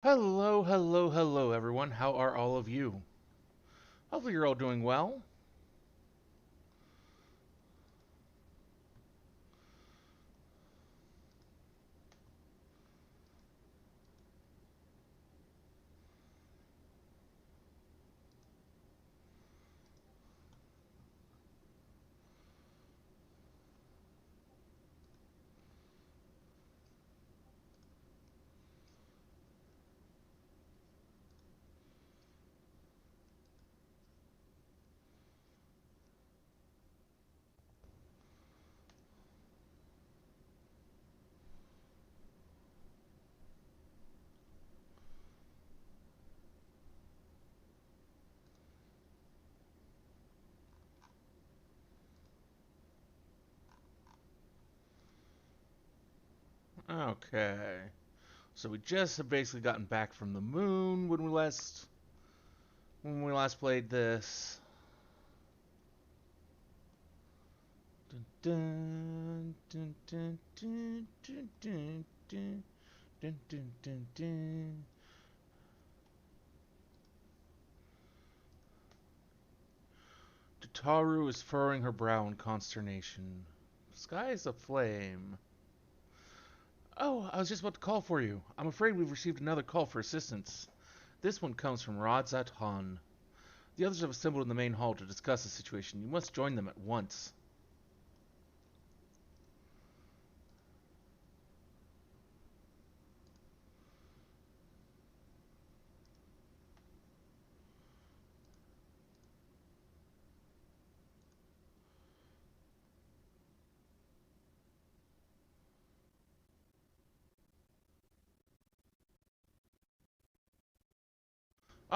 Hello, hello, hello, everyone. How are all of you? Hopefully, you're all doing well. Okay. So we just have basically gotten back from the moon when we last played this. Dun, dun, dun, dun, dun, dun, dun, dun, dun, dun, dun. Tataru is furrowing her brow in consternation. Sky is aflame. Oh, I was just about to call for you. I'm afraid we've received another call for assistance. This one comes from Radzat Han. The others have assembled in the main hall to discuss the situation. You must join them at once.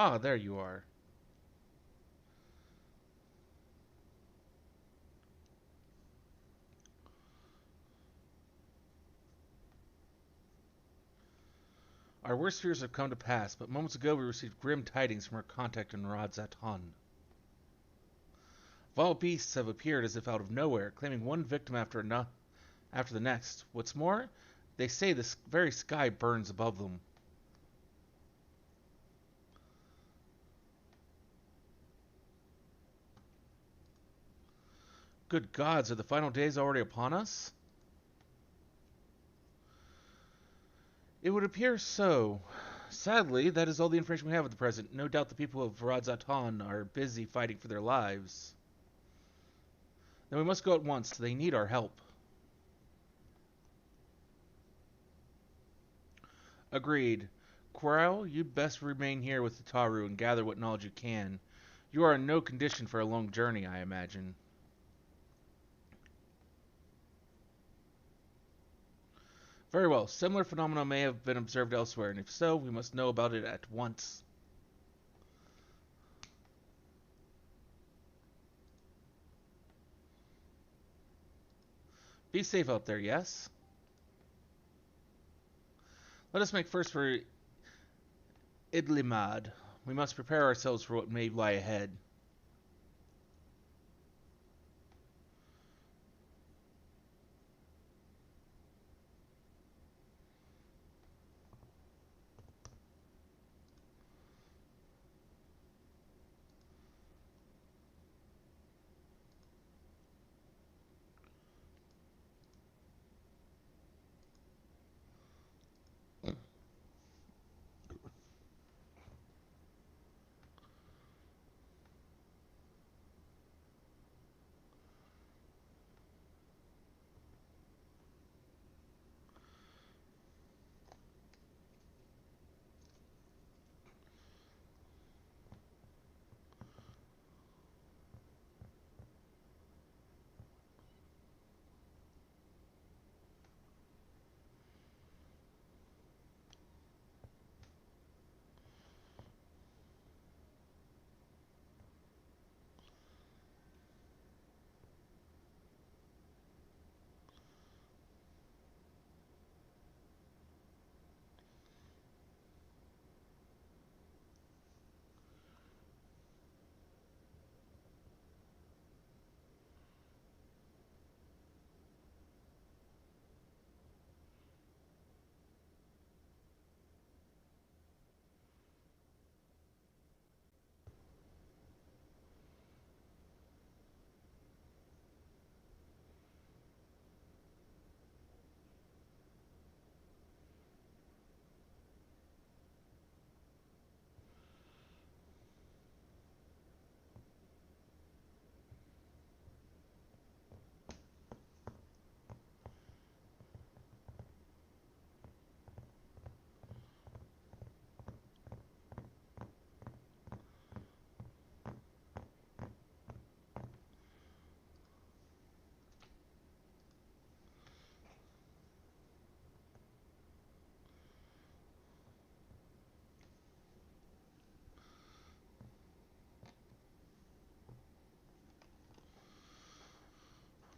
Ah, there you are. Our worst fears have come to pass, but moments ago we received grim tidings from our contact in Radzat Han. Wild beasts have appeared as if out of nowhere, claiming one victim after the next. What's more, they say the very sky burns above them. Good gods, are the final days already upon us? It would appear so. Sadly, that is all the information we have at the present. No doubt the people of Radzatan are busy fighting for their lives. Then we must go at once. They need our help. Agreed. Quirrell, you'd best remain here with the Taru and gather what knowledge you can. You are in no condition for a long journey, I imagine. Very well. Similar phenomena may have been observed elsewhere, and if so, we must know about it at once. Be safe out there, yes? Let us make first for Idlimad. We must prepare ourselves for what may lie ahead.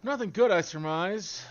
Nothing good, I surmise.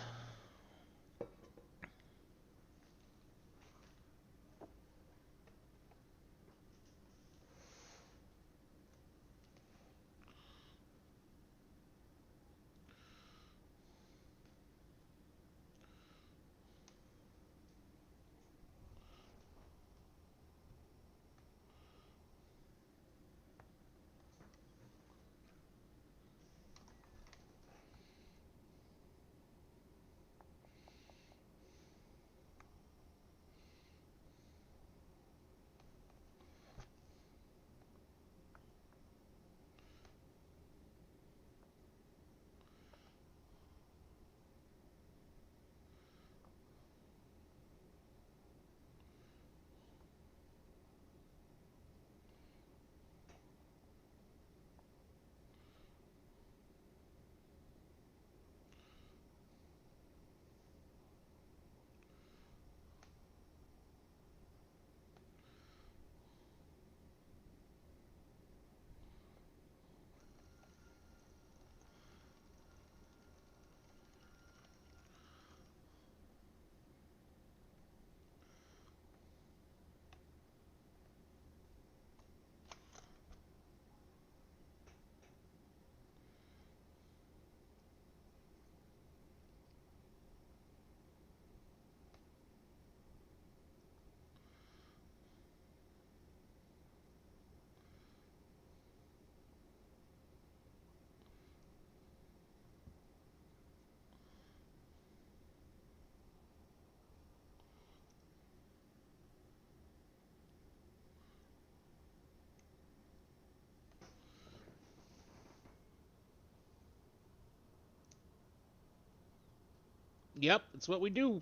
Yep, it's what we do.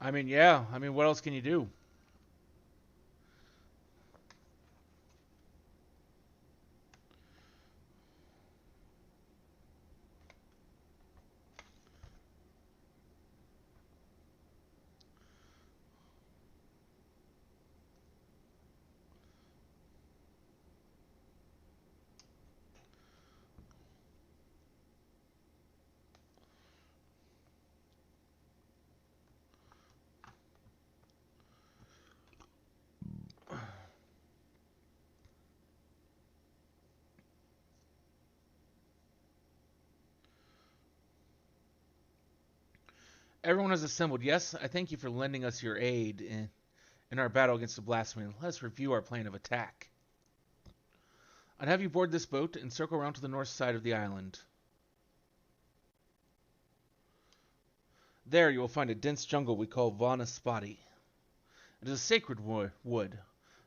I mean, yeah. I mean, what else can you do? Everyone has assembled. Yes, I thank you for lending us your aid in our battle against the blasphemy. Let's review our plan of attack. I'd have you board this boat and circle around to the north side of the island. There you will find a dense jungle we call Vanaspati. It is a sacred wood,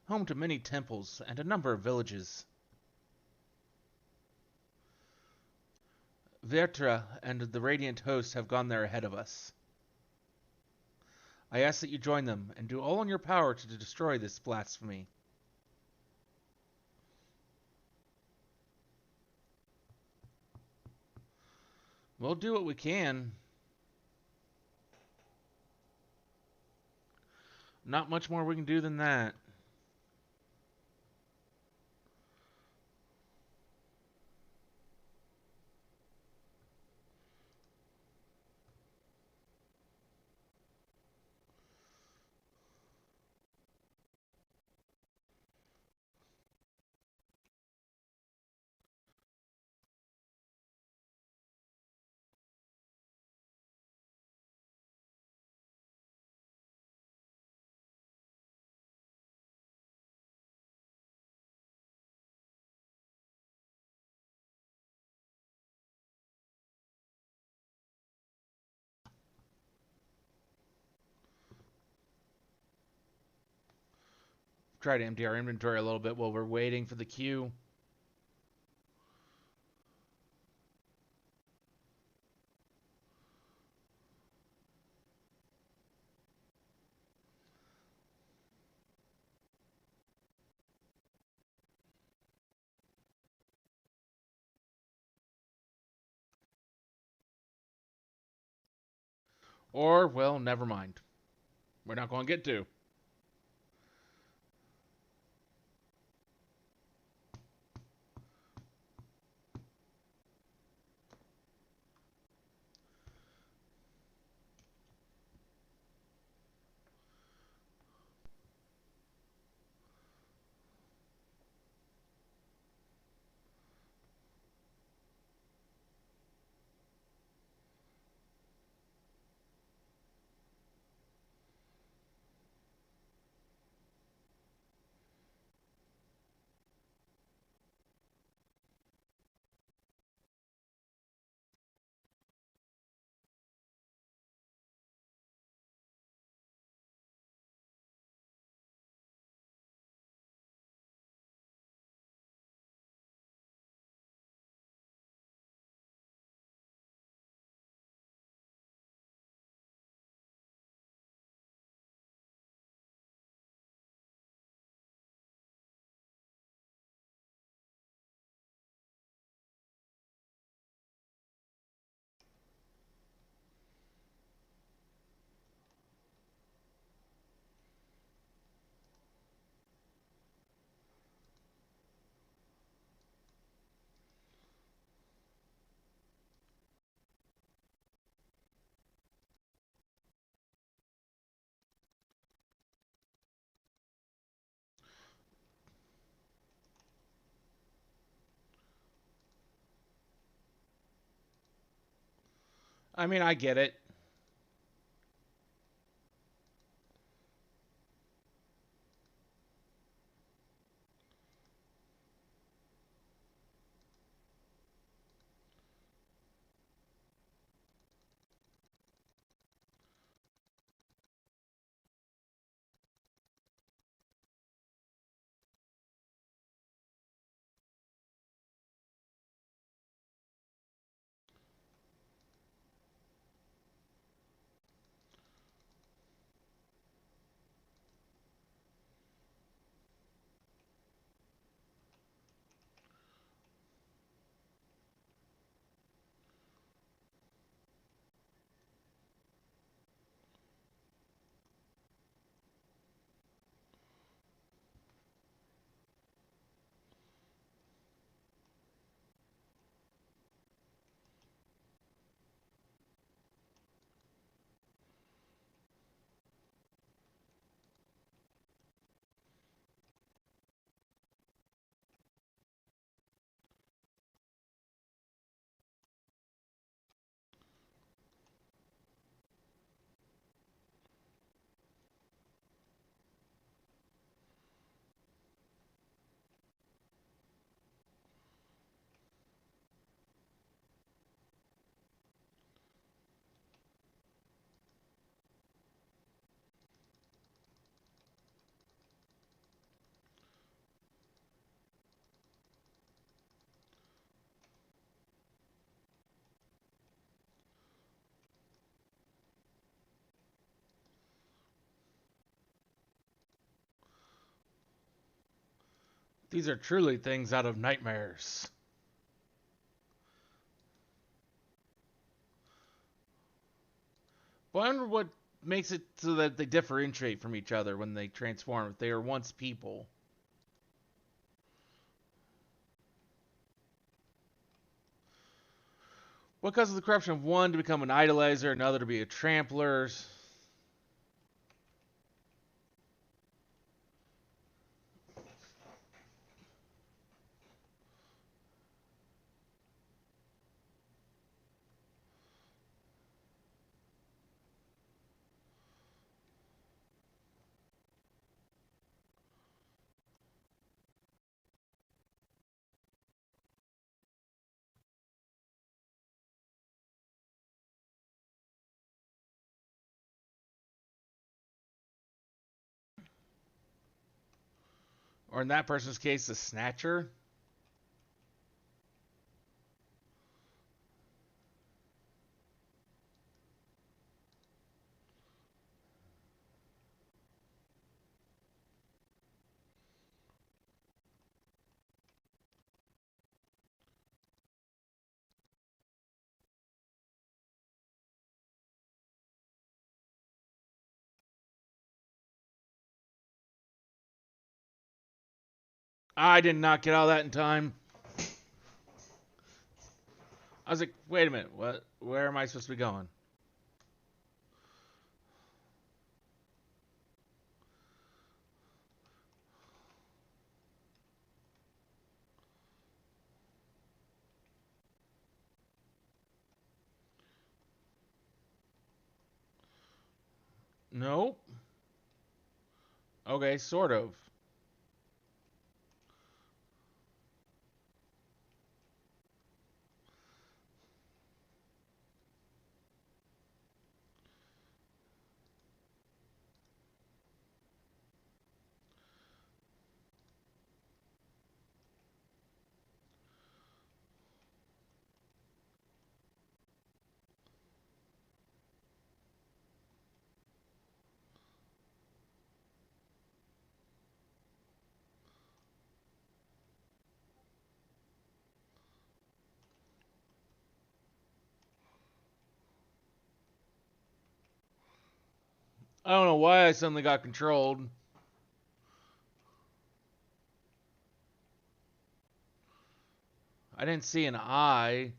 home to many temples and a number of villages. Vertra and the Radiant Host have gone there ahead of us. I ask that you join them and do all in your power to destroy this blasphemy. We'll do what we can. Not much more we can do than that. try to empty our inventory a little bit while we're waiting for the queue. Or, well, never mind. We're not going to get to. I mean, I get it. These are truly things out of nightmares. But I wonder what makes it so that they differentiate from each other when they transform. If they were once people. What causes the corruption of one to become an idolizer, another to be a trampler? Or in that person's case, the snatcher. I did not get all that in time. I was like, wait a minute, what? Where am I supposed to be going? Nope. Okay, sort of. I don't know why I suddenly got controlled. I didn't see an eye.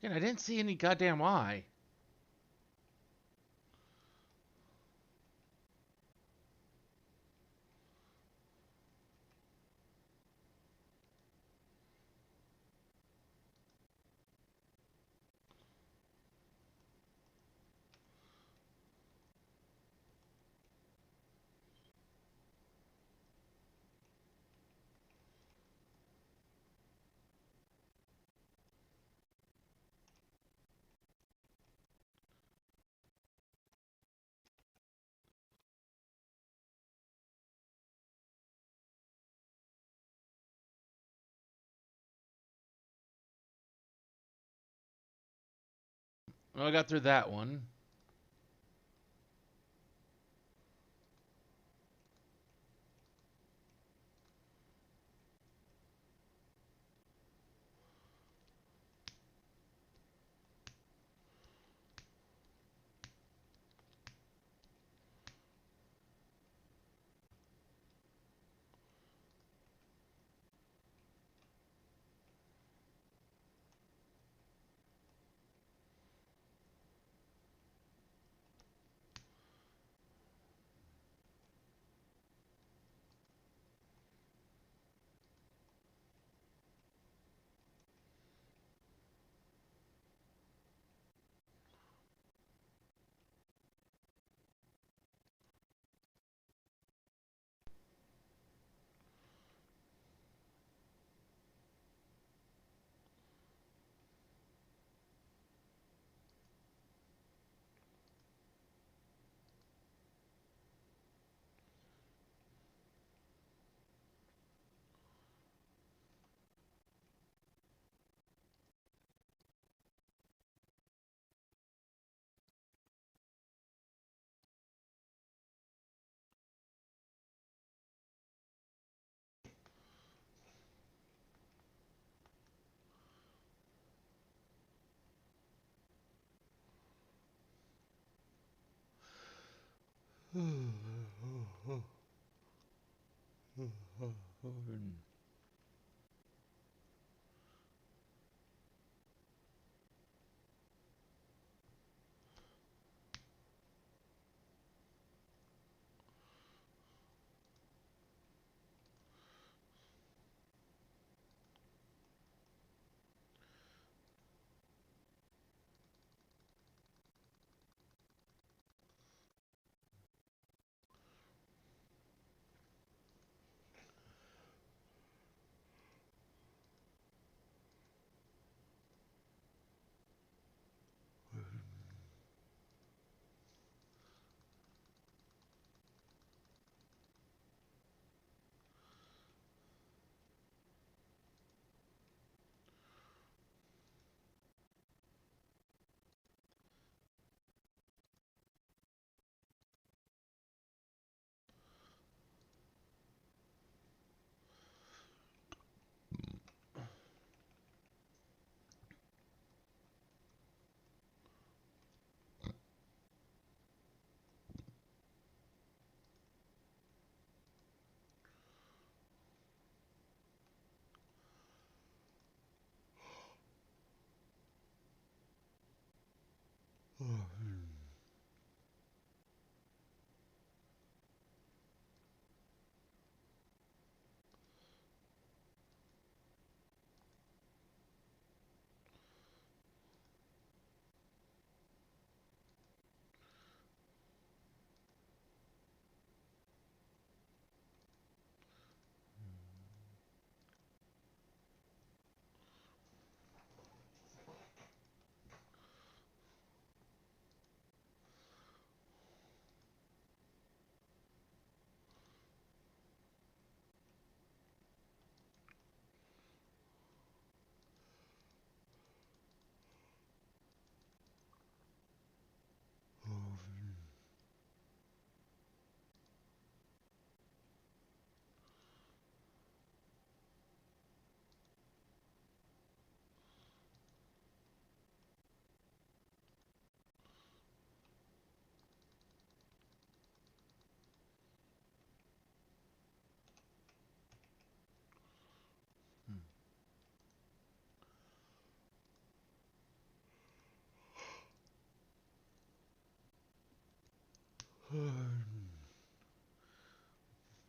Again, I didn't see any goddamn eye. Well, I got through that one.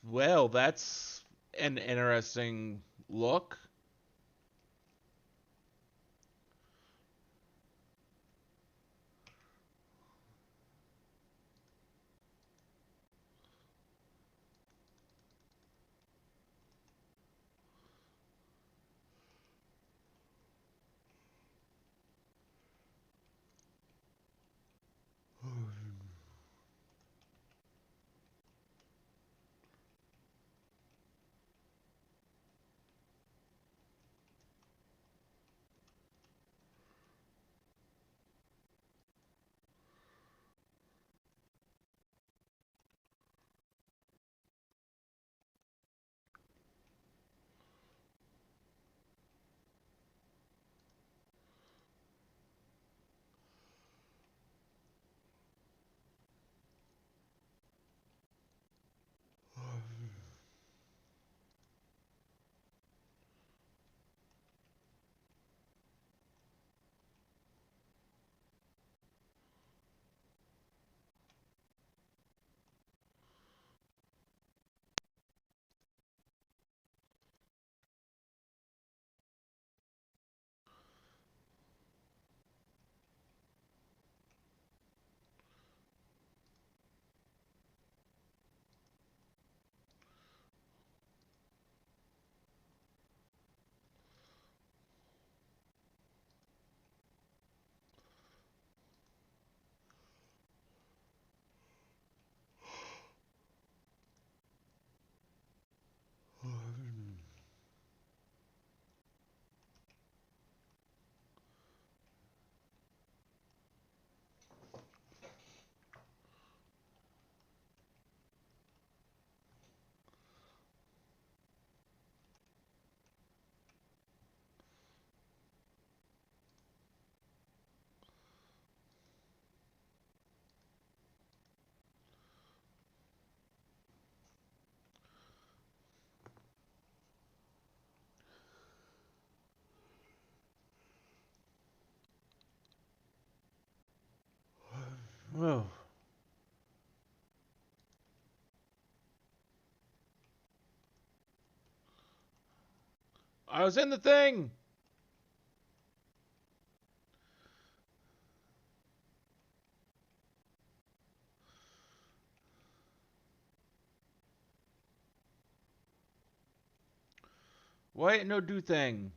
Well, that's an interesting look. Oh. I was in the thing! Why ain't no do thing?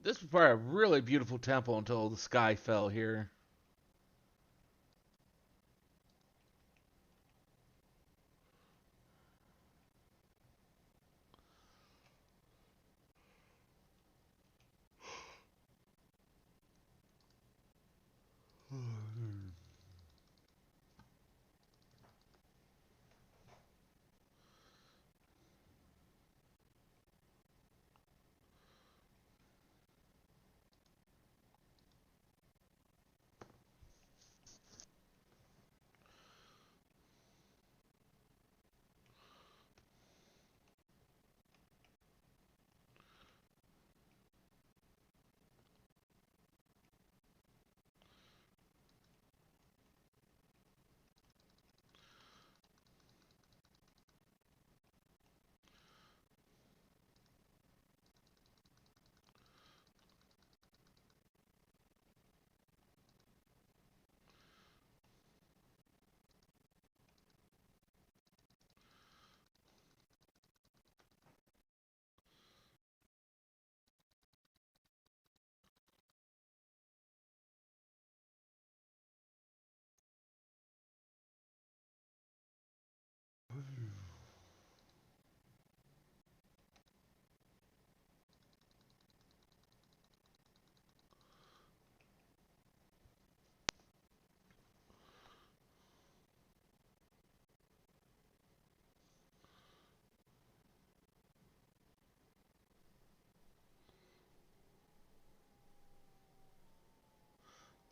This was probably a really beautiful temple until the sky fell here.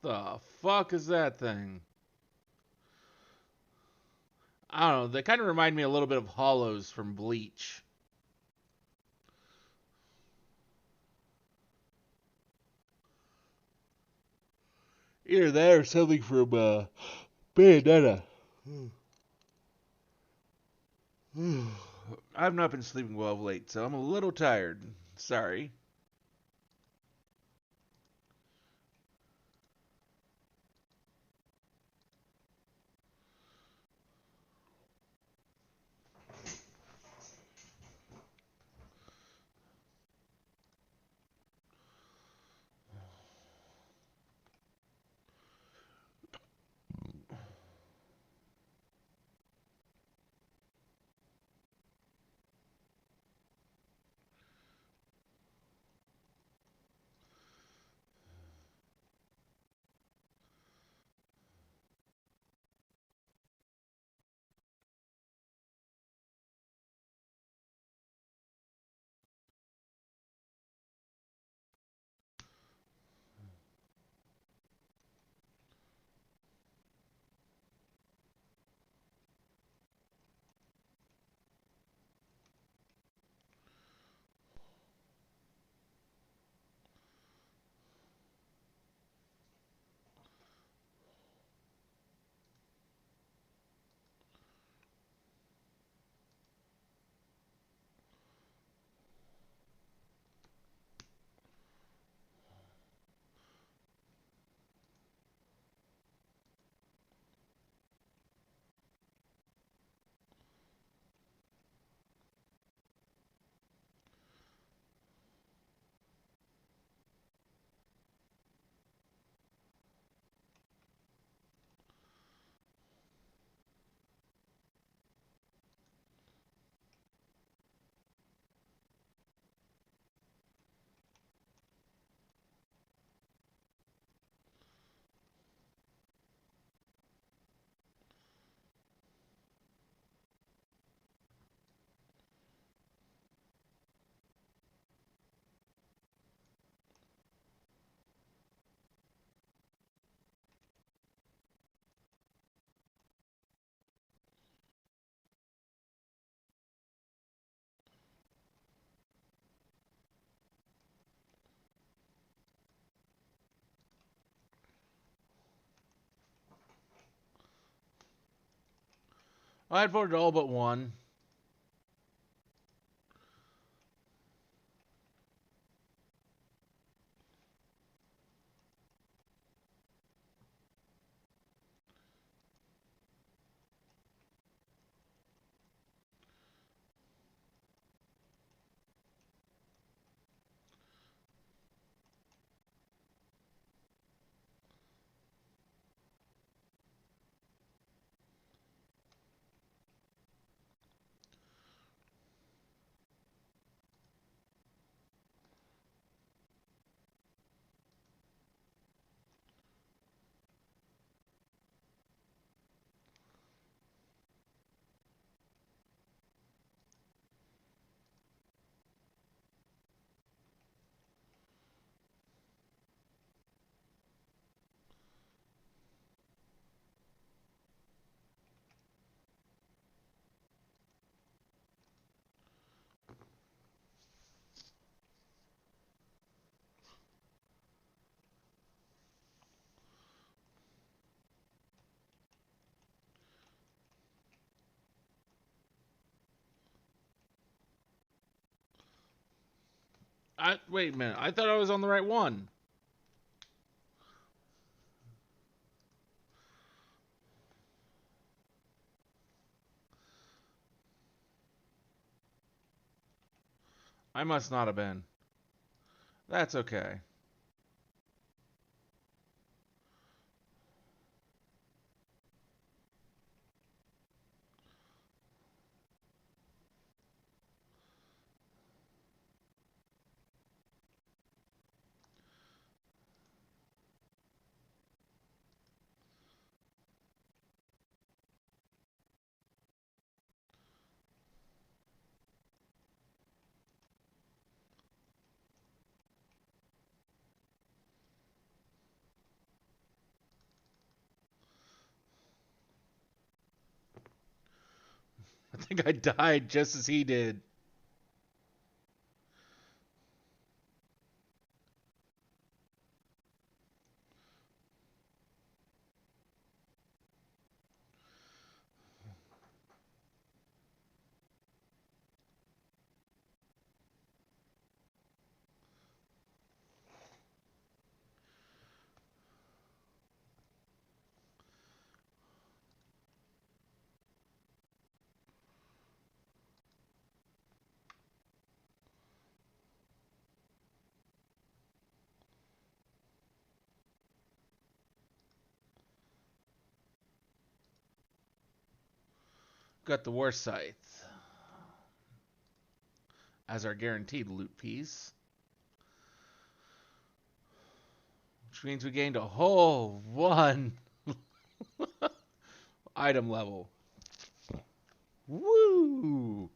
The fuck is that thing? I don't know. They kind of remind me a little bit of hollows from Bleach. Either that or something from Bayonetta. I've not been sleeping well of late, so I'm a little tired. Sorry. I had voted all but one. Wait a minute. I thought I was on the right one. I must not have been. That's okay. I think I died just as he did. Got the war scythe as our guaranteed loot piece. Which means we gained a whole one item level. Woo!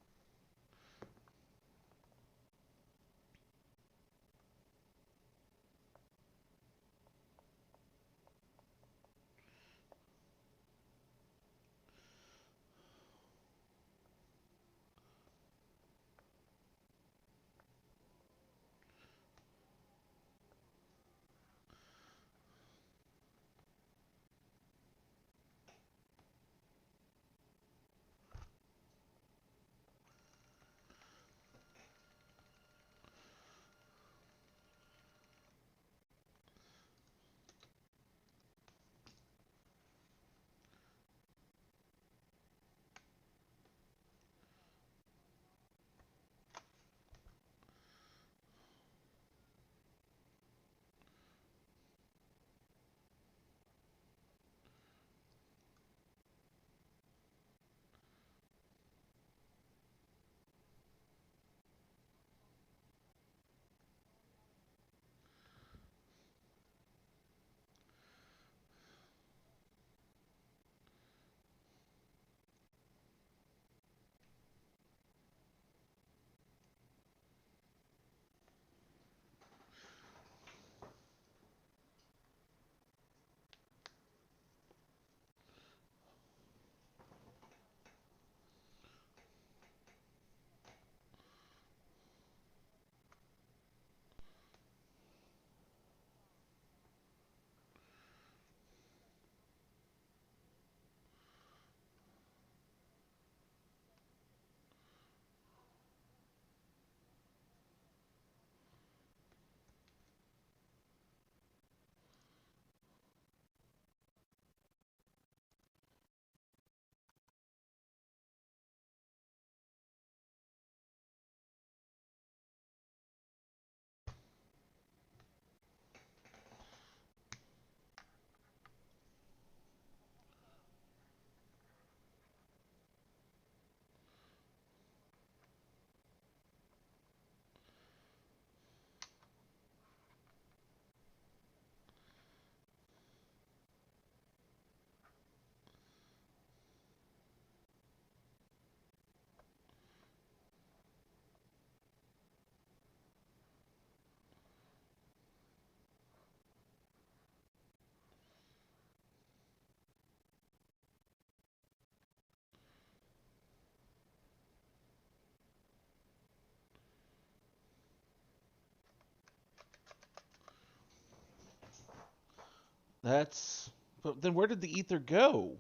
That's. But then where did the ether go?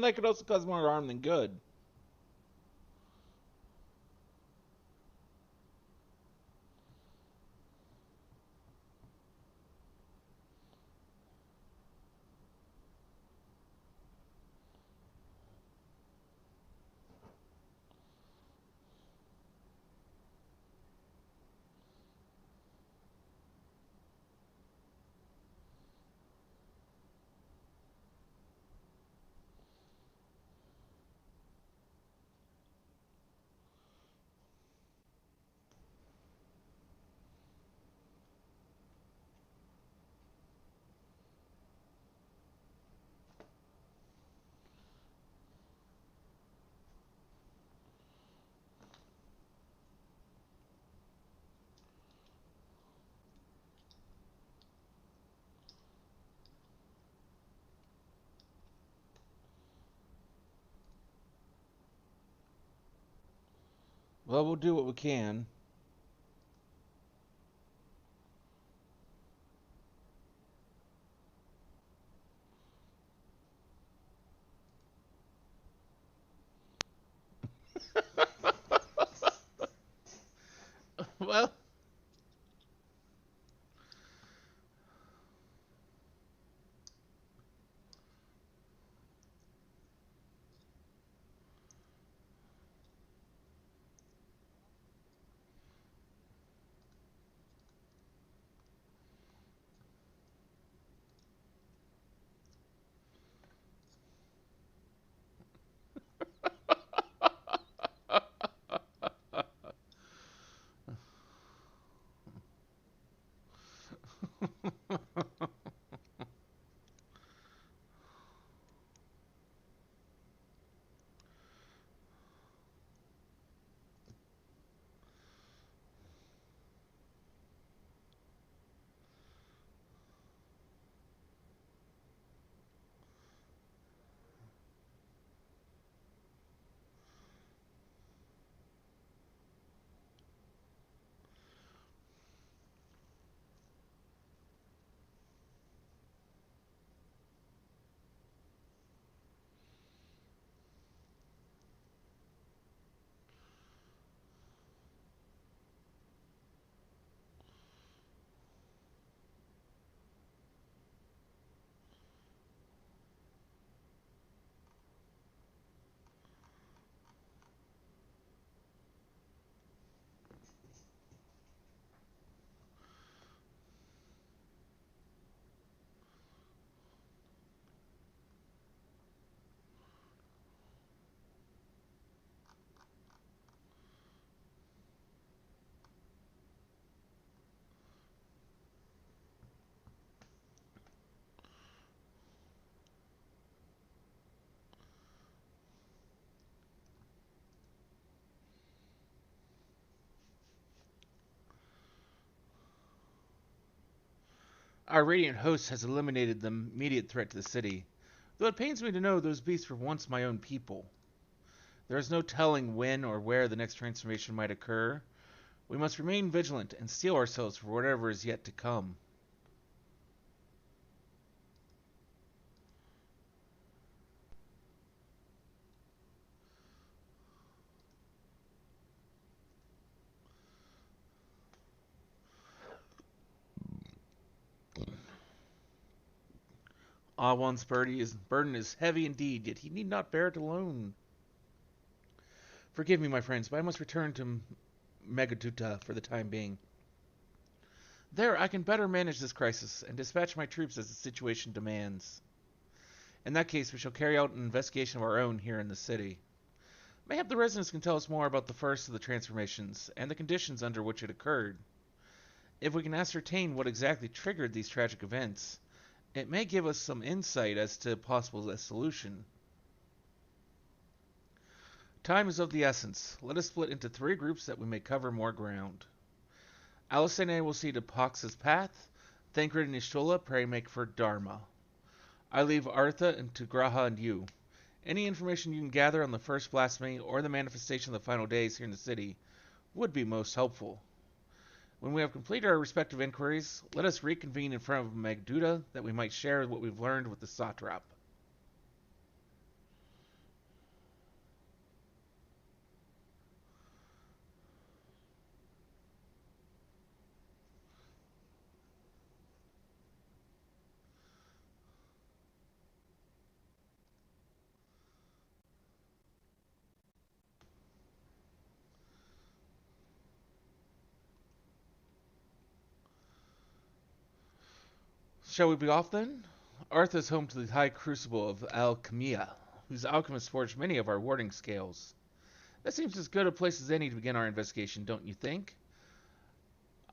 That could also cause more harm than good. Well, we'll do what we can. Well, Our Radiant host has eliminated the immediate threat to the city, though it pains me to know those beasts were once my own people. There is no telling when or where the next transformation might occur. We must remain vigilant and steel ourselves for whatever is yet to come. Ah, one's burden is heavy indeed, yet he need not bear it alone. Forgive me, my friends, but I must return to Megaduta for the time being. There, I can better manage this crisis and dispatch my troops as the situation demands. In that case, we shall carry out an investigation of our own here in the city. Mayhap the residents can tell us more about the first of the transformations and the conditions under which it occurred. If we can ascertain what exactly triggered these tragic events, it may give us some insight as to a possible solution. Time is of the essence. Let us split into 3 groups that we may cover more ground. Alice and I will see to Pox's path. Thancred and Ishtola pray make for Dharma. I leave Artha and to Graha and you. Any information you can gather on the first blasphemy or the manifestation of the final days here in the city would be most helpful. When we have completed our respective inquiries, let us reconvene in front of Megduda that we might share what we've learned with the Satrap. Shall we be off then? Artha is home to the high crucible of Alchemia, whose alchemists forged many of our warding scales. That seems as good a place as any to begin our investigation, don't you think?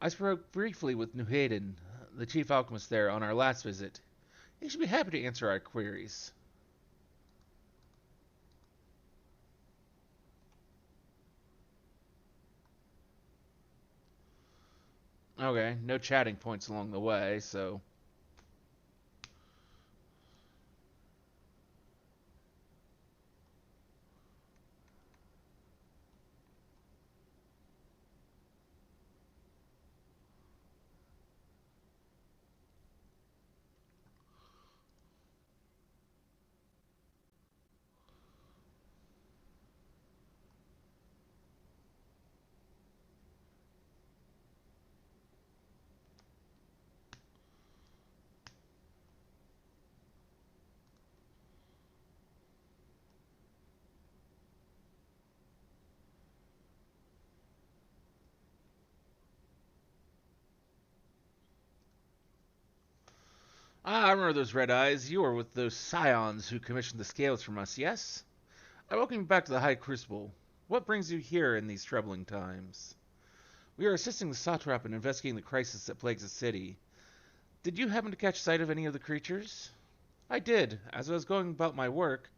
I spoke briefly with Nuhaden, the chief alchemist there, on our last visit. He should be happy to answer our queries. Okay, no chatting points along the way, so... Ah, I remember those red eyes. You were with those scions who commissioned the scales from us, yes? I welcome you back to the High Crucible. What brings you here in these troubling times? We are assisting the Satrap in investigating the crisis that plagues the city. Did you happen to catch sight of any of the creatures? I did. As I was going about my work,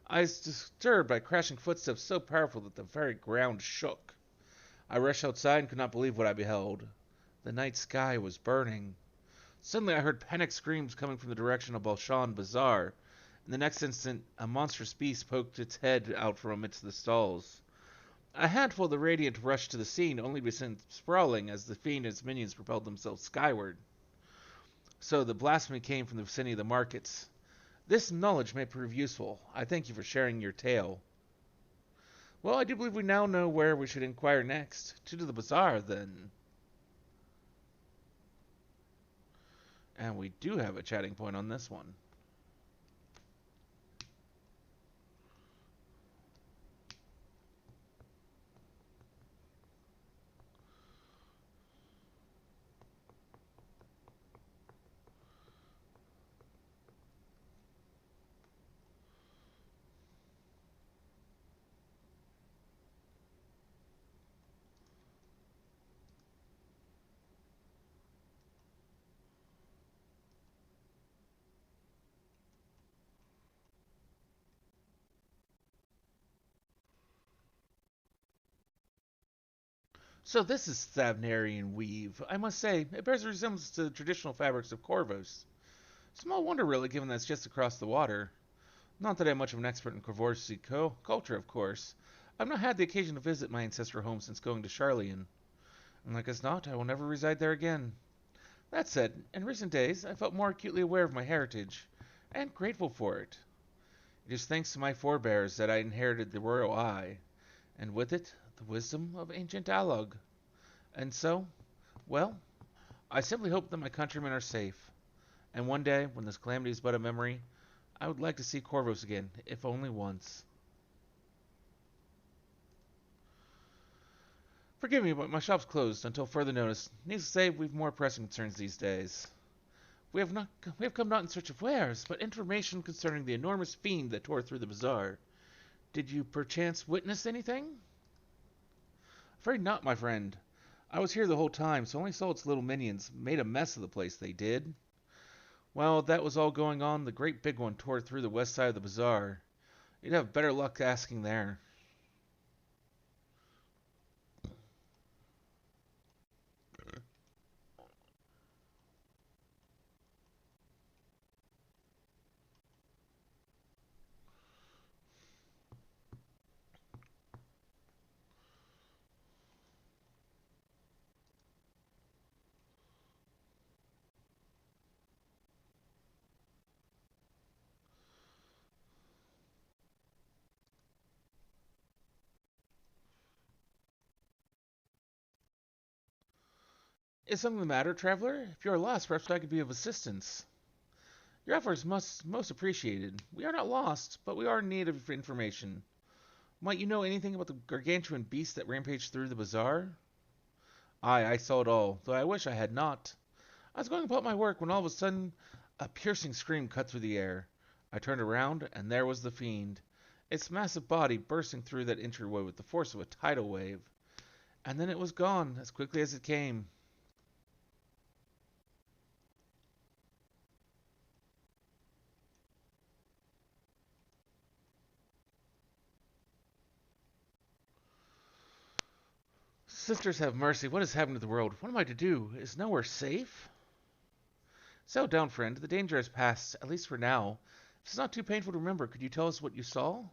I was disturbed by crashing footsteps so powerful that the very ground shook. I rushed outside and could not believe what I beheld. The night sky was burning. Suddenly I heard panic screams coming from the direction of Balshan Bazaar. In the next instant, a monstrous beast poked its head out from amidst the stalls. A handful of the Radiant rushed to the scene, only to be sent sprawling as the fiend and its minions propelled themselves skyward. So the blasphemy came from the vicinity of the markets. This knowledge may prove useful. I thank you for sharing your tale. Well, I do believe we now know where we should inquire next. To the bazaar, then. And we do have a chatting point on this one. So this is Stavnarian Weave. I must say, it bears a resemblance to the traditional fabrics of Corvus. Small wonder, really, given that it's just across the water. Not that I'm much of an expert in Corvosi culture, of course. I've not had the occasion to visit my ancestral home since going to Charlian. And like as not, I will never reside there again. That said, in recent days, I felt more acutely aware of my heritage, and grateful for it. It is thanks to my forebears that I inherited the royal eye, and with it, the wisdom of ancient Alog. And so, well, I simply hope that my countrymen are safe. And one day, when this calamity is but a memory, I would like to see Corvus again, if only once. Forgive me, but my shop's closed until further notice. Needless to say, we've more pressing concerns these days. We have come not in search of wares, but information concerning the enormous fiend that tore through the bazaar. Did you perchance witness anything? Afraid not, my friend. I was here the whole time, so only saw its little minions. Made a mess of the place, they did. While that was all going on, the great big one tore through the west side of the bazaar. You'd have better luck asking there. Is something the matter, traveler? If you are lost, perhaps I could be of assistance. Your offer is most appreciated. We are not lost, but we are in need of information. Might you know anything about the gargantuan beast that rampaged through the bazaar? Aye, I saw it all, though I wish I had not. I was going about my work when all of a sudden a piercing scream cut through the air. I turned around, and there was the fiend, its massive body bursting through that entryway with the force of a tidal wave. And then it was gone, as quickly as it came. Sisters have mercy, what has happened to the world? What am I to do? Is nowhere safe? Settle down, friend. The danger has passed, at least for now. If it's not too painful to remember, could you tell us what you saw?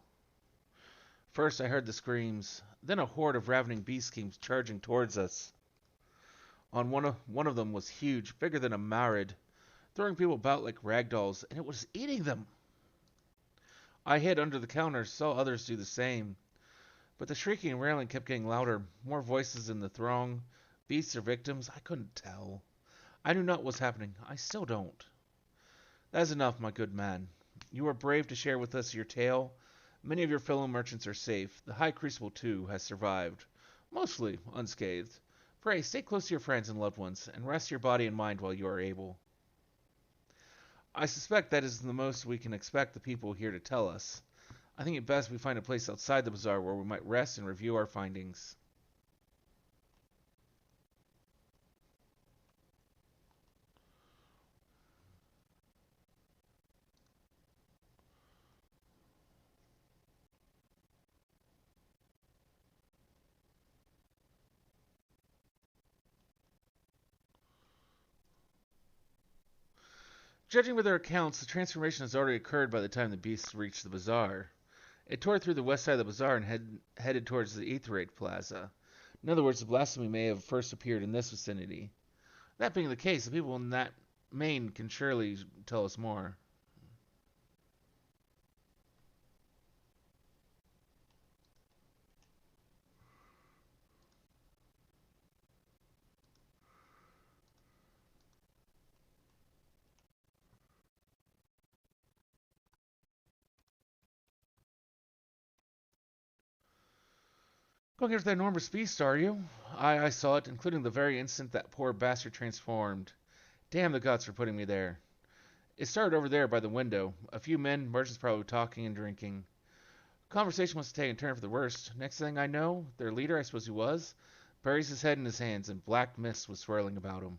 First I heard the screams. Then a horde of ravening beasts came charging towards us. One of them was huge, bigger than a marid, throwing people about like rag dolls, and it was eating them. I hid under the counter, saw others do the same. But the shrieking and railing kept getting louder, more voices in the throng. Beasts or victims, I couldn't tell. I knew not what was happening. I still don't. That is enough, my good man. You are brave to share with us your tale. Many of your fellow merchants are safe. The High Crucible, too, has survived. Mostly unscathed. Pray, stay close to your friends and loved ones, and rest your body and mind while you are able. I suspect that is the most we can expect the people here to tell us. I think it best we find a place outside the bazaar where we might rest and review our findings. Judging by their accounts, the transformation has already occurred by the time the beasts reached the bazaar. It tore through the west side of the bazaar and headed towards the Aetherate Plaza. In other words, the blasphemy may have first appeared in this vicinity. That being the case, the people in that main can surely tell us more. Going after that enormous beast, are you? I saw it, including the very instant that poor bastard transformed. Damn the gods for putting me there. It started over there by the window. A few men, merchants probably talking and drinking. Conversation must have taken a turn for the worst. Next thing I know, their leader, I suppose he was, buries his head in his hands and black mist was swirling about him.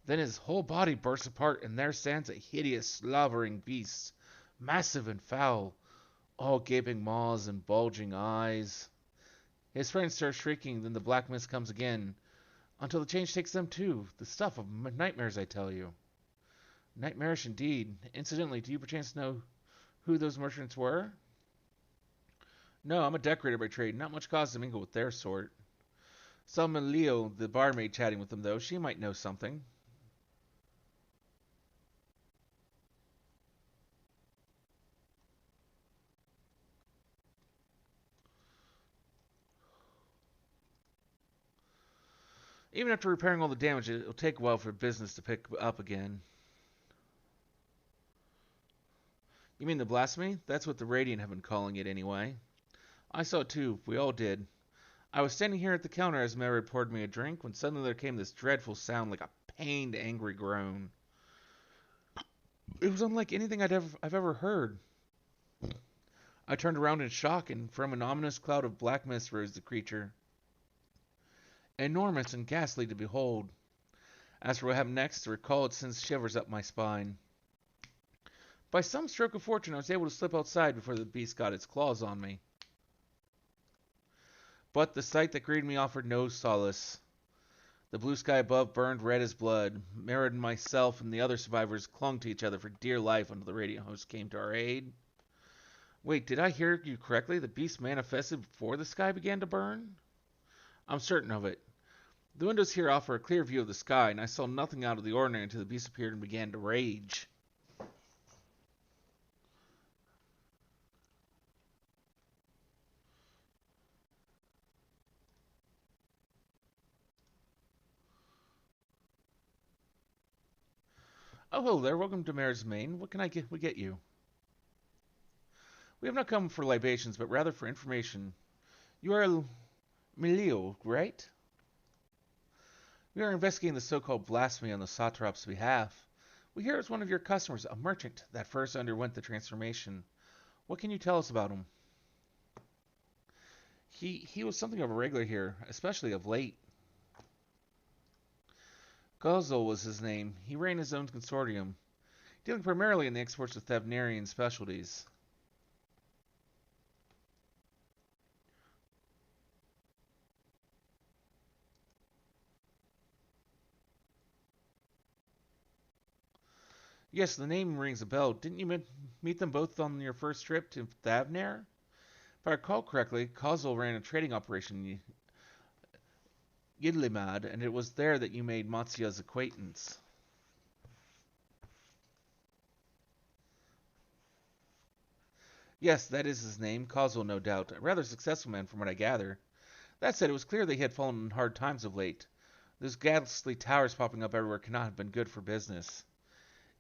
Then his whole body bursts apart and there stands a hideous, slavering beast, massive and foul, all gaping maws and bulging eyes. His friends start shrieking, then the black mist comes again, until the change takes them too. The stuff of nightmares, I tell you. Nightmarish indeed. Incidentally, do you perchance know who those merchants were? No, I'm a decorator by trade. Not much cause to mingle with their sort. Saw Leo, the barmaid, chatting with them, though. She might know something. Even after repairing all the damage, it'll take a while for business to pick up again. You mean the blasphemy? That's what the Radiant have been calling it anyway. I saw it too. We all did. I was standing here at the counter as Mary poured me a drink when suddenly there came this dreadful sound like a pained, angry groan. It was unlike anything I've ever heard. I turned around in shock, and from an ominous cloud of black mist rose the creature. Enormous and ghastly to behold. As for what happened next, to recall it sends shivers up my spine. By some stroke of fortune, I was able to slip outside before the beast got its claws on me. But the sight that greeted me offered no solace. The blue sky above burned red as blood. Merritt and myself and the other survivors clung to each other for dear life until the Radiant host came to our aid. Wait, did I hear you correctly? The beast manifested before the sky began to burn? I'm certain of it. The windows here offer a clear view of the sky, and I saw nothing out of the ordinary until the beast appeared and began to rage. Oh, hello there. Welcome to Mayor's Main. What can we get you? We have not come for libations, but rather for information. You are Milio, right? We are investigating the so-called blasphemy on the Satrap's behalf. We hear it's one of your customers, a merchant, that first underwent the transformation. What can you tell us about him? He was something of a regular here, especially of late. Gozel was his name. He ran his own consortium, dealing primarily in the exports of Stavnarian specialties. Yes, the name rings a bell. Didn't you meet them both on your first trip to Thavnar? If I recall correctly, Kozel ran a trading operation in Yidlimad, and it was there that you made Matsuya's acquaintance. Yes, that is his name, Kozel, no doubt. A rather successful man from what I gather. That said, it was clear that he had fallen in hard times of late. Those ghastly towers popping up everywhere cannot have been good for business.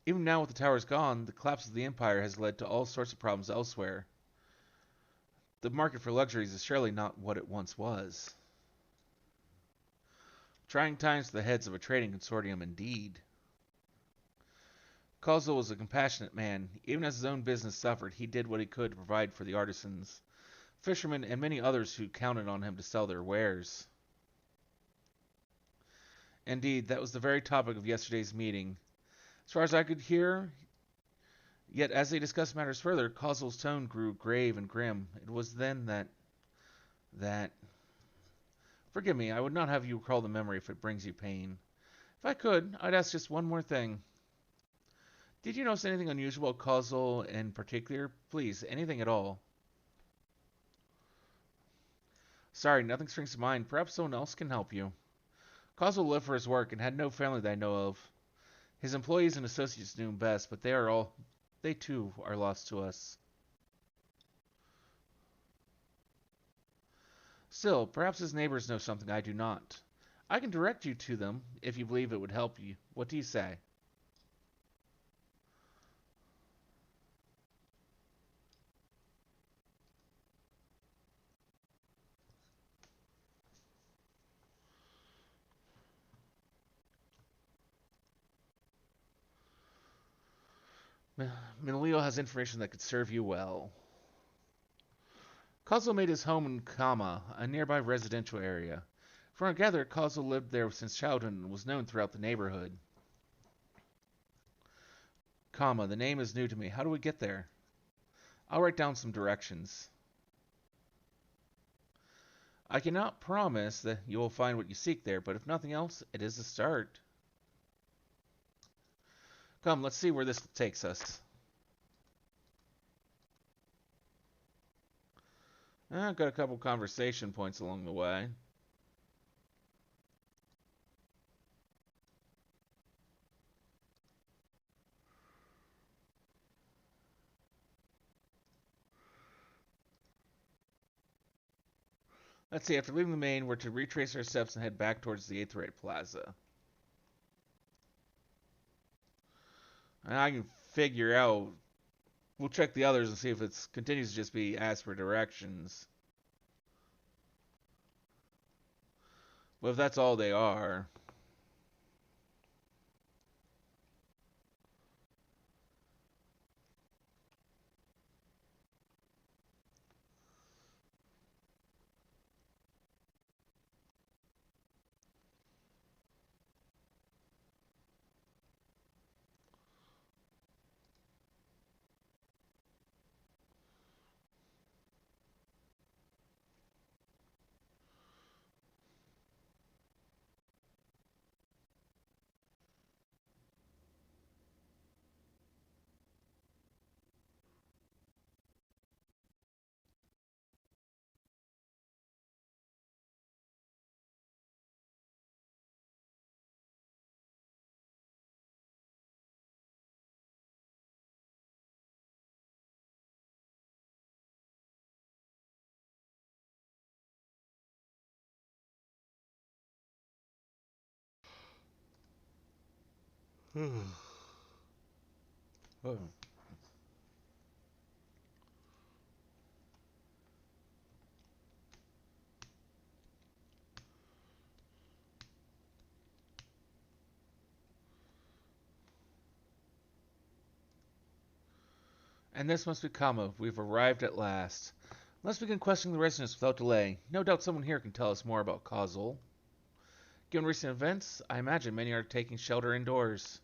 Even now with the towers gone, the collapse of the empire has led to all sorts of problems elsewhere. The market for luxuries is surely not what it once was. Trying times for the heads of a trading consortium indeed. Kozel was a compassionate man. Even as his own business suffered, he did what he could to provide for the artisans, fishermen, and many others who counted on him to sell their wares. Indeed, that was the very topic of yesterday's meeting. As far as I could hear, yet as they discussed matters further, Kozel's tone grew grave and grim. It was then that... Forgive me, I would not have you recall the memory if it brings you pain. If I could, I'd ask just one more thing. Did you notice anything unusual about Kozel in particular? Please, anything at all. Sorry, nothing springs to mind. Perhaps someone else can help you. Kozel lived for his work and had no family that I know of. His employees and associates knew him best, but they too are lost to us. Still, perhaps his neighbors know something I do not. I can direct you to them, if you believe it would help you. What do you say? Minolio has information that could serve you well. Kozel made his home in Kama, a nearby residential area. From what I gather, Kozel lived there since childhood and was known throughout the neighborhood. Kama, the name is new to me. How do we get there? I'll write down some directions. I cannot promise that you will find what you seek there, but if nothing else, it is a start. Come, let's see where this takes us. I've got a couple conversation points along the way. Let's see, after leaving the main, we're to retrace our steps and head back towards the Aetheryte Plaza. And I can figure out. We'll check the others and see if it continues to just be ask for directions. But if that's all they are. Oh. And this must be Kama. We've arrived at last. Let's begin questioning the residents without delay. No doubt someone here can tell us more about Causal. Given recent events, I imagine many are taking shelter indoors.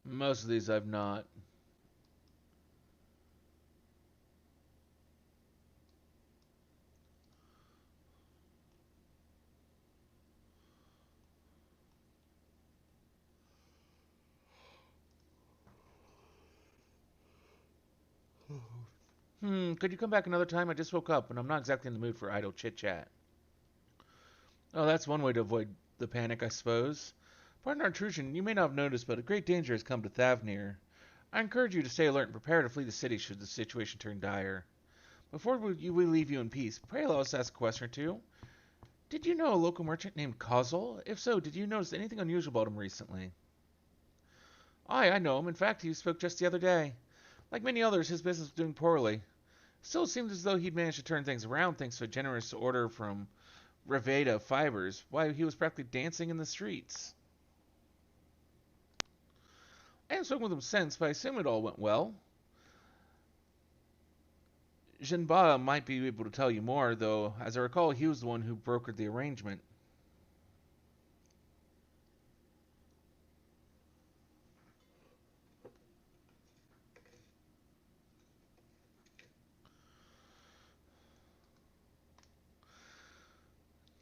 Most of these I've not. Could you come back another time? I just woke up and I'm not exactly in the mood for idle chit chat. Oh, that's one way to avoid the panic, I suppose. Pardon our intrusion, you may not have noticed, but a great danger has come to Thavnir. I encourage you to stay alert and prepare to flee the city should the situation turn dire. Before we leave you in peace, pray allow us to ask a question or two. Did you know a local merchant named Causal? If so, did you notice anything unusual about him recently? Aye, I know him. In fact, he spoke just the other day. Like many others, his business was doing poorly. Still, it seemed as though he'd managed to turn things around thanks to a generous order from Reveda Fibers. Why, he was practically dancing in the streets. I haven't spoken with him since, but I assume it all went well. Jinba might be able to tell you more, though, as I recall, he was the one who brokered the arrangement.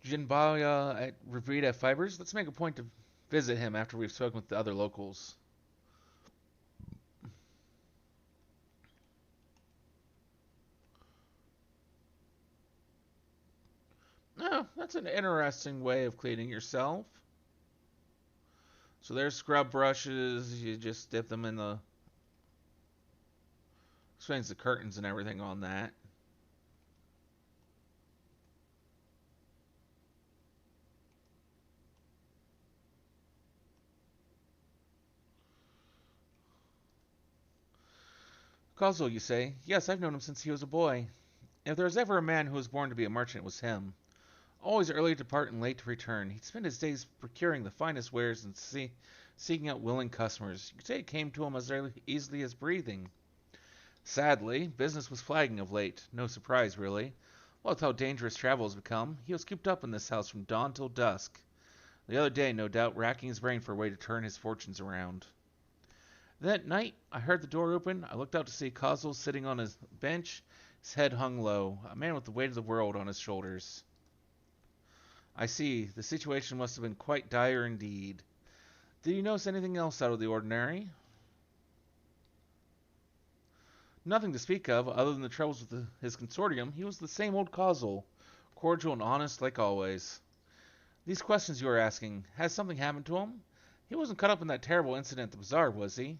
Jinbaya at Reveda Fibers? Let's make a point to visit him after we've spoken with the other locals. Oh, that's an interesting way of cleaning yourself. So there's scrub brushes. You just dip them in the... Explains the curtains and everything on that. Coswell, you say? Yes, I've known him since he was a boy. If there was ever a man who was born to be a merchant, it was him. Always early to depart and late to return, he'd spend his days procuring the finest wares and seeking out willing customers. You could say it came to him as easily as breathing. Sadly, business was flagging of late. No surprise, really. Well, with how dangerous travel has become, he was cooped up in this house from dawn till dusk. The other day, no doubt, racking his brain for a way to turn his fortunes around. That night, I heard the door open. I looked out to see Coswell sitting on his bench, his head hung low, a man with the weight of the world on his shoulders. I see. The situation must have been quite dire indeed. Did you notice anything else out of the ordinary? Nothing to speak of, other than the troubles with his consortium. He was the same old Coswell, cordial and honest like always. These questions you are asking, has something happened to him? He wasn't caught up in that terrible incident at the bazaar, was he?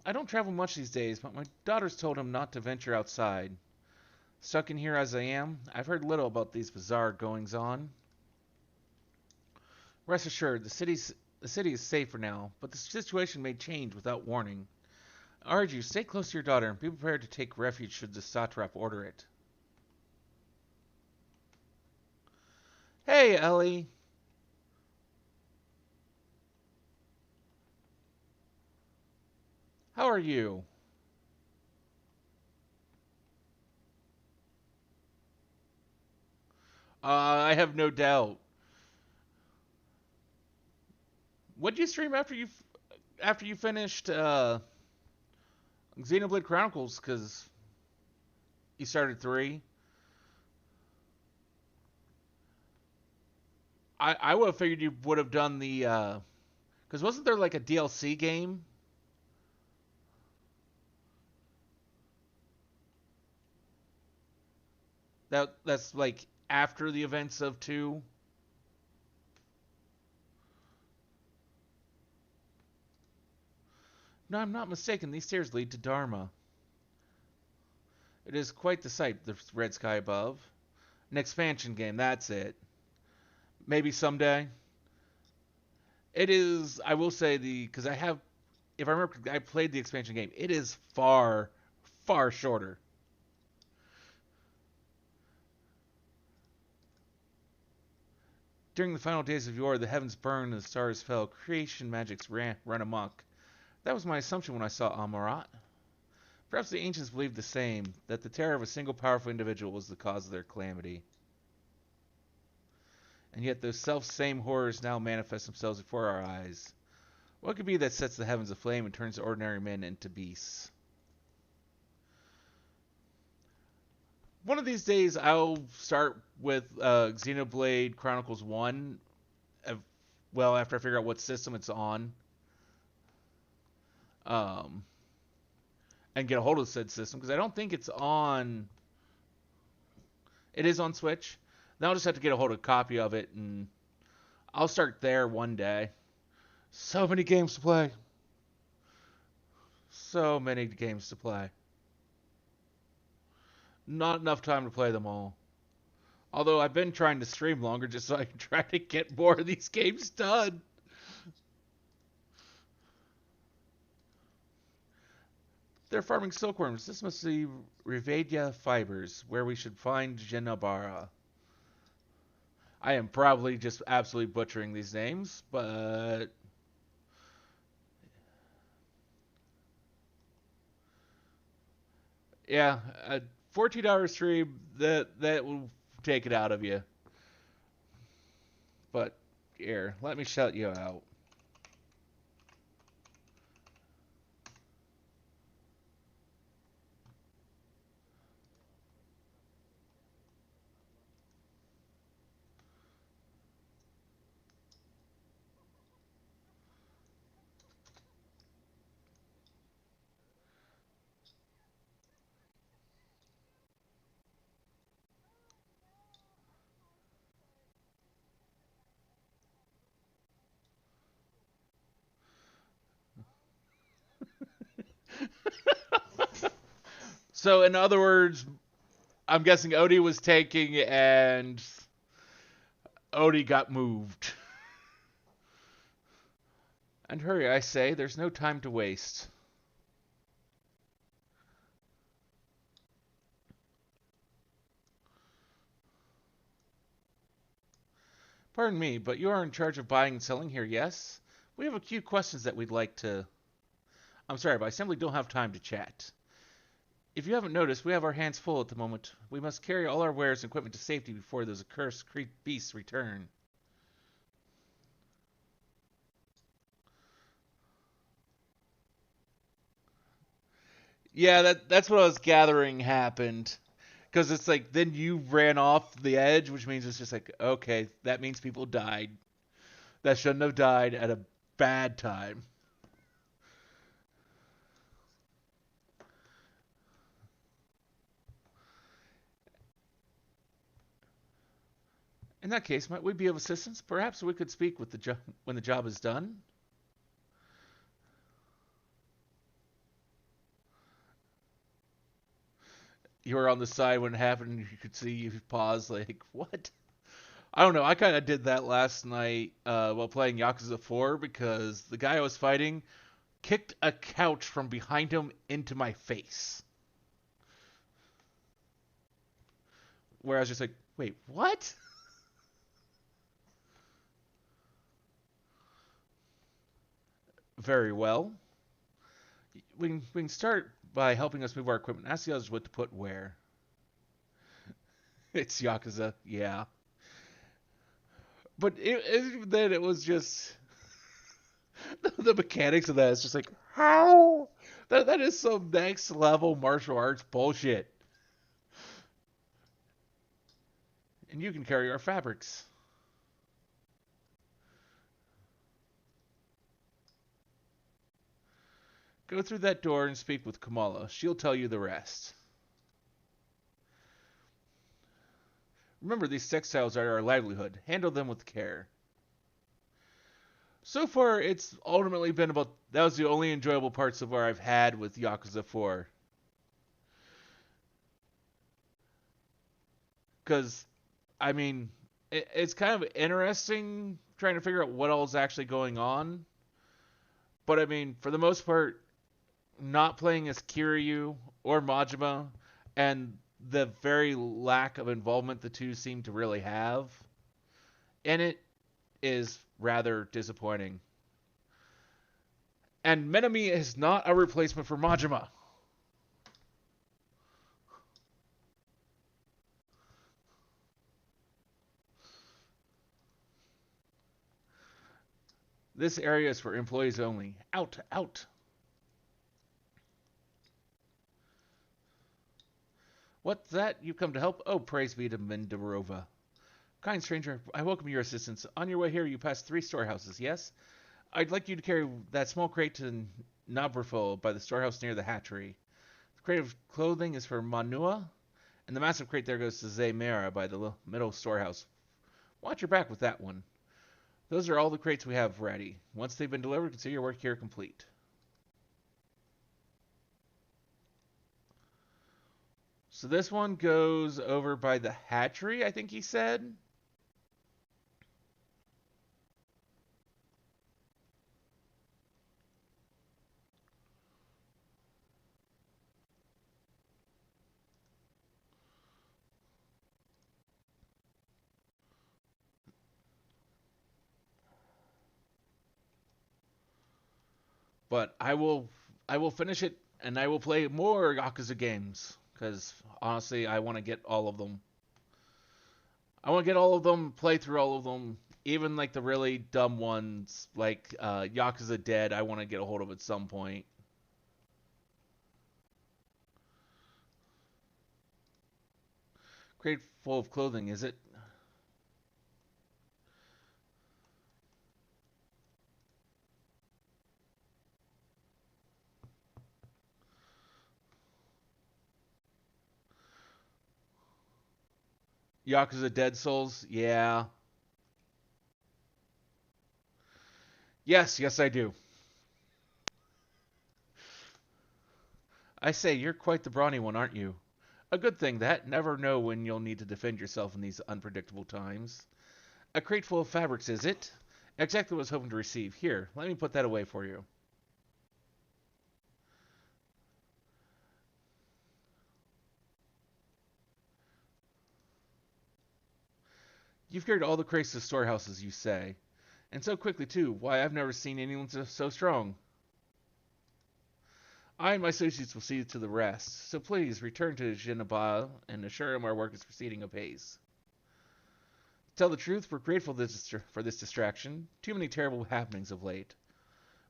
I don't travel much these days, but my daughters told him not to venture outside. Stuck in here as I am, I've heard little about these bazaar goings-on. Rest assured, the city is safe for now, but the situation may change without warning. I urge you, stay close to your daughter and be prepared to take refuge should the satrap order it. Hey, Ellie. How are you? I have no doubt. What did you stream after you finished Xenoblade Chronicles? Because you started 3. I would have figured you would have done the because wasn't there like a DLC game? That's like after the events of 2. No, I'm not mistaken. These stairs lead to Dharma. It is quite the sight, the red sky above. An expansion game, that's it. Maybe someday. It is, I will say, because I have, if I remember, I played the expansion game. It is far, far shorter. During the final days of yore, the heavens burned and the stars fell. Creation magics run amok. That was my assumption when I saw Amarat. Perhaps the ancients believed the same, that the terror of a single powerful individual was the cause of their calamity. And yet those self-same horrors now manifest themselves before our eyes. What could be that sets the heavens aflame and turns ordinary men into beasts? One of these days, I'll start with Xenoblade Chronicles 1. Well, after I figure out what system it's on. And get a hold of said system, because I don't think it's on... It is on Switch. Then I'll just have to get a hold of a copy of it, and I'll start there one day. So many games to play. So many games to play. Not enough time to play them all. Although I've been trying to stream longer just so I can try to get more of these games done. They're farming silkworms. This must be Rivadia fibers, where we should find Genabara. I am probably just absolutely butchering these names, but... Yeah, a $14 stream, that will take it out of you. But, here, let me shout you out. So, in other words, I'm guessing Odie was taking and Odie got moved. And hurry, I say, there's no time to waste. Pardon me, but you are in charge of buying and selling here, yes? We have a few questions that we'd like to... I'm sorry, but I simply don't have time to chat. If you haven't noticed, we have our hands full at the moment. We must carry all our wares and equipment to safety before those accursed beasts return. Yeah, that's what I was gathering happened. Because it's like, then you ran off the edge, which means it's just like, okay, that means people died. That shouldn't have died at a bad time. In that case, might we be of assistance? Perhaps we could speak with when the job is done. You were on the side when it happened, and you could see you pause, like, what? I don't know. I kind of did that last night while playing Yakuza 4 because the guy I was fighting kicked a couch from behind him into my face. Where I was just like, wait, what? Very well. We can start by helping us move our equipment. Ask the others what to put where. It's Yakuza, yeah. But then it was just the mechanics of that. It's just like, how? That is some next level martial arts bullshit. And you can carry our fabrics. Go through that door and speak with Kamala. She'll tell you the rest. Remember, these textiles are our livelihood. Handle them with care. So far, it's ultimately been about... That was the only enjoyable part so far I've had with Yakuza 4. Because, I mean, it's kind of interesting trying to figure out what all is actually going on. But, I mean, for the most part, not playing as Kiryu or Majima and the very lack of involvement the two seem to really have in it is rather disappointing. And Menami is not a replacement for Majima. This area is for employees only. Out, out. What's that? You've come to help? Oh, praise be to Menderova. Kind stranger, I welcome your assistance. On your way here, you pass 3 storehouses, yes? I'd like you to carry that small crate to Nabrafo by the storehouse near the hatchery. The crate of clothing is for Manua, and the massive crate there goes to Zaymera by the middle storehouse. Watch your back with that one. Those are all the crates we have ready. Once they've been delivered, consider your work here complete. So this one goes over by the hatchery, I think he said. But I will finish it and I will play more Yakuza games because honestly I want to get all of them. I want to get all of them, play through all of them, even like the really dumb ones like Yakuza Dead. I want to get a hold of at some point. Crate full of clothing, is it? Yakuza Dead Souls, yeah. Yes, yes I do. I say, you're quite the brawny one, aren't you? A good thing that. Never know when you'll need to defend yourself in these unpredictable times. A crate full of fabrics, is it? Exactly what I was hoping to receive. Here, let me put that away for you. You've carried all the crates to storehouses, you say. And so quickly, too. Why, I've never seen anyone so strong. I and my associates will see to the rest. So please, return to Geneva and assure him our work is proceeding apace. To tell the truth, we're grateful for this distraction. Too many terrible happenings of late.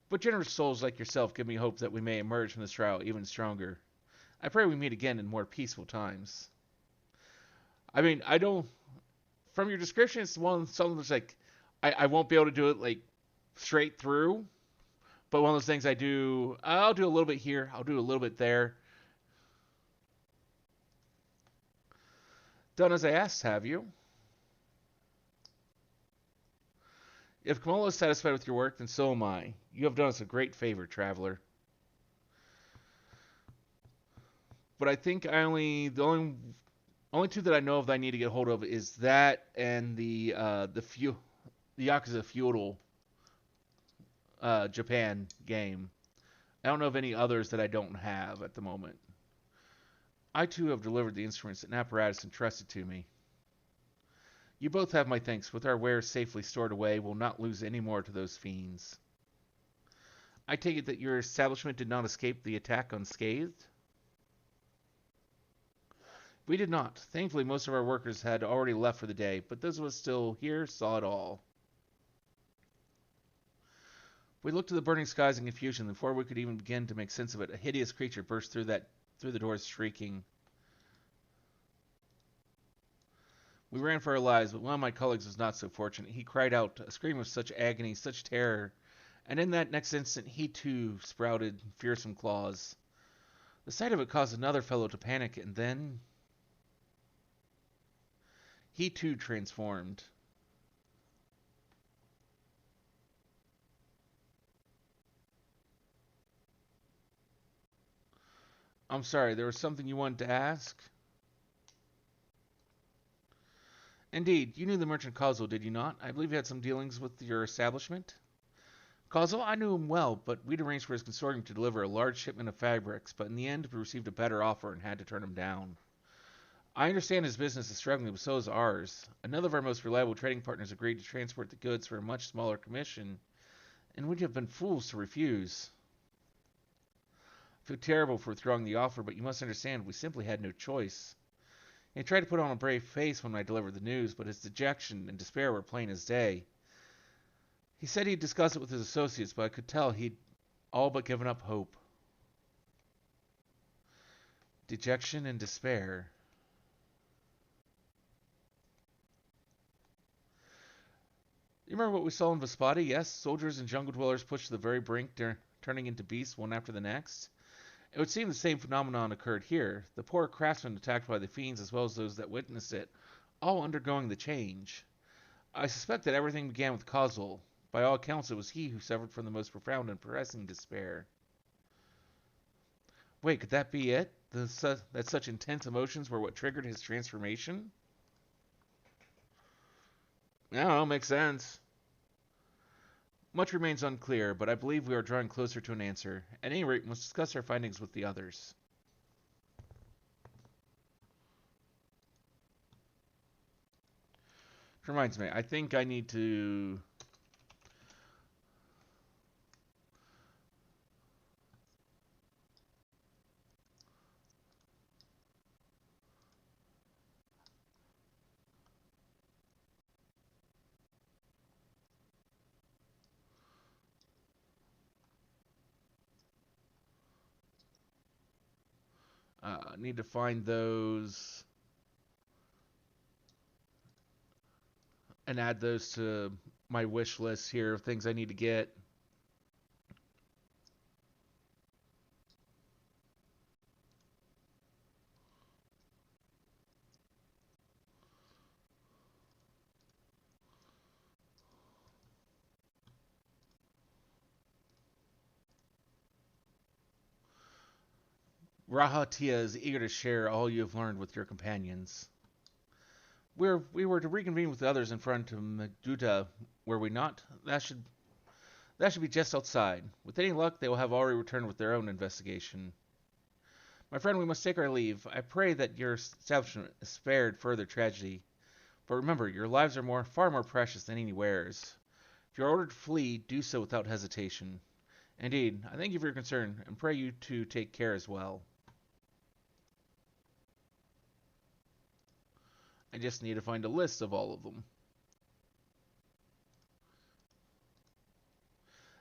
But generous souls like yourself give me hope that we may emerge from this trial even stronger. I pray we meet again in more peaceful times. I mean, I don't. From your description, it's something that's like, I won't be able to do it like straight through. But one of those things I'll do a little bit here, I'll do a little bit there. Done as I asked, have you? If Kamala is satisfied with your work, then so am I. You have done us a great favor, traveler. But I think the only two that I know of that I need to get hold of is that and the Yakuza Feudal Japan game. I don't know of any others that I don't have at the moment. I too have delivered the instruments and apparatus entrusted to me. You both have my thanks. With our wares safely stored away, we'll not lose any more to those fiends. I take it that your establishment did not escape the attack unscathed? We did not. Thankfully, most of our workers had already left for the day, but those of us still here saw it all. We looked to the burning skies in confusion. Before we could even begin to make sense of it, a hideous creature burst through the doors, shrieking. We ran for our lives, but one of my colleagues was not so fortunate. He cried out, a scream of such agony, such terror, and in that next instant he too sprouted fearsome claws. The sight of it caused another fellow to panic, and then he too transformed. I'm sorry, there was something you wanted to ask? Indeed, you knew the merchant Kazuo, did you not? I believe you had some dealings with your establishment. Kazuo, I knew him well, but we'd arranged for his consortium to deliver a large shipment of fabrics, but in the end we received a better offer and had to turn him down. I understand his business is struggling, but so is ours. Another of our most reliable trading partners agreed to transport the goods for a much smaller commission, and we'd have been fools to refuse. I feel terrible for withdrawing the offer, but you must understand we simply had no choice. He tried to put on a brave face when I delivered the news, but his dejection and despair were plain as day. He said he'd discuss it with his associates, but I could tell he'd all but given up hope. Dejection and despair. You remember what we saw in Vespati? Yes, soldiers and jungle dwellers pushed to the very brink, turning into beasts one after the next. It would seem the same phenomenon occurred here. The poor craftsmen attacked by the fiends as well as those that witnessed it, all undergoing the change. I suspect that everything began with Kazuo. By all accounts, it was he who suffered from the most profound and pressing despair. Wait, could that be it? That such intense emotions were what triggered his transformation? I don't know, makes sense. Much remains unclear, but I believe we are drawing closer to an answer. At any rate, we must discuss our findings with the others. Which reminds me, I think I need to... need to find those and add those to my wish list here of things I need to get. Rahatia is eager to share all you have learned with your companions. We were to reconvene with the others in front of Meduta, were we not? That should be just outside. With any luck, they will have already returned with their own investigation. My friend, we must take our leave. I pray that your establishment is spared further tragedy. But remember, your lives are far more precious than any wares. If you're ordered to flee, do so without hesitation. Indeed, I thank you for your concern, and pray you to take care as well. I just need to find a list of all of them.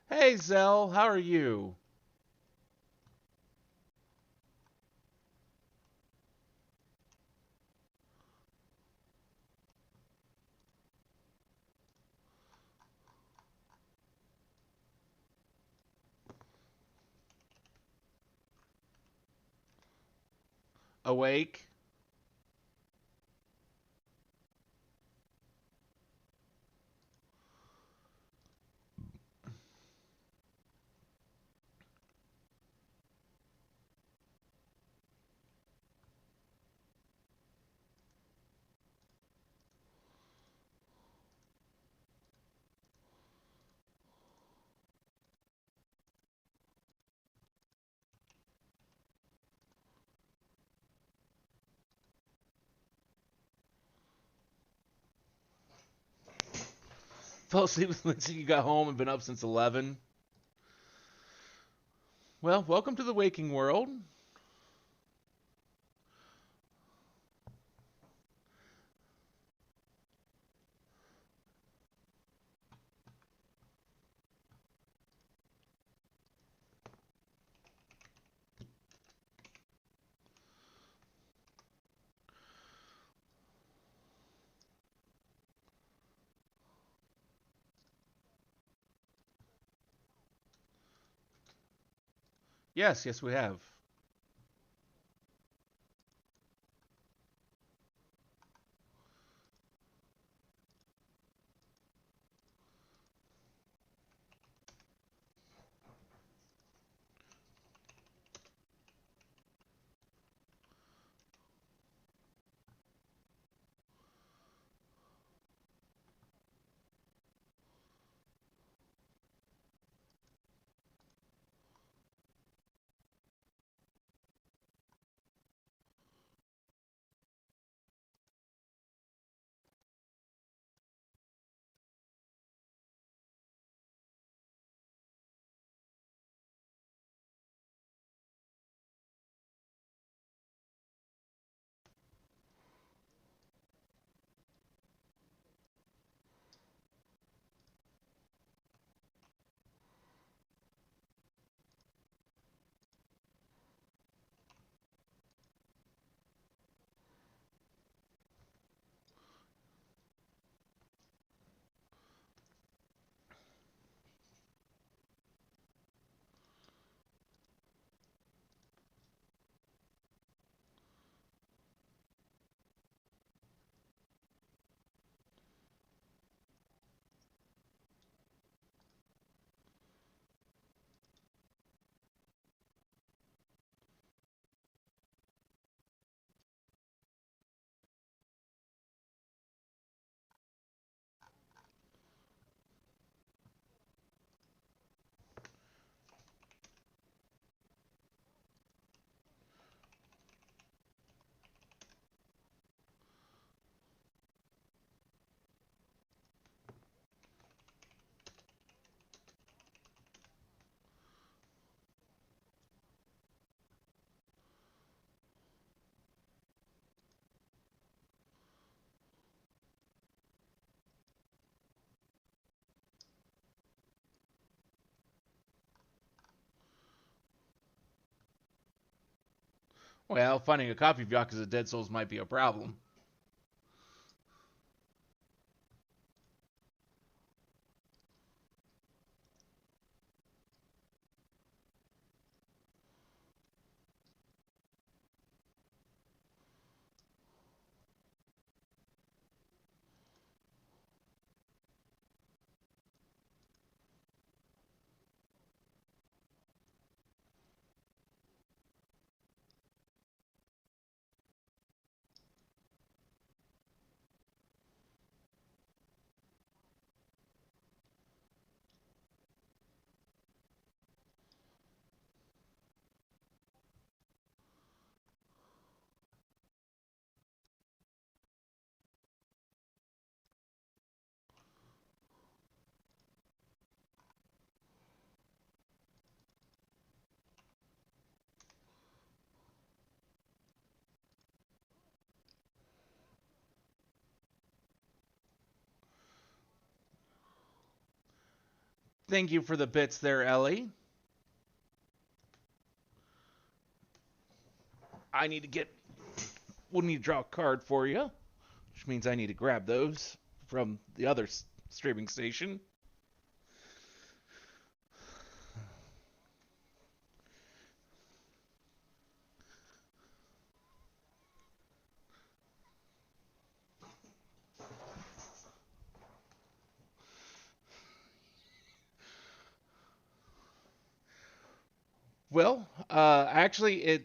Hey, Zell, how are you? Awake? Fell asleep since you got home and been up since 11? Well, welcome to the waking world. Yes, we have. Well, finding a copy of Yakuza Dead Souls might be a problem. Thank you for the bits there, Ellie. I need to get. We'll need to draw a card for you, which means I need to grab those from the other streaming station. Well, actually,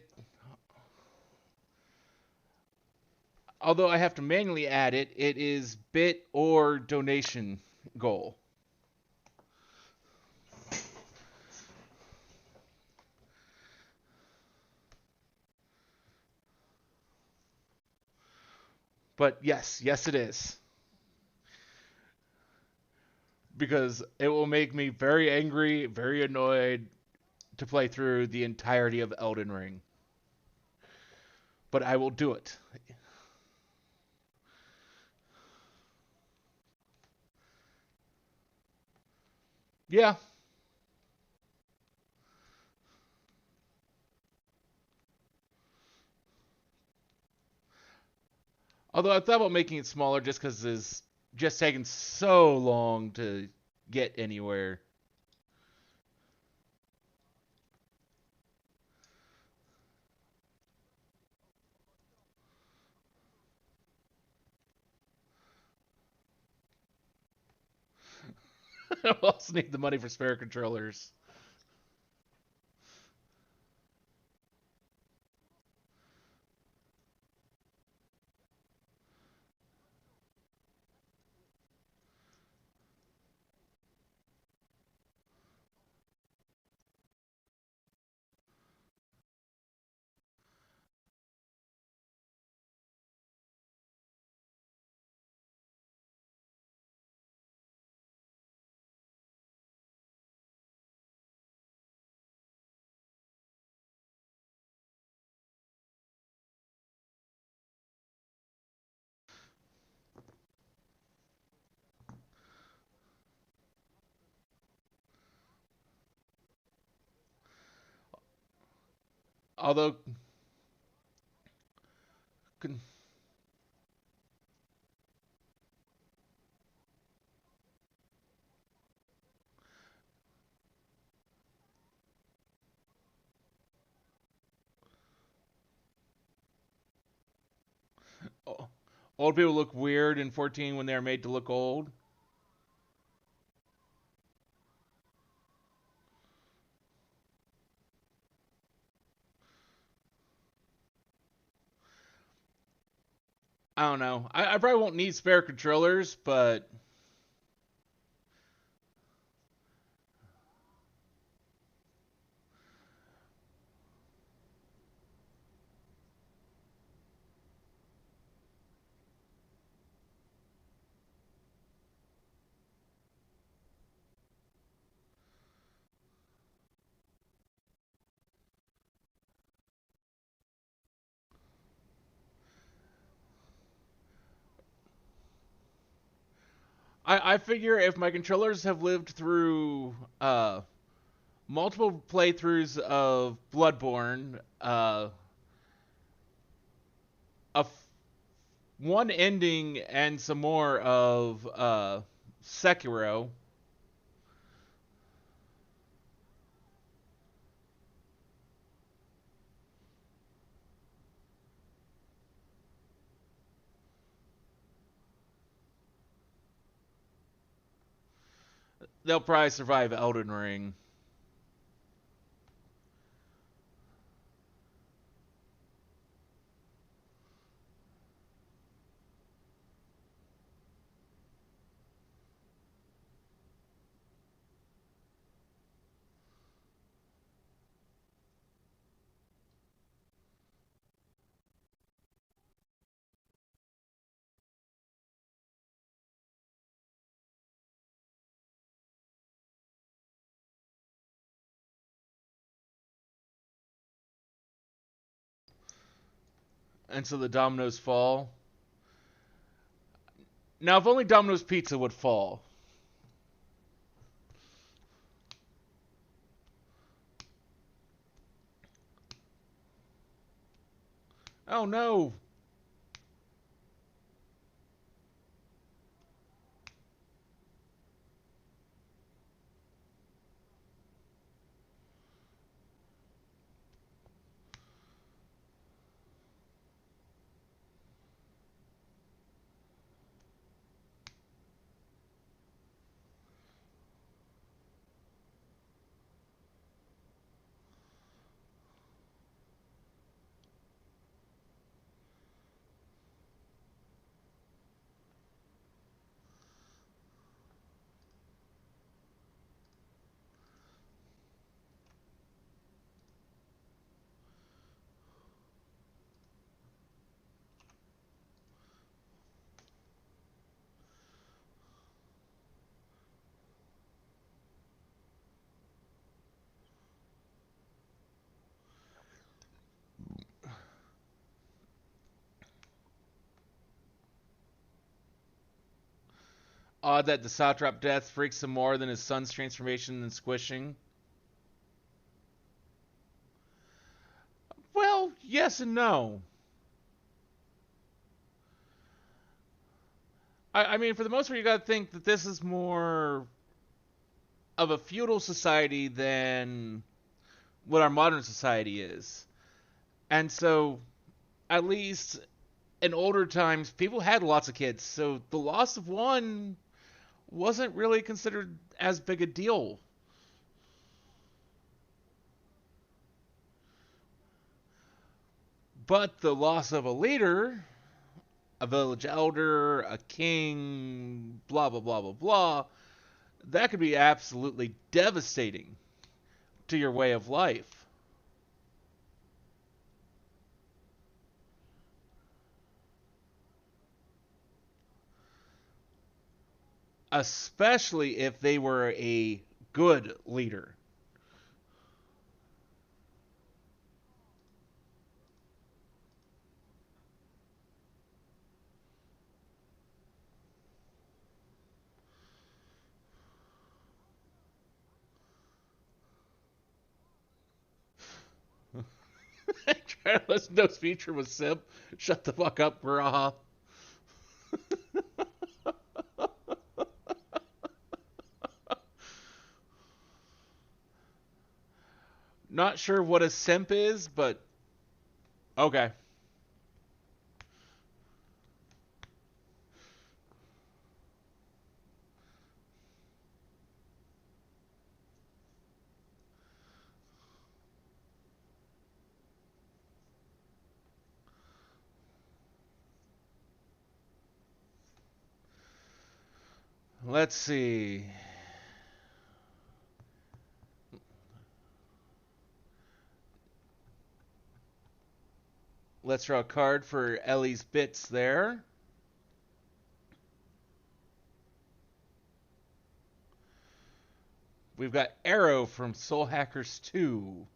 although I have to manually add it, it is bit or donation goal. But yes, it is. Because it will make me very angry, very annoyed to play through the entirety of Elden Ring. But I will do it. Yeah. Although I thought about making it smaller just because it's just taking so long to get anywhere. I also need the money for spare controllers. Although, old people look weird in 14 when they're made to look old. I don't know. I probably won't need spare controllers, but I figure if my controllers have lived through multiple playthroughs of Bloodborne, one ending and some more of Sekiro, they'll probably survive Elden Ring. And so the dominoes fall. Now, if only Domino's Pizza would fall. Oh no! Odd that the Satrap death freaks him more than his son's transformation and squishing. Well, yes and no. I mean, for the most part, you got to think that this is more of a feudal society than what our modern society is. And so, at least in older times, people had lots of kids. So the loss of one wasn't really considered as big a deal. But the loss of a leader, a village elder, a king, blah, blah, blah, blah, blah, that could be absolutely devastating to your way of life. Especially if they were a good leader. Trying to listen to speech from a simp. Shut the fuck up, Raha. Not sure what a simp is, but okay. Let's see. Let's draw a card for Ellie's bits there. We've got Arrow from Soul Hackers 2.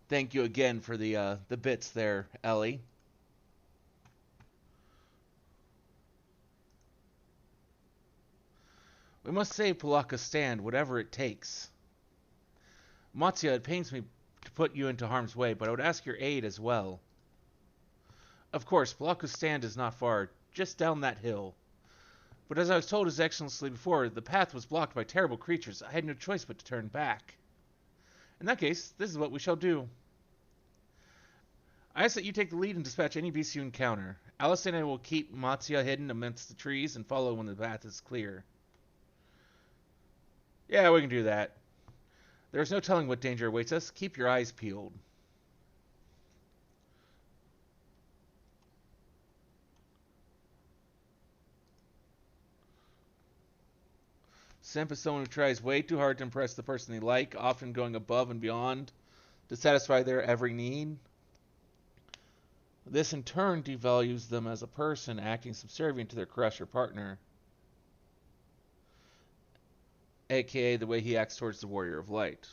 Thank you again for the bits there, Ellie. We must save Palaka's stand, whatever it takes. Matsuya, it pains me to put you into harm's way, but I would ask your aid as well. Of course, Palaka's stand is not far, just down that hill. But as I was told His Excellency before, the path was blocked by terrible creatures. I had no choice but to turn back. In that case, this is what we shall do. I ask that you take the lead and dispatch any beast you encounter. Alice and I will keep Matsuya hidden amidst the trees and follow when the path is clear. Yeah, we can do that. There is no telling what danger awaits us. Keep your eyes peeled. Simp is someone who tries way too hard to impress the person they like, often going above and beyond to satisfy their every need. This in turn devalues them as a person, acting subservient to their crush or partner, aka the way he acts towards the Warrior of Light.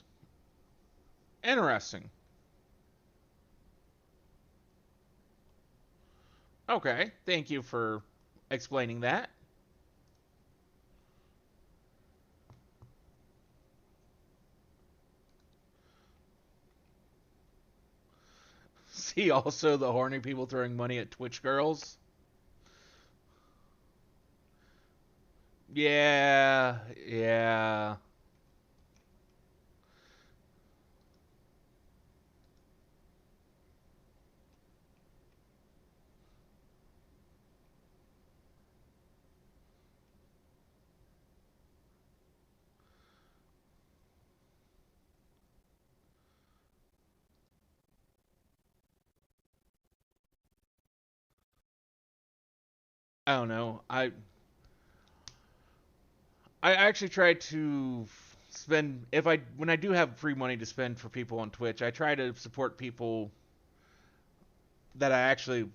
Interesting. Okay, thank you for explaining that. See also the horny people throwing money at Twitch girls. Yeah, yeah. I don't know. I actually try to spend if I when I do have free money to spend for people on Twitch, I try to support people that I actually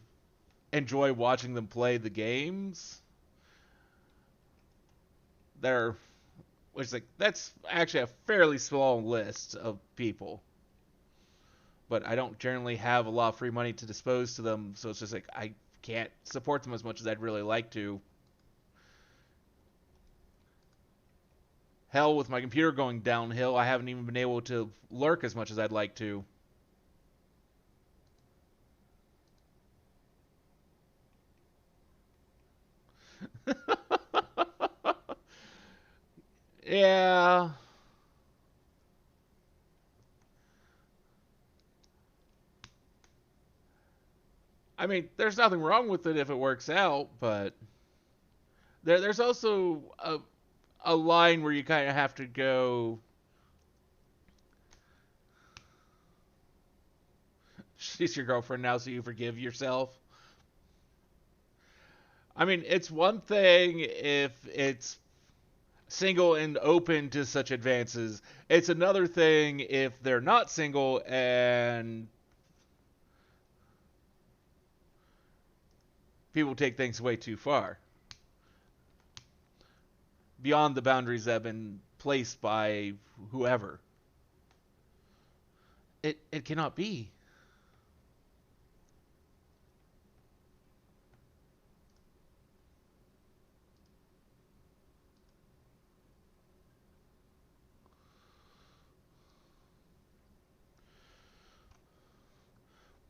enjoy watching them play the games. That are which is like that's actually a fairly small list of people, but I don't generally have a lot of free money to dispose to them, so it's just like I can't support them as much as I'd really like to. Hell, with my computer going downhill, I haven't even been able to lurk as much as I'd like to. Yeah. I mean, there's nothing wrong with it if it works out, but there's also a line where you kind of have to go. She's your girlfriend now, so you forgive yourself. I mean, it's one thing if it's single and open to such advances. It's another thing if they're not single and people take things way too far beyond the boundaries that have been placed by whoever. It cannot be.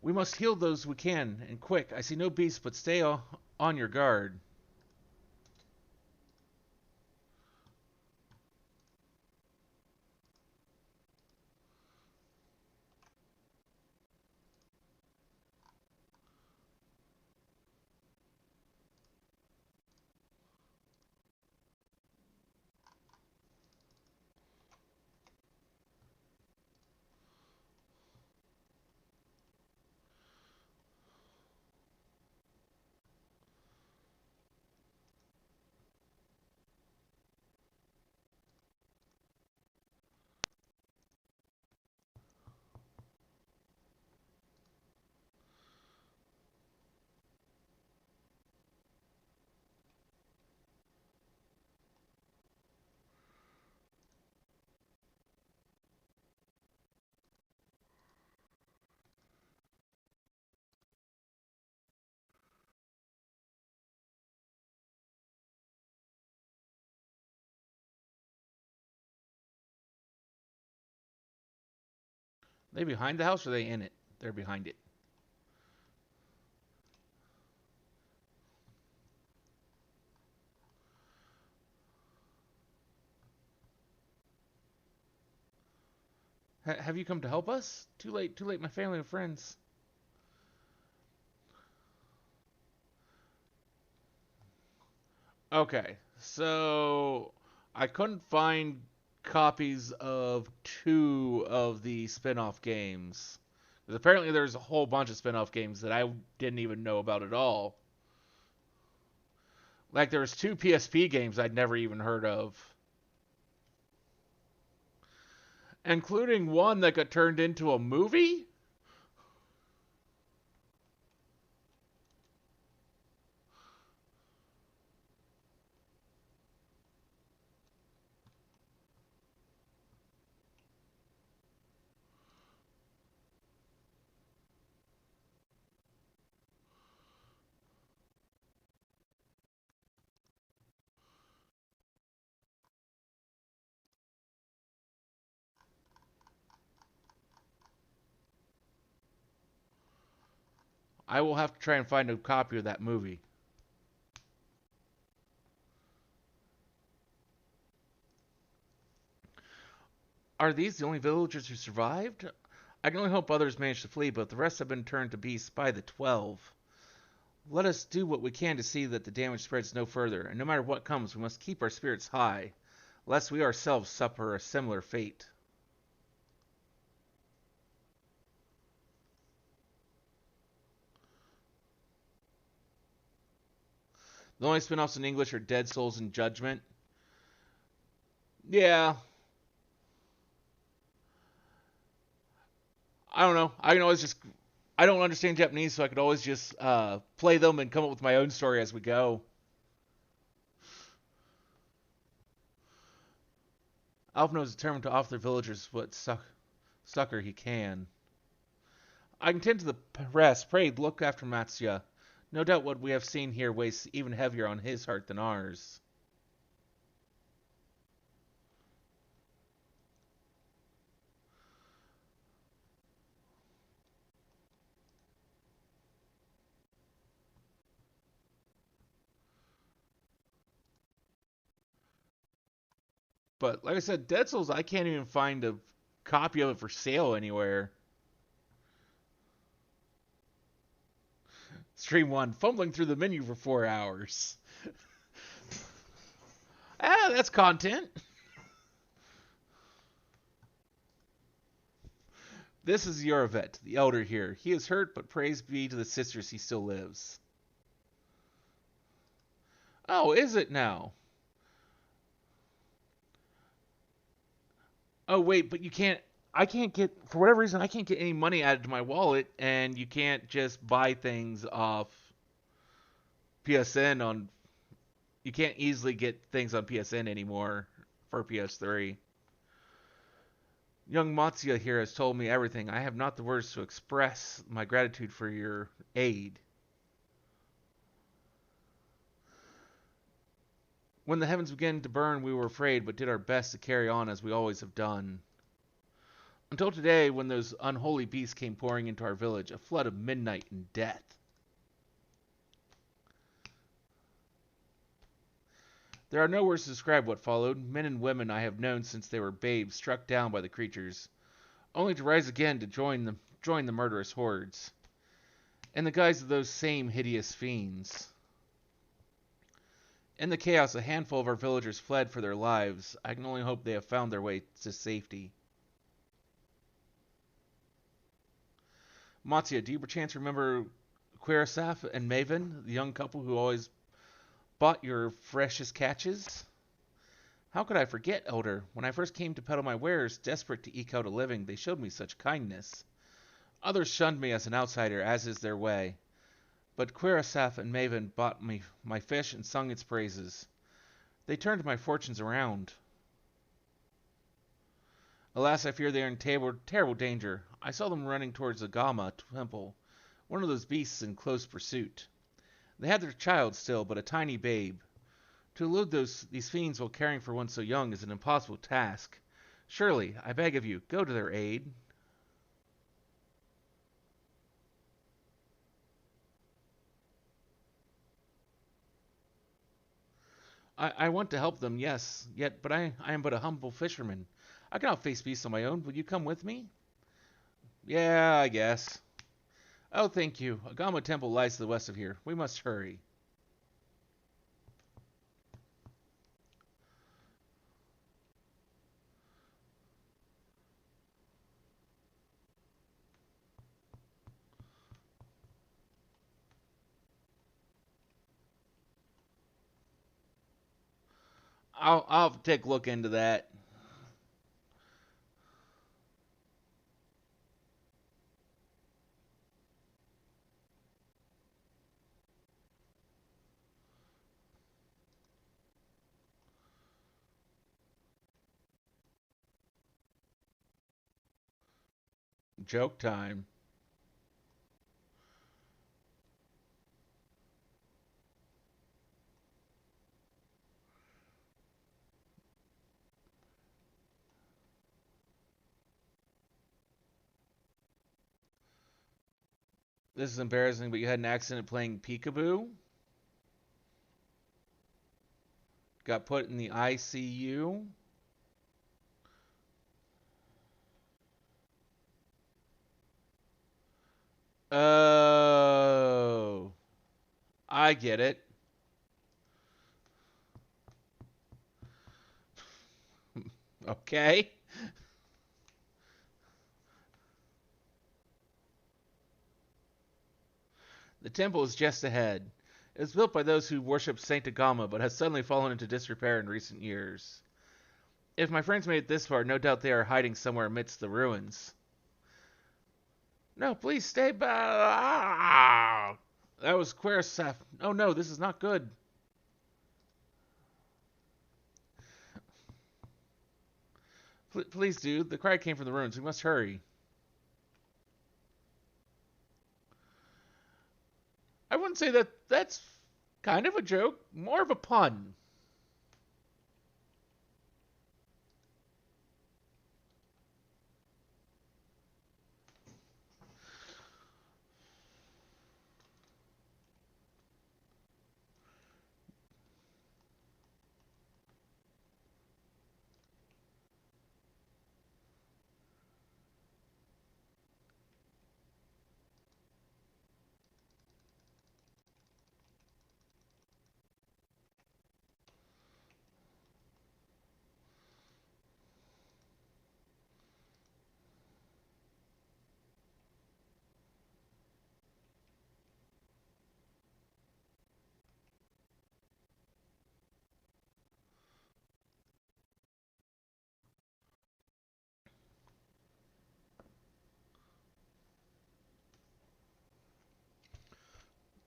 We must heal those we can, and quick. I see no beasts, but stay on your guard. Are they behind the house or are they in it? They're behind it. Have you come to help us? Too late, my family and friends. Okay, so I couldn't find copies of two of the spin-off games. Because apparently there's a whole bunch of spin-off games that I didn't even know about at all. Like there was two PSP games I'd never even heard of, including one that got turned into a movie. I will have to try and find a copy of that movie. Are these the only villagers who survived? I can only hope others managed to flee, but the rest have been turned to beasts by the 12. Let us do what we can to see that the damage spreads no further, and no matter what comes, we must keep our spirits high, lest we ourselves suffer a similar fate. The only spin-offs in English are Dead Souls and Judgment. Yeah, I don't know. I can always just I don't understand Japanese, so I could always just play them and come up with my own story as we go. Alphino is determined to offer the villagers what succor he can. I contend to the rest. Pray look after Matsuya. No doubt what we have seen here weighs even heavier on his heart than ours. But like I said, Dead Souls, I can't even find a copy of it for sale anywhere. Stream 1, fumbling through the menu for 4 hours. That's content. This is Yoravet, the elder here. He is hurt, but praise be to the sisters he still lives. Oh, is it now? Oh, wait, but you can't. I can't get, for whatever reason, I can't get any money added to my wallet, and you can't just buy things off PSN on. You can't easily get things on PSN anymore for PS3. Young Matsuya here has told me everything. I have not the words to express my gratitude for your aid. When the heavens began to burn, we were afraid, but did our best to carry on as we always have done. Until today, when those unholy beasts came pouring into our village, a flood of midnight and death. There are no words to describe what followed. Men and women I have known since they were babes, struck down by the creatures, only to rise again to join the murderous hordes, in the guise of those same hideous fiends. In the chaos, a handful of our villagers fled for their lives. I can only hope they have found their way to safety. Matsuya, do you perchance remember Quirasaf and Maven, the young couple who always bought your freshest catches? How could I forget, Elder? When I first came to peddle my wares, desperate to eke out a living, they showed me such kindness. Others shunned me as an outsider, as is their way. But Quirasaf and Maven bought me my fish and sung its praises. They turned my fortunes around. Alas, I fear they are in terrible danger. I saw them running towards the Gama temple, one of those beasts in close pursuit. They had their child still, but a tiny babe. To elude these fiends while caring for one so young is an impossible task. Surely, I beg of you, go to their aid. I want to help them, yes, but I am but a humble fisherman. I cannot face beasts on my own. Will you come with me? Yeah, I guess. Oh, thank you. Agama Temple lies to the west of here. We must hurry. I'll take a look into that. Joke time. This is embarrassing, but you had an accident playing peekaboo. Got put in the ICU. Oh, I get it. Okay. The temple is just ahead. It was built by those who worship Saint Agama, but has suddenly fallen into disrepair in recent years. If my friends made it this far, no doubt they are hiding somewhere amidst the ruins. No, please stay back. Ah! That was Quersaf. Oh no, this is not good. Please, dude. The cry came from the ruins. We must hurry. I wouldn't say that that's kind of a joke. More of a pun.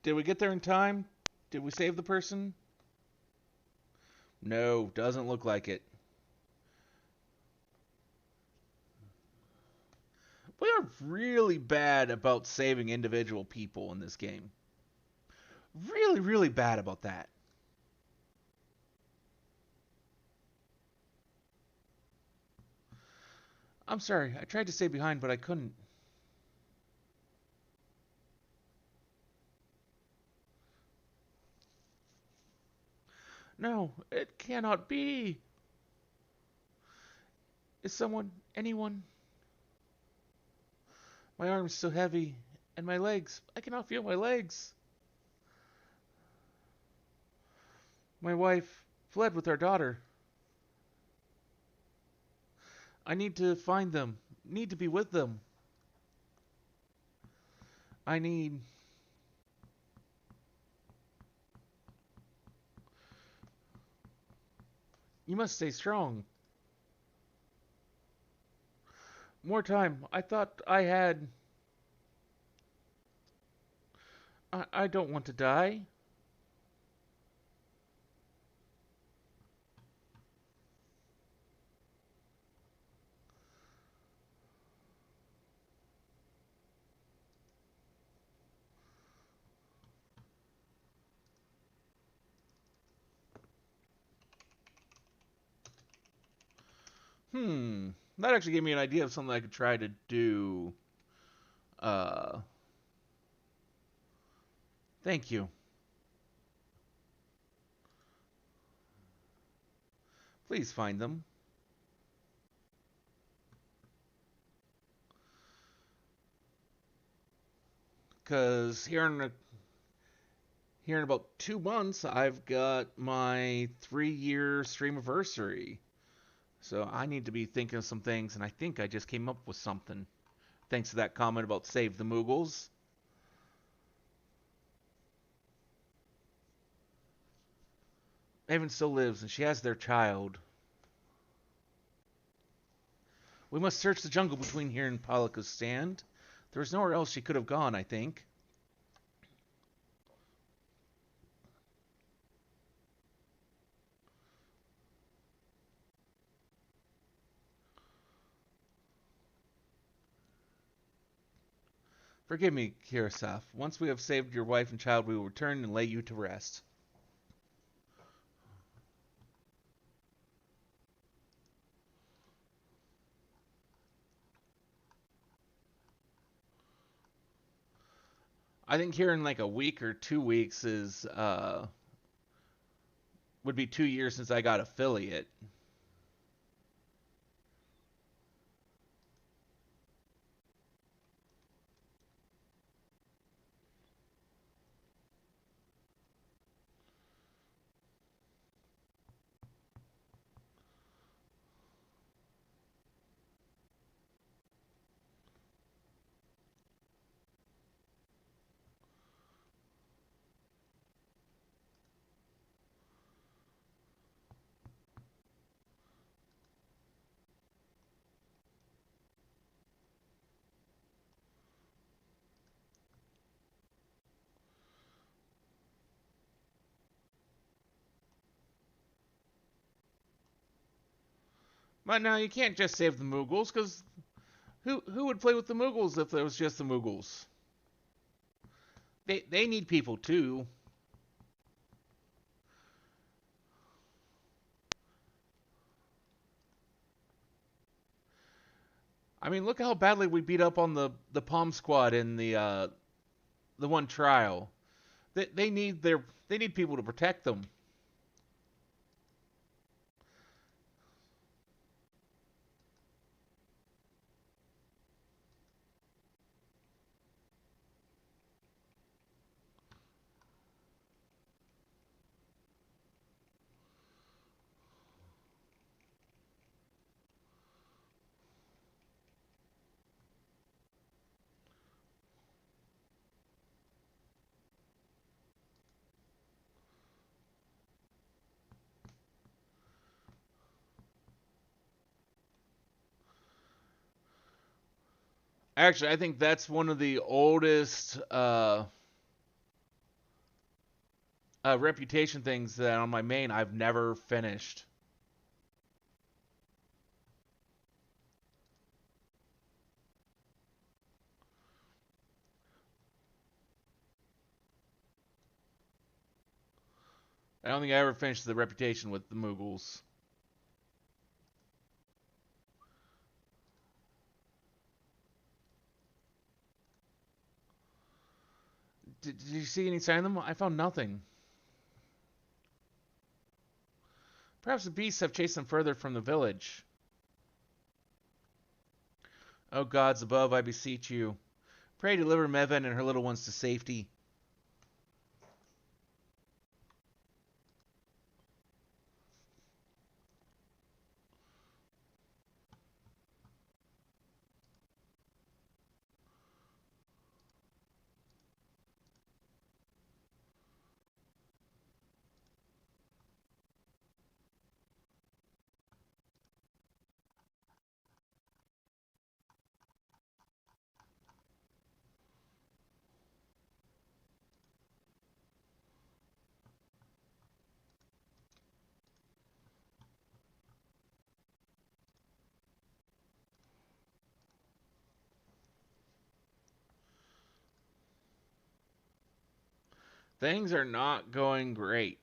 Did we get there in time? Did we save the person? No, doesn't look like it. We are really bad about saving individual people in this game. Really, really bad about that. I'm sorry, I tried to stay behind, but I couldn't. No, it cannot be. Is someone, anyone? My arm is so heavy, and my legs. I cannot feel my legs. My wife fled with our daughter. I need to find them. Need to be with them. I need. You must stay strong. More time. I thought I had. I don't want to die. Hmm. That actually gave me an idea of something I could try to do. Uh. Thank you. Please find them. Because here in about 2 months, I've got my 3-year stream anniversary. So I need to be thinking of some things, and I think I just came up with something. Thanks to that comment about save the Moogles. Maven still lives, and she has their child. We must search the jungle between here and Palika's stand. There was nowhere else she could have gone, I think. Forgive me, Kirasaf. Once we have saved your wife and child, we will return and lay you to rest. I think here in like a week or 2 weeks is would be 2 years since I got affiliate. But now you can't just save the Moogles, because who would play with the Moogles if it was just the Moogles? They need people too. I mean, look how badly we beat up on the Palm Squad in the one trial. They need people to protect them. Actually, I think that's one of the oldest reputation things that on my main I've never finished. I don't think I ever finished the reputation with the Moogles. Did you see any sign of them? I found nothing. Perhaps the beasts have chased them further from the village. O gods above, I beseech you, pray deliver Mevan and her little ones to safety. Things are not going great.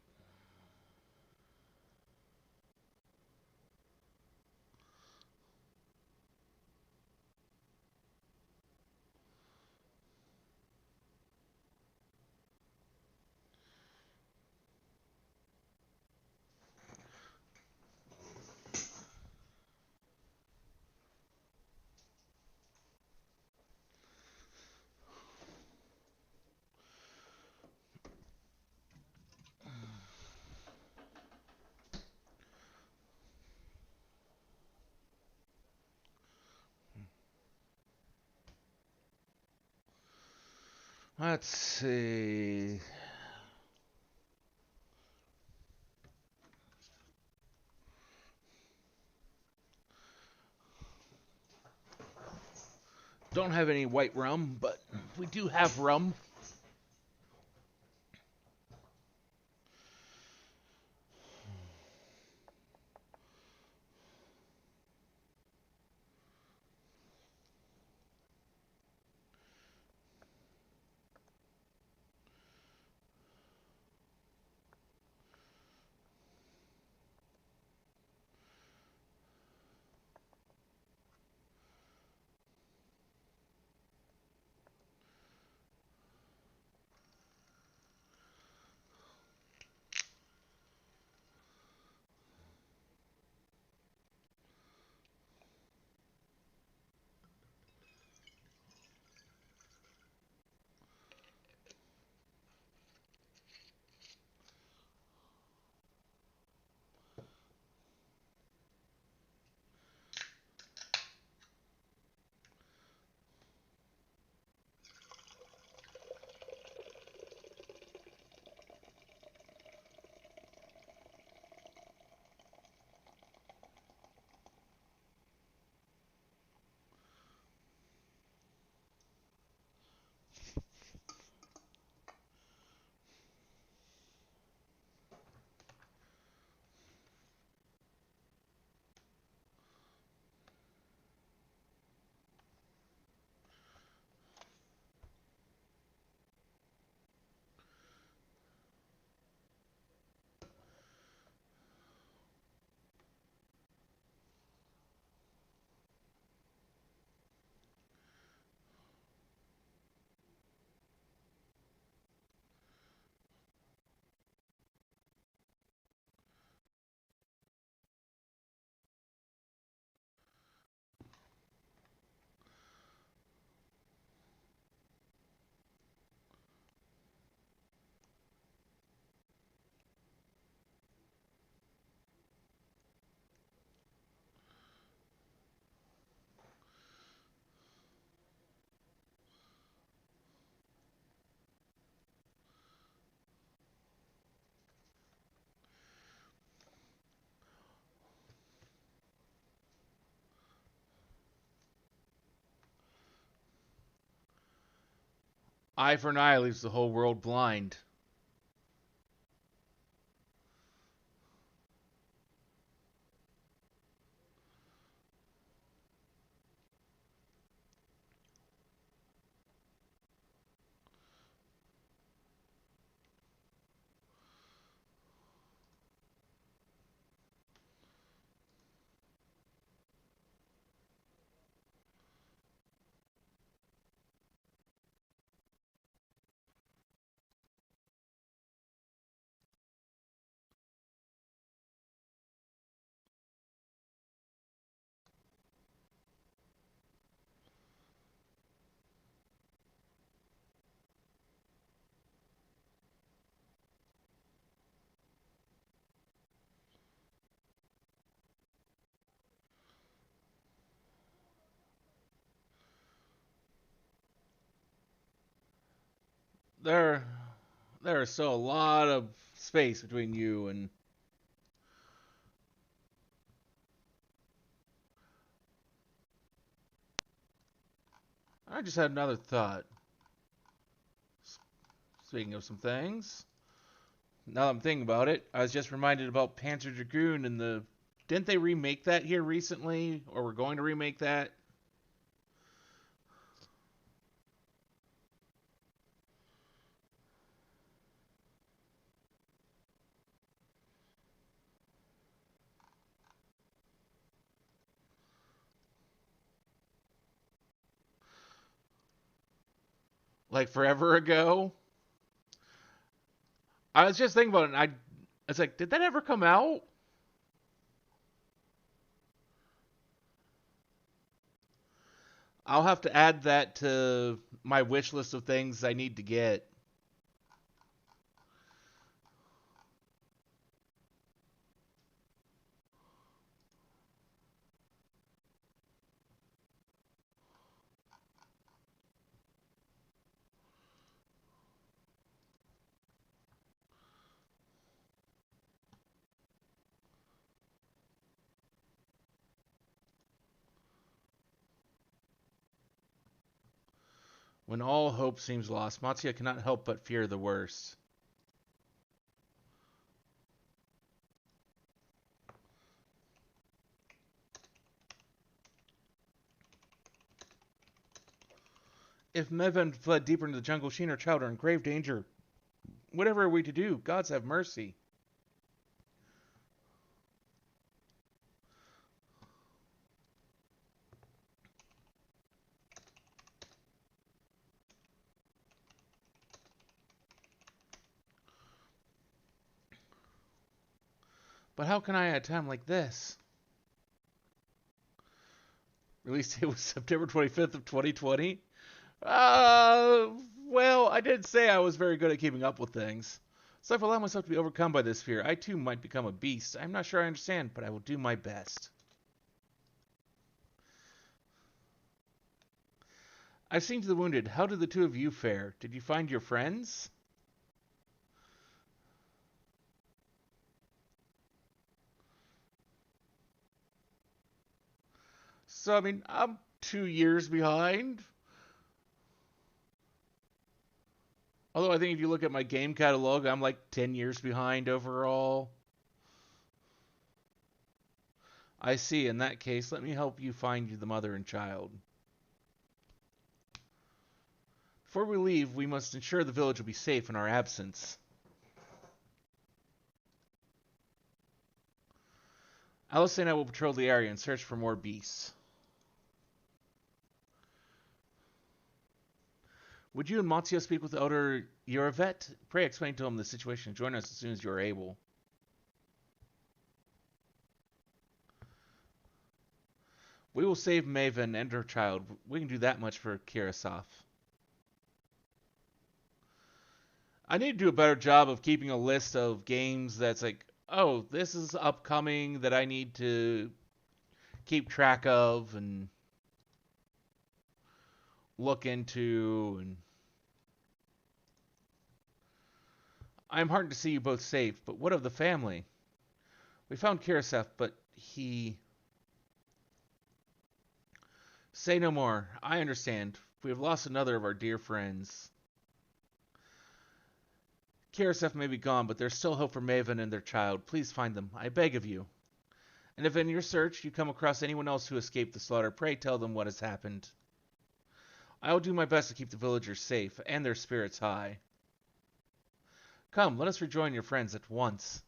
Let's see. Don't have any white rum, but we do have rum. Eye for an eye leaves the whole world blind. There, there is still a lot of space between you and. I just had another thought. Speaking of some things, now that I'm thinking about it, I was just reminded about Panzer Dragoon and the. Didn't they remake that here recently, or we're going to remake that? Like forever ago. I was just thinking about it, and I was like, did that ever come out? I'll have to add that to my wish list of things I need to get. When all hope seems lost, Matsuya cannot help but fear the worst. If Mevan fled deeper into the jungle, she and her child are in grave danger. Whatever are we to do? Gods have mercy. But how can I at a time like this? Release date was September 25th of 2020. Uh, well, I did say I was very good at keeping up with things. So if I allow myself to be overcome by this fear, I too might become a beast. I'm not sure I understand, but I will do my best. I've seen to the wounded. How did the two of you fare? Did you find your friends? So, I mean, I'm 2 years behind. Although I think if you look at my game catalog, I'm like 10 years behind overall. I see. In that case, let me help you find the mother and child. Before we leave, we must ensure the village will be safe in our absence. Alice and I will patrol the area and search for more beasts. Would you and Matsuya speak with Elder Yuravet? Pray explain to him the situation and join us as soon as you are able. We will save Maven and her child. We can do that much for Kirasov. I need to do a better job of keeping a list of games that's like, oh, this is upcoming that I need to keep track of and look into. And I'm heartened to see you both safe, but what of the family? We found Kirasov, but he... Say no more. I understand. We have lost another of our dear friends. Kirasef may be gone, but there's still hope for Maven and their child. Please find them, I beg of you. And if in your search you come across anyone else who escaped the slaughter, pray tell them what has happened. I will do my best to keep the villagers safe and their spirits high. Come, let us rejoin your friends at once.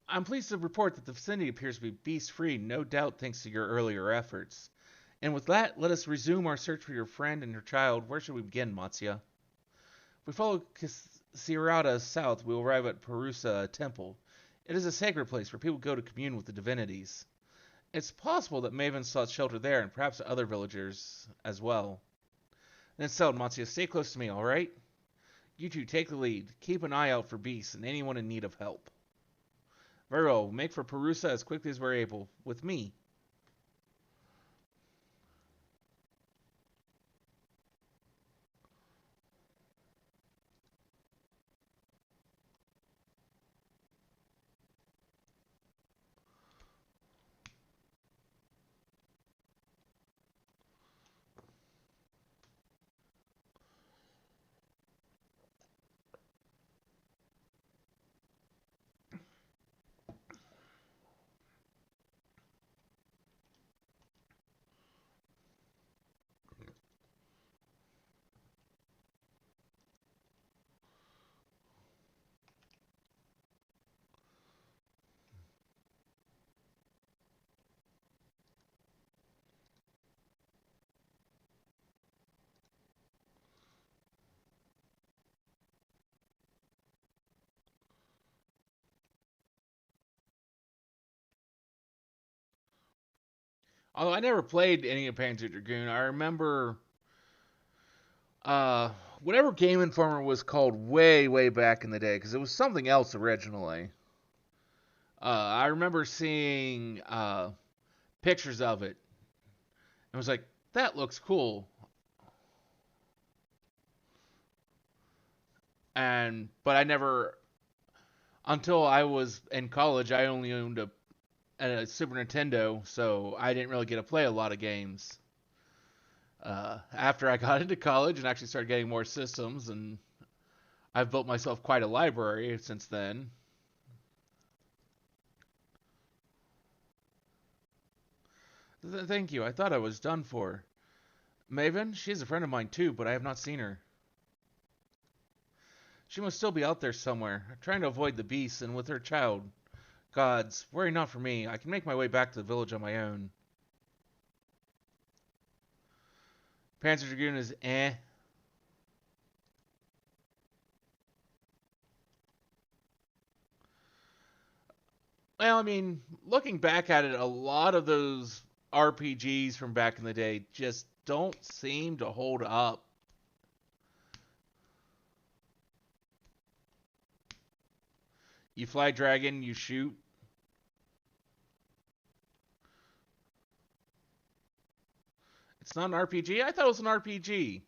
I'm pleased to report that the vicinity appears to be beast-free, no doubt thanks to your earlier efforts. And with that, let us resume our search for your friend and your child. Where should we begin, Matsuya? If we follow Sirata south, we will arrive at Perusa, a temple. It is a sacred place where people go to commune with the divinities. It's possible that Maven sought shelter there, and perhaps other villagers as well. Then settled, Matsuya. Stay close to me, alright? You two, take the lead. Keep an eye out for beasts and anyone in need of help. Very well, we'll make for Perusa as quickly as we're able. With me. Although I never played any of Panzer Dragoon, I remember uh, whatever Game Informer was called way, way back in the day, because it was something else originally. I remember seeing pictures of it. I was like, that looks cool. But I never, until I was in college, I only owned a Super Nintendo, so I didn't really get to play a lot of games. After I got into college and actually started getting more systems, and I've built myself quite a library since then. Thank you. I thought I was done for. Maven, she's a friend of mine too, but I have not seen her. She must still be out there somewhere, trying to avoid the beasts and with her child. Gods, worry not for me. I can make my way back to the village on my own. Panzer Dragoon is eh. Well, I mean, looking back at it, a lot of those RPGs from back in the day just don't seem to hold up. You fly dragon, you shoot. It's not an RPG? I thought it was an RPG.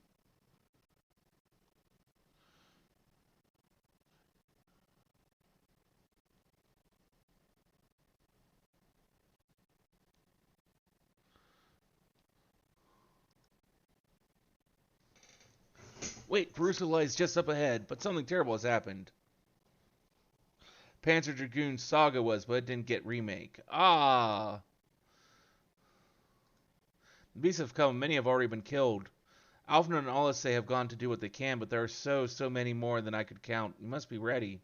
Wait, Bruce lies just up ahead, but something terrible has happened. Panzer Dragoon Saga was, but it didn't get remake. Ah! The beasts have come, many have already been killed. Alphen and Odyssey have gone to do what they can, but there are so many more than I could count. You must be ready.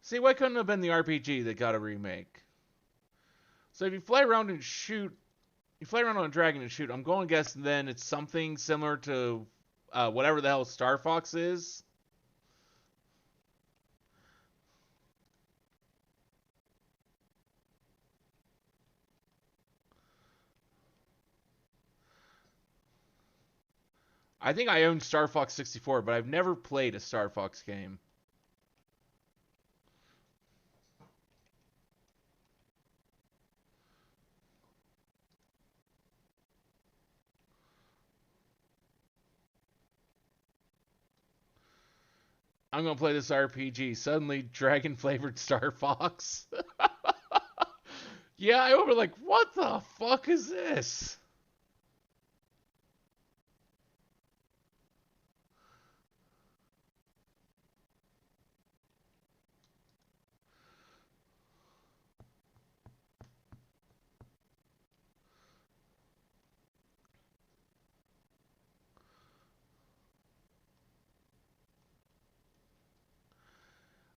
See, why couldn't it have been the RPG that got a remake? So if you fly around and shoot, you fly around on a dragon and shoot, I'm going to guess then it's something similar to whatever the hell Star Fox is. I think I own Star Fox 64, but I've never played a Star Fox game. I'm gonna play this RPG. Suddenly, dragon flavored Star Fox. Yeah, I was like, what the fuck is this?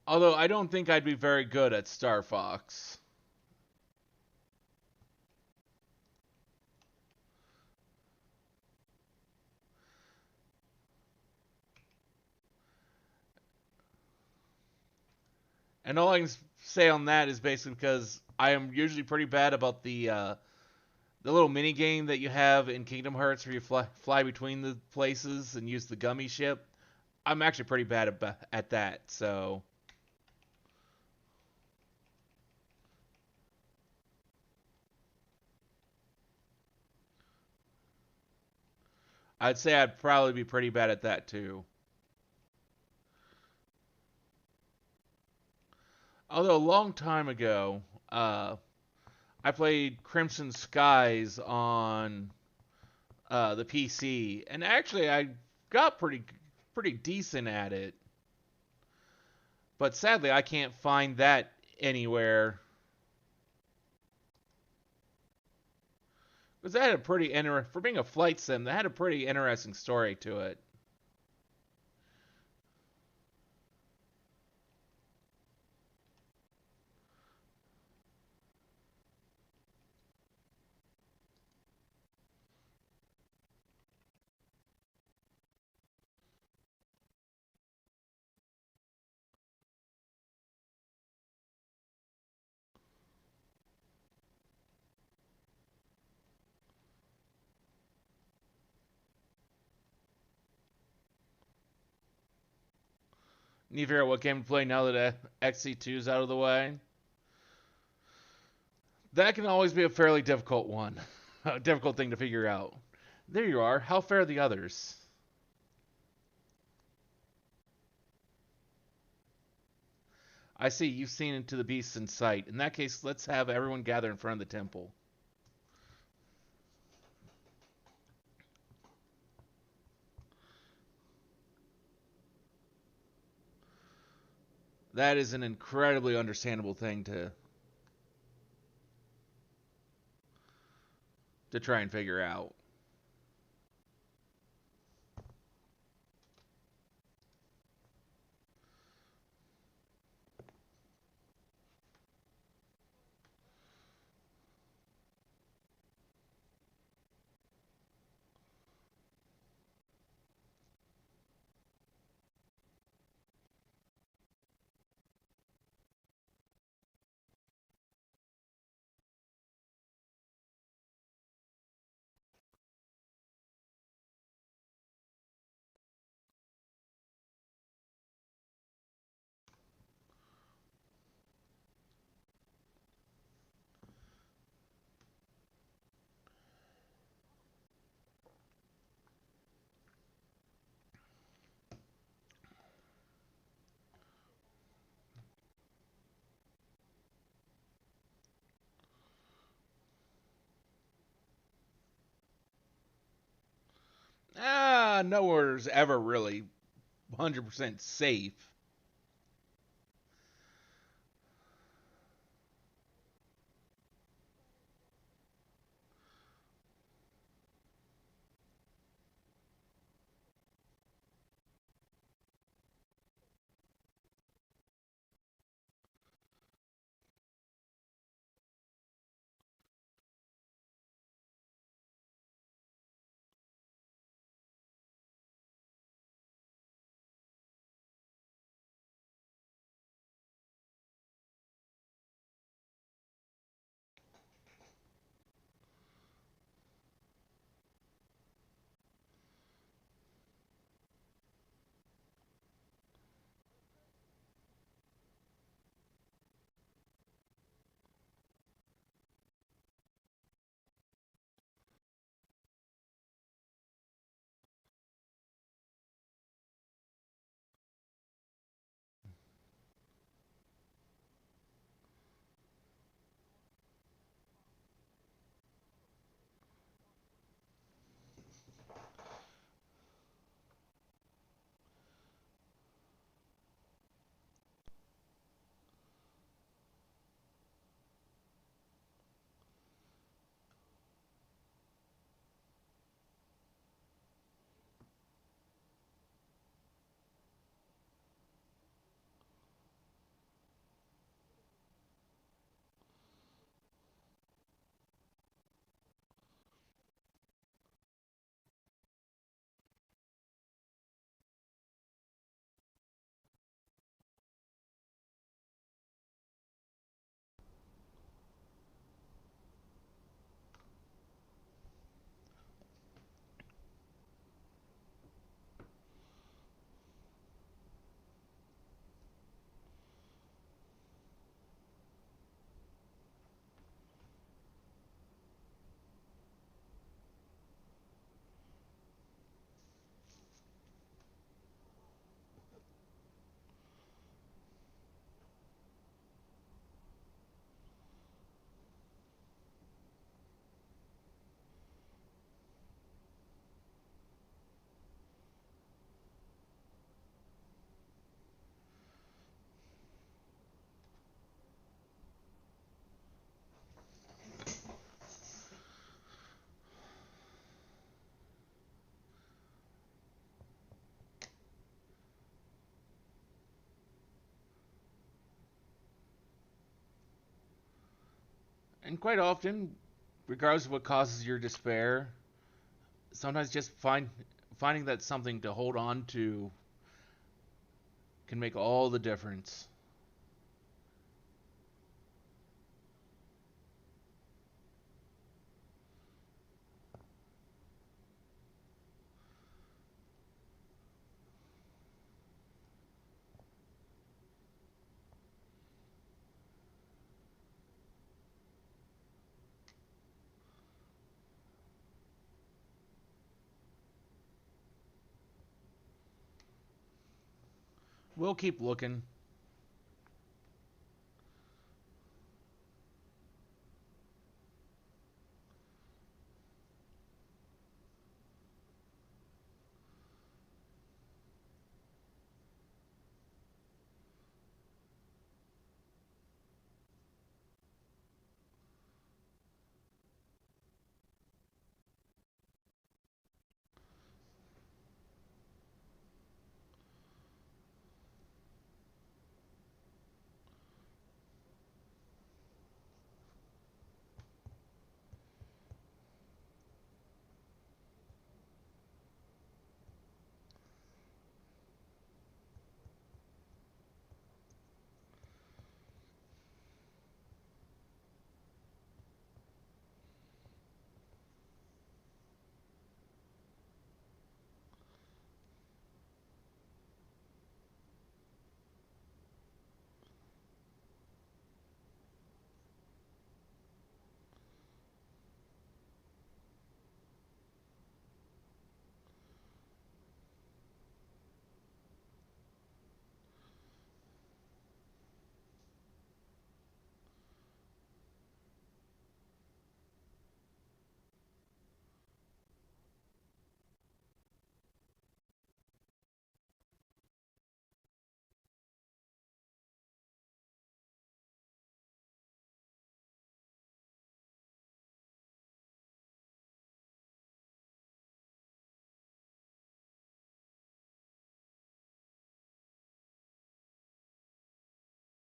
Although I don't think I'd be very good at Star Fox. And all I can say on that is basically because I am usually pretty bad about the little mini game that you have in Kingdom Hearts where you fly between the places and use the gummy ship. I'm actually pretty bad at that, so I'd say I'd probably be pretty bad at that too. Although a long time ago, I played Crimson Skies on the PC, and actually I got pretty decent at it. But sadly, I can't find that anywhere because that had a for being a flight sim. That had a pretty interesting story to it. Need to figure out what game to play now that XC2 is out of the way. That can always be a fairly difficult one, a difficult thing to figure out. There you are. How fare the others? I see you've seen into the beasts in sight. In that case, let's have everyone gather in front of the temple. That is an incredibly understandable thing to try and figure out. Nowhere's ever really 100% safe. And quite often, regardless of what causes your despair, sometimes just finding that something to hold on to can make all the difference. We'll keep looking.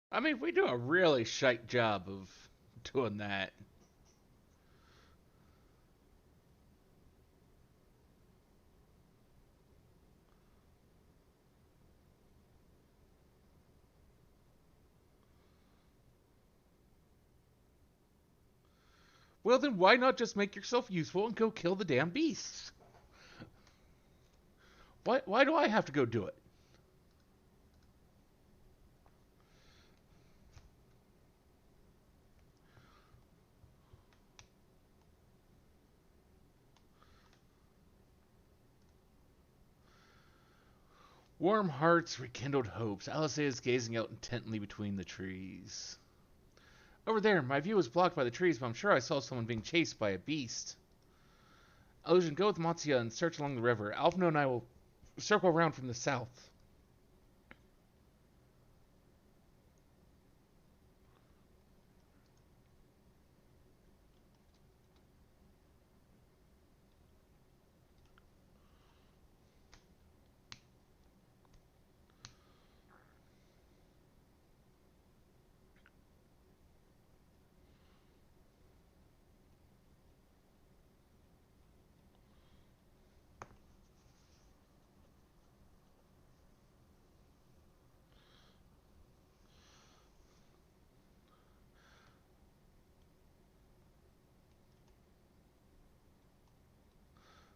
I mean, we do a really shite job of doing that. Well, then why not just make yourself useful and go kill the damn beasts? Why do I have to go do it? Warm hearts, rekindled hopes. Alice is gazing out intently between the trees. Over there, my view was blocked by the trees, but I'm sure I saw someone being chased by a beast. Illusion, go with Matsuya and search along the river. Alphino and I will circle around from the south.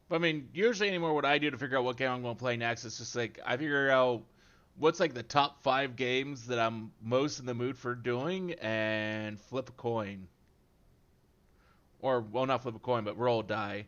But I mean, usually anymore, what I do to figure out what game I'm going to play next is just like I figure out what's like the top 5 games that I'm most in the mood for doing and flip a coin. Or, well, not flip a coin, but roll a die.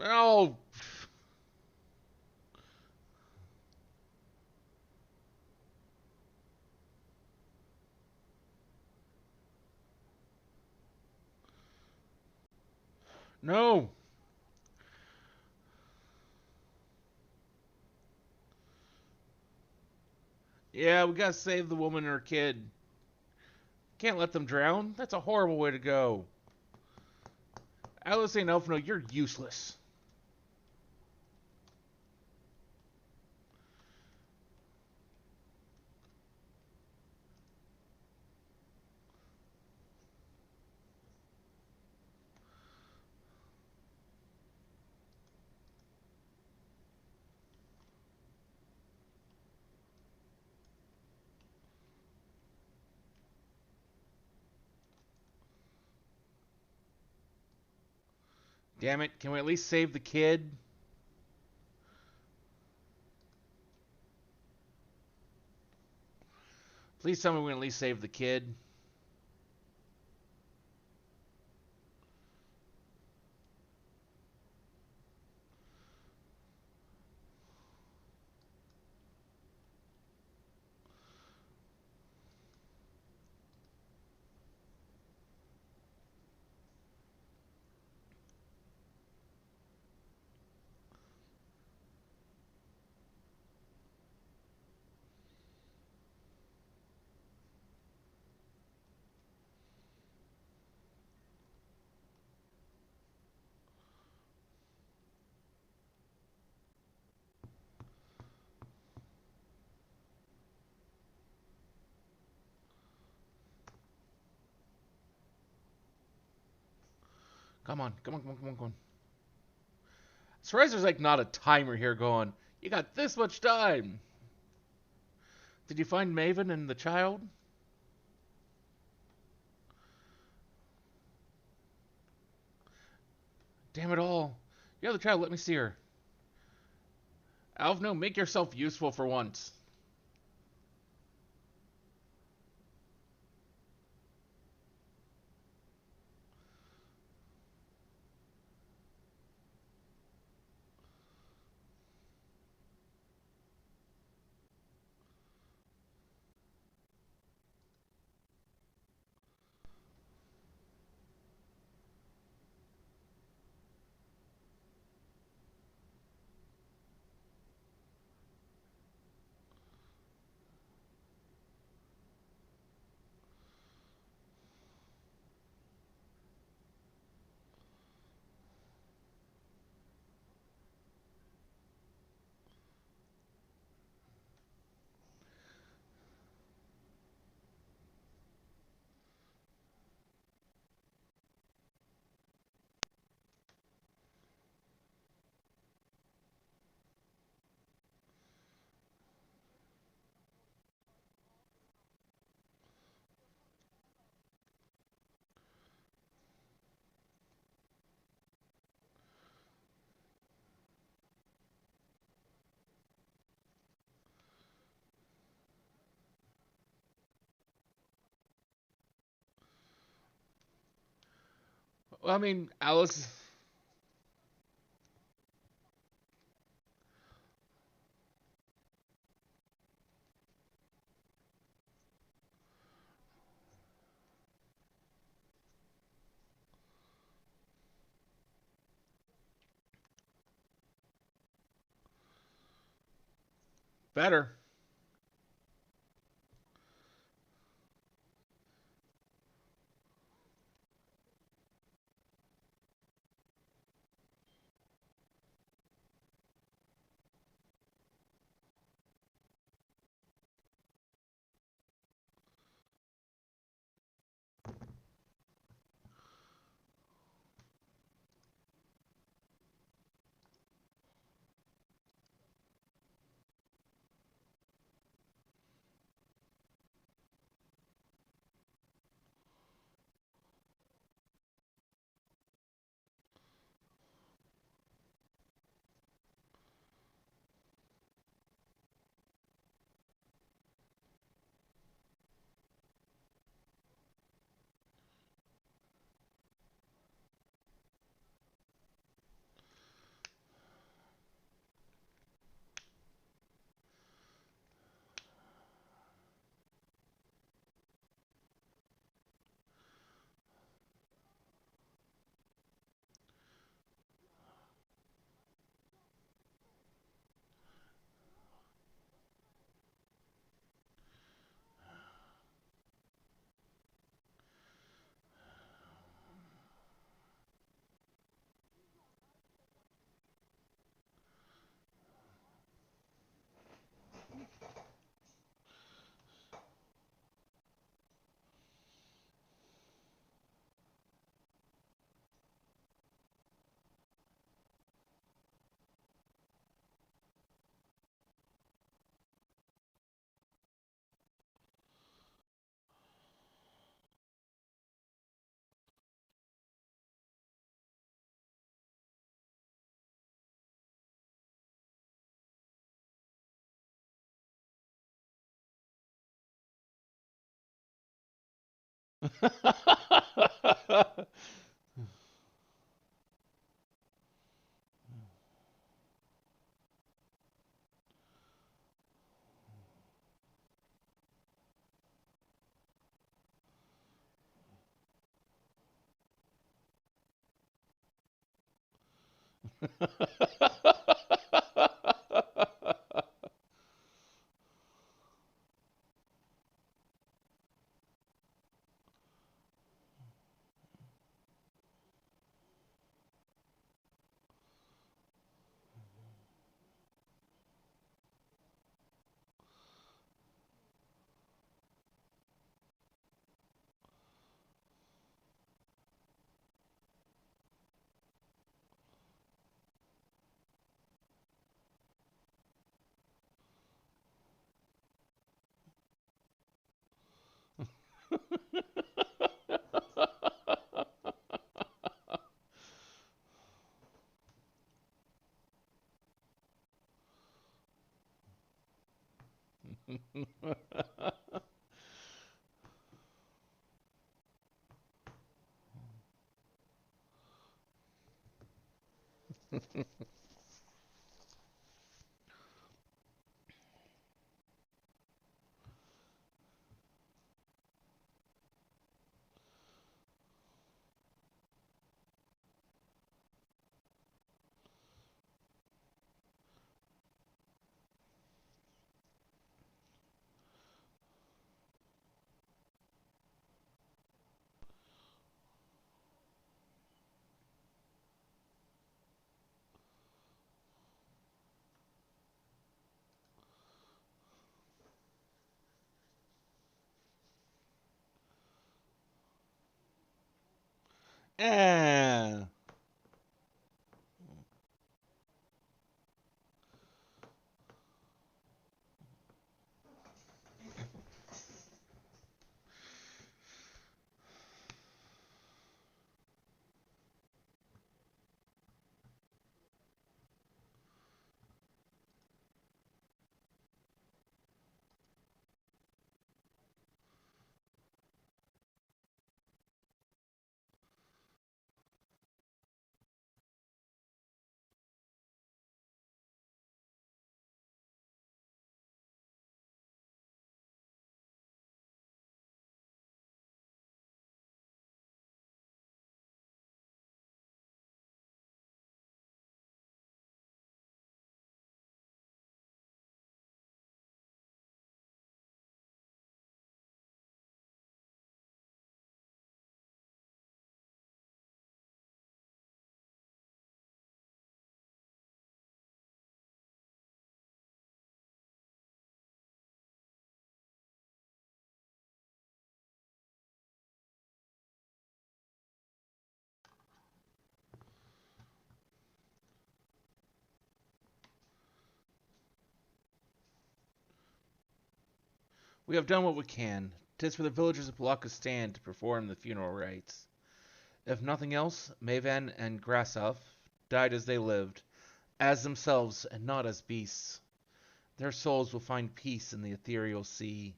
Oh, no. Yeah, we gotta save the woman and her kid. Can't let them drown. That's a horrible way to go. Alice and Elfno, you're useless. Damn it, can we at least save the kid? Please tell me we can at least save the kid. Come on, come on, come on, come on, come on. Surprised there's like not a timer here going, you got this much time. Did you find Maven and the child? Damn it all. You have the child, let me see her. Alvno, make yourself useful for once. Well, I mean, Alice. Better. Eh. We have done what we can. 'Tis for the villagers of Palaka to perform the funeral rites. If nothing else, Maven and Grasshoff died as they lived, as themselves and not as beasts. Their souls will find peace in the ethereal sea.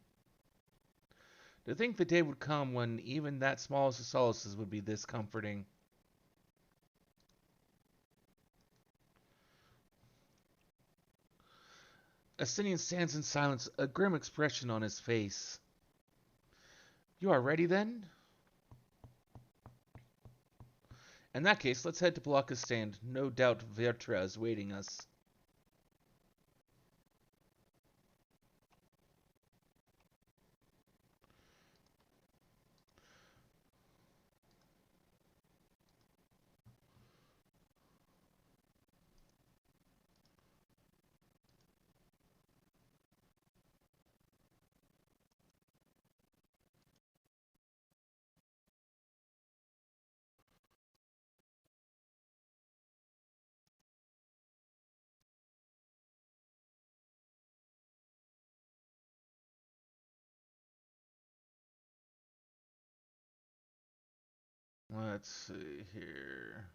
To think the day would come when even that smallest of solaces would be this comforting. Asinian stands in silence, a grim expression on his face. You are ready then? In that case, let's head to Palaka's stand. No doubt Vertra is waiting us. Let's see here.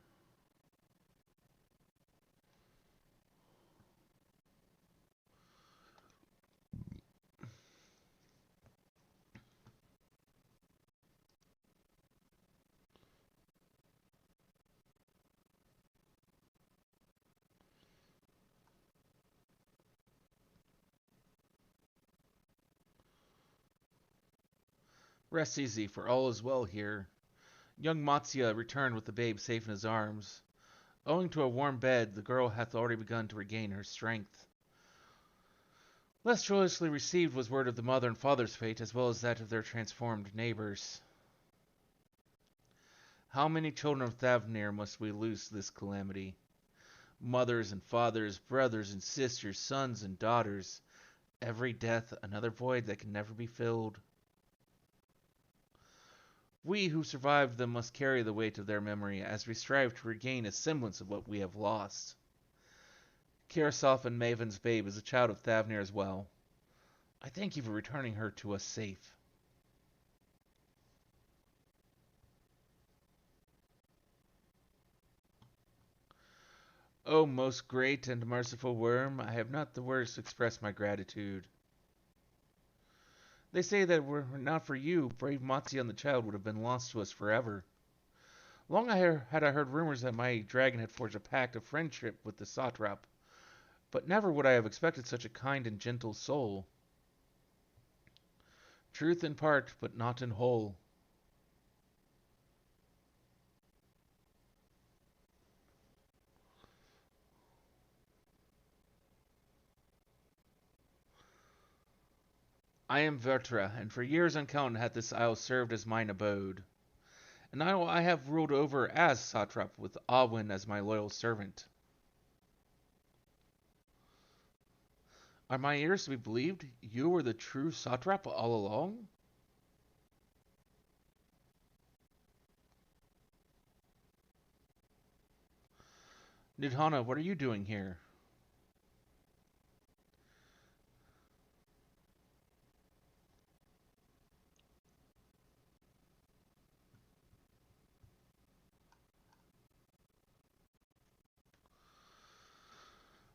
Rest easy, for all is well here. Young Matsya returned with the babe safe in his arms. Owing to a warm bed, the girl hath already begun to regain her strength. Less joyously received was word of the mother and father's fate, as well as that of their transformed neighbors. How many children of Thavnir must we lose to this calamity? Mothers and fathers, brothers and sisters, sons and daughters. Every death another void that can never be filled. We who survived them must carry the weight of their memory as we strive to regain a semblance of what we have lost. Kirasov and Maven's babe is a child of Thavnir as well. I thank you for returning her to us safe. O most great and merciful worm, I have not the words to express my gratitude. They say that were it not for you, brave Matsya and the child would have been lost to us forever. Long had I heard rumors that my dragon had forged a pact of friendship with the satrap, but never would I have expected such a kind and gentle soul. Truth in part, but not in whole. I am Vertra, and for years uncounted hath this isle served as mine abode. And I have ruled over as satrap, with Alwyn as my loyal servant. Are my ears to be believed? You were the true satrap all along? Nidhana, what are you doing here?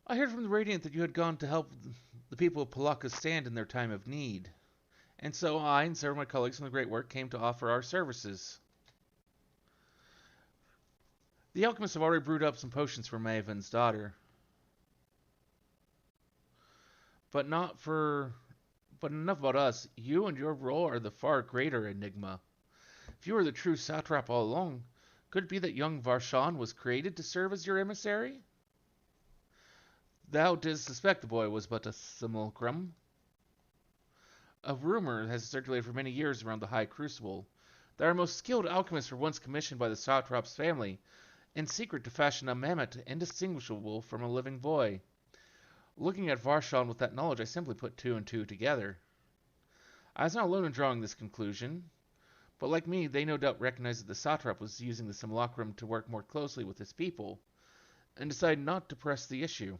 I heard from the Radiant that you had gone to help the people of Palaka stand in their time of need. And so I and several of my colleagues from the Great Work came to offer our services. The alchemists have already brewed up some potions for Maven's daughter. But not for... But enough about us. You and your role are the far greater enigma. If you were the true satrap all along, could it be that young Varshan was created to serve as your emissary? Thou didst suspect the boy was but a simulacrum. A rumor has circulated for many years around the High Crucible that our most skilled alchemists were once commissioned by the satrap's family in secret to fashion a mammoth indistinguishable from a living boy. Looking at Varshan with that knowledge, I simply put two and two together. I was not alone in drawing this conclusion, but like me, they no doubt recognized that the satrap was using the simulacrum to work more closely with his people, and decided not to press the issue.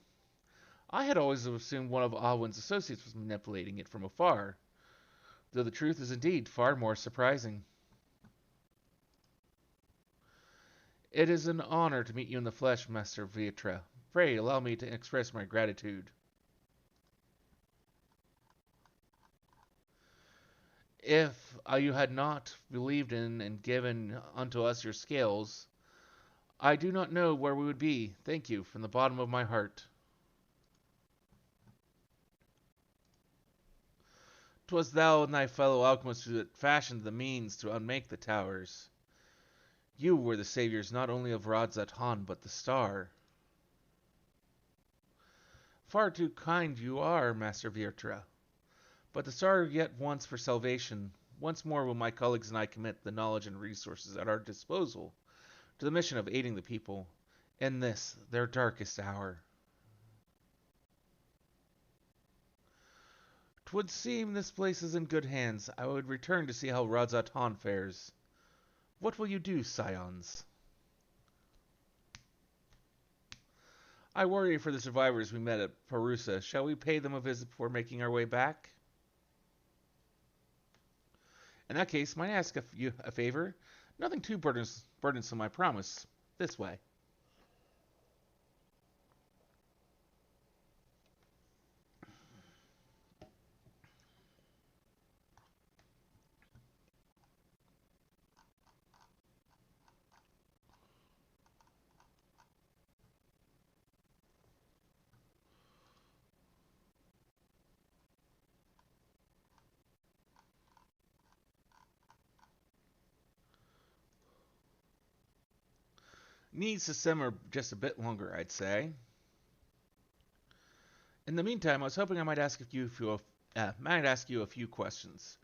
I had always assumed one of Alwyn's associates was manipulating it from afar, though the truth is indeed far more surprising. It is an honor to meet you in the flesh, Master Vitra. Pray allow me to express my gratitude. If you had not believed in and given unto us your scales, I do not know where we would be. Thank you from the bottom of my heart. 'Twas thou and thy fellow alchemists who fashioned the means to unmake the towers. You were the saviors not only of Radzat Han, but the star. Far too kind you are, Master Virtra. But the star yet wants for salvation. Once more will my colleagues and I commit the knowledge and resources at our disposal to the mission of aiding the people in this, their darkest hour. 'Twould seem this place is in good hands. I would return to see how Radzat Han fares. What will you do, scions? I worry for the survivors we met at Parusa. Shall we pay them a visit before making our way back? In that case, might I ask you a favor? Nothing too burdensome, I promise. This way. Needs to simmer just a bit longer, I'd say. In the meantime, I was hoping I might ask you a few questions.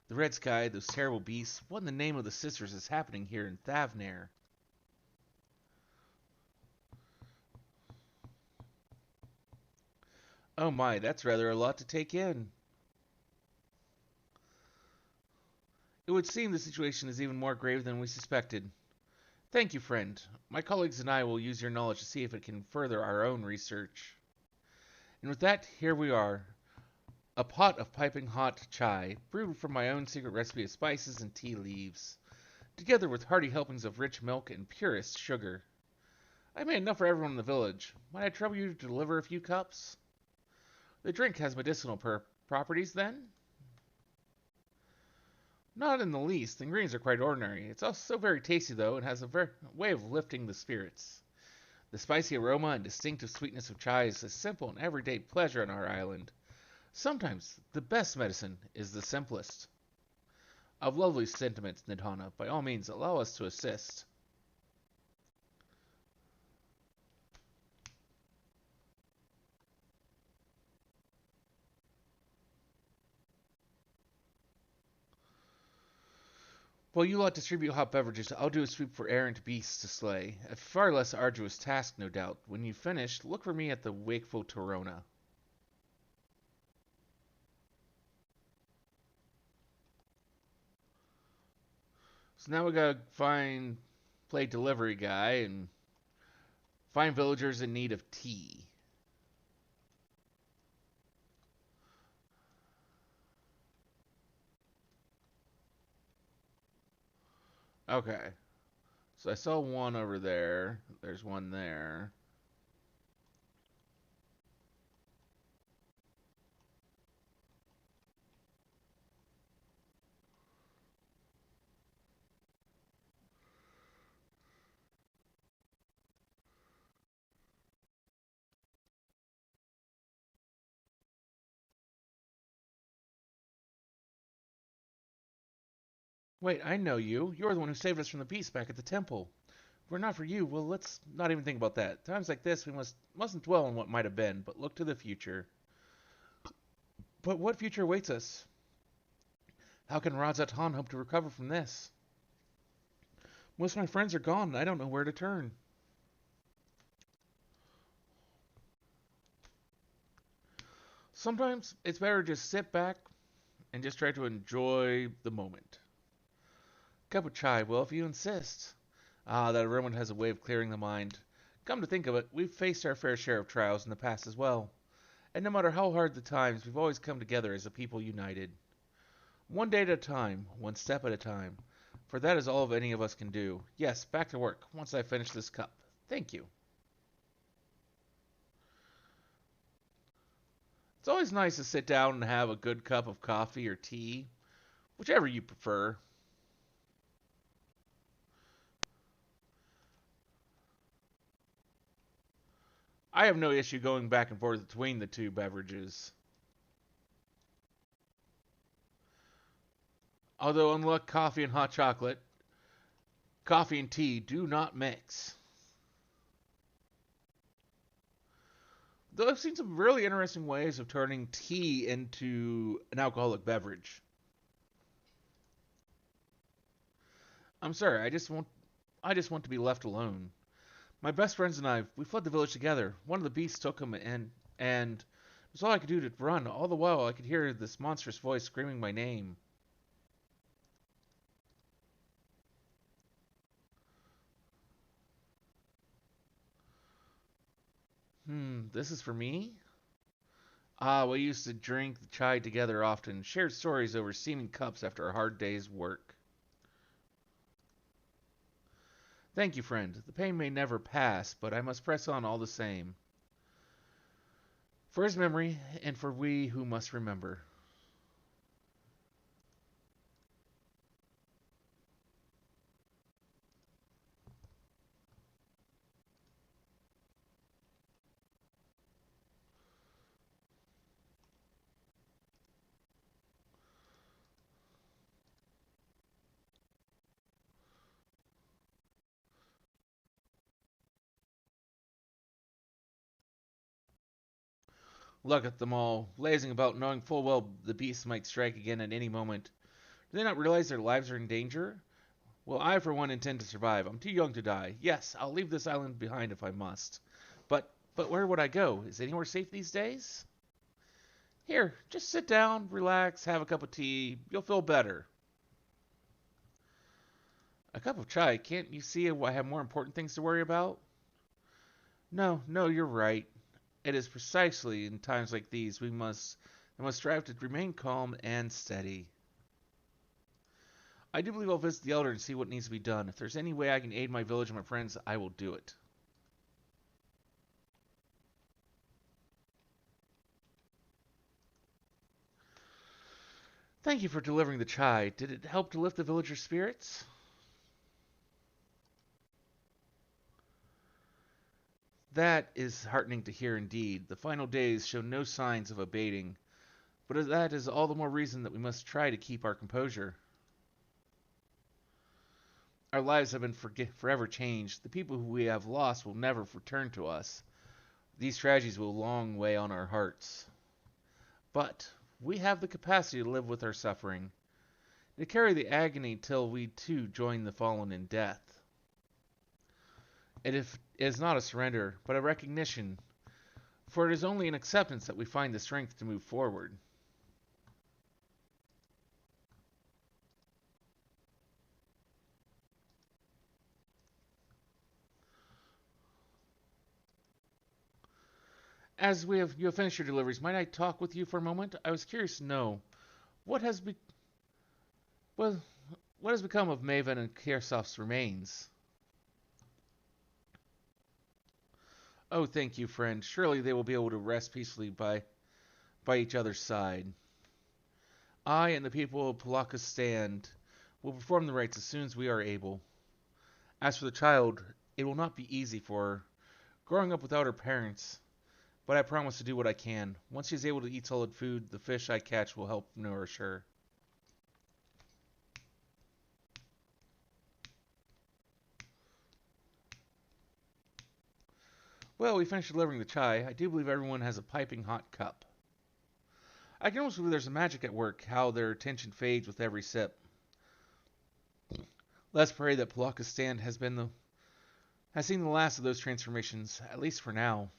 The red sky, those terrible beasts. What in the name of the sisters is happening here in Thavnair? Oh my, that's rather a lot to take in. It would seem the situation is even more grave than we suspected. Thank you, friend. My colleagues and I will use your knowledge to see if it can further our own research. And with that, here we are. A pot of piping hot chai, brewed from my own secret recipe of spices and tea leaves, together with hearty helpings of rich milk and purest sugar. I made enough for everyone in the village. Might I trouble you to deliver a few cups? The drink has medicinal properties, then? Not in the least. The ingredients are quite ordinary. It's also very tasty, though, and has a way of lifting the spirits. The spicy aroma and distinctive sweetness of chai is a simple and everyday pleasure on our island. Sometimes the best medicine is the simplest. Of lovely sentiments, Nidhana. By all means, allow us to assist. While you lot distribute hot beverages, I'll do a sweep for errant beasts to slay. A far less arduous task, no doubt. When you've finished, look for me at the wakeful Torona. So now we gotta play delivery guy, and find villagers in need of tea. Okay. So I saw one over there. There's one there. Wait, I know you. You're the one who saved us from the beast back at the temple. If we're not for you, well, let's not even think about that. Times like this, we mustn't dwell on what might have been, but look to the future. But what future awaits us? How can Razat Han hope to recover from this? Most of my friends are gone, and I don't know where to turn. Sometimes it's better to just sit back and just try to enjoy the moment. Cup of chai, well, if you insist. Ah, that aroma has a way of clearing the mind. Come to think of it, we've faced our fair share of trials in the past as well. And no matter how hard the times, we've always come together as a people united. One day at a time, one step at a time. For that is all of any of us can do. Yes, back to work, once I finish this cup. Thank you. It's always nice to sit down and have a good cup of coffee or tea, whichever you prefer. I have no issue going back and forth between the two beverages. Although, unlike coffee and hot chocolate, coffee and tea do not mix. Though I've seen some really interesting ways of turning tea into an alcoholic beverage. I'm sorry, I just want to be left alone. My best friends and we fled the village together. One of the beasts took him, and it was all I could do to run. All the while, I could hear this monstrous voice screaming my name. This is for me? Ah, we used to drink the chai together often, shared stories over steaming cups after a hard day's work. Thank you, friend. The pain may never pass, but I must press on all the same. For his memory, and for we who must remember. Look at them all, lazing about, knowing full well the beast might strike again at any moment. Do they not realize their lives are in danger? Well, I for one intend to survive. I'm too young to die. Yes, I'll leave this island behind if I must. But where would I go? Is anywhere safe these days? Here, just sit down, relax, have a cup of tea. You'll feel better. A cup of chai. Can't you see I have more important things to worry about? No, no, you're right. It is precisely in times like these we must strive to remain calm and steady. I do believe I'll visit the elder and see what needs to be done. If there's any way I can aid my village and my friends, I will do it. Thank you for delivering the chai. Did it help to lift the villagers' spirits? That is heartening to hear indeed. The final days show no signs of abating, but that is all the more reason that we must try to keep our composure. Our lives have been forever changed. The people who we have lost will never return to us. These tragedies will long weigh on our hearts. But we have the capacity to live with our suffering, to carry the agony till we too join the fallen in death. It is not a surrender, but a recognition, for it is only in acceptance that we find the strength to move forward. As you have finished your deliveries, might I talk with you for a moment? I was curious to know what has be, well, what has become of Maven and Kirsof's remains. Oh, thank you, friend. Surely they will be able to rest peacefully by each other's side. I and the people of Palaka's stand will perform the rites as soon as we are able. As for the child, it will not be easy for her, growing up without her parents, but I promise to do what I can. Once she is able to eat solid food, the fish I catch will help nourish her. Well, we finished delivering the chai. I do believe everyone has a piping hot cup. I can almost believe there's a magic at work, how their attention fades with every sip. Let's pray that Palaka's stand has seen the last of those transformations, at least for now.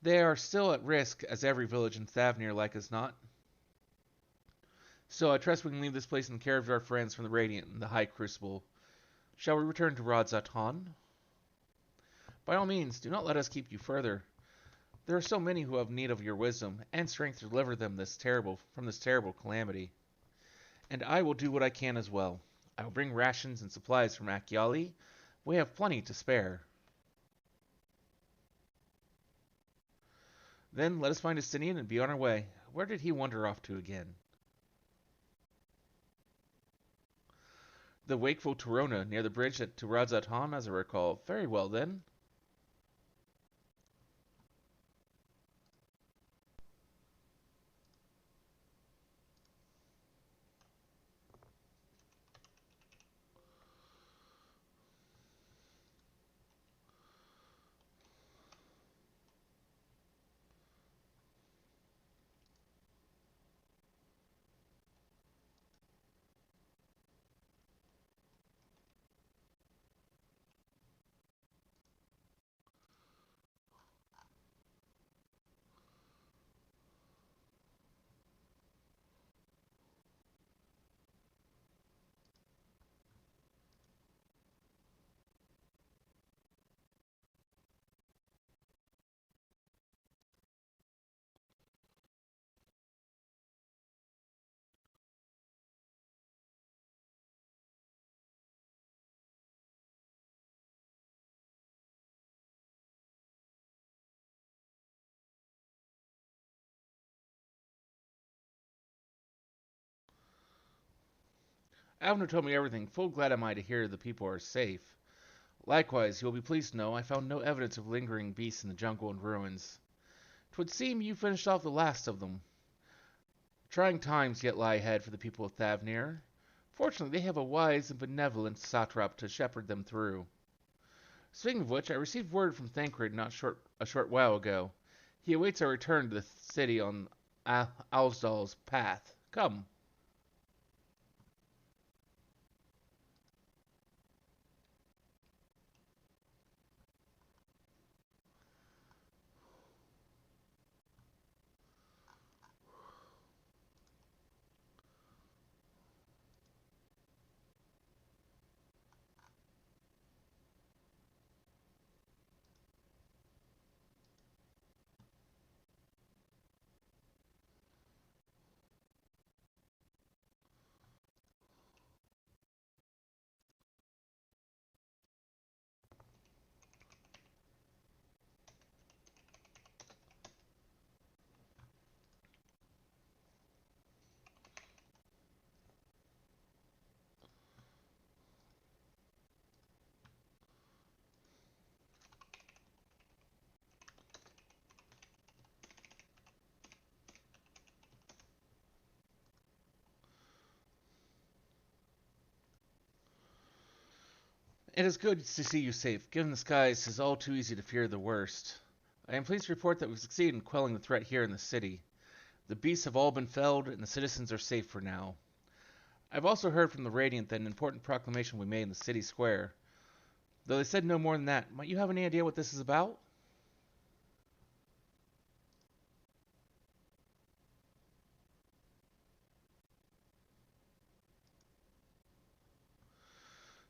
They are still at risk, as every village in Stavnir like as not. So I trust we can leave this place in the care of our friends from the Radiant and the High Crucible. Shall we return to Radzatan? By all means, do not let us keep you further. There are so many who have need of your wisdom and strength to deliver them from this terrible calamity. And I will do what I can as well. I will bring rations and supplies from Akyali. We have plenty to spare. Then let us find Estinian and be on our way. Where did he wander off to again? The wakeful Torona, near the bridge at Turazatan, as I recall. Very well, then. Avner told me everything. Full glad am I to hear the people are safe. Likewise, you will be pleased to know I found no evidence of lingering beasts in the jungle and ruins. 'Twould seem you finished off the last of them. Trying times yet lie ahead for the people of Thavnir. Fortunately, they have a wise and benevolent satrap to shepherd them through. Speaking of which, I received word from Thancred a short while ago. He awaits our return to the city on Alsdal's path. Come. It is good to see you safe. Given the skies, it is all too easy to fear the worst. I am pleased to report that we've succeeded in quelling the threat here in the city. The beasts have all been felled, and the citizens are safe for now. I've also heard from the Radiant that an important proclamation we made in the city square. Though they said no more than that, might you have any idea what this is about?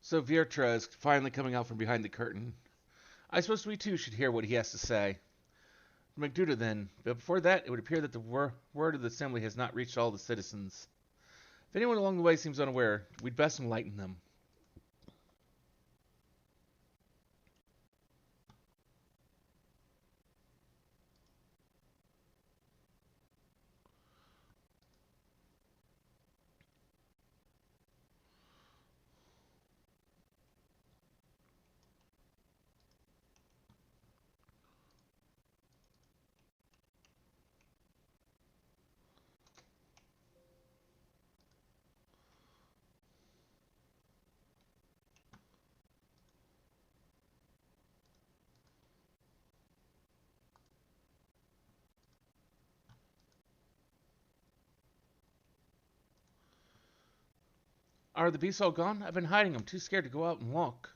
So Viertra is finally coming out from behind the curtain. I suppose we too should hear what he has to say. McDuda then, but before that, it would appear that the word of the assembly has not reached all the citizens. If anyone along the way seems unaware, we'd best enlighten them. Are the beasts all gone? I've been hiding them, too scared to go out and walk.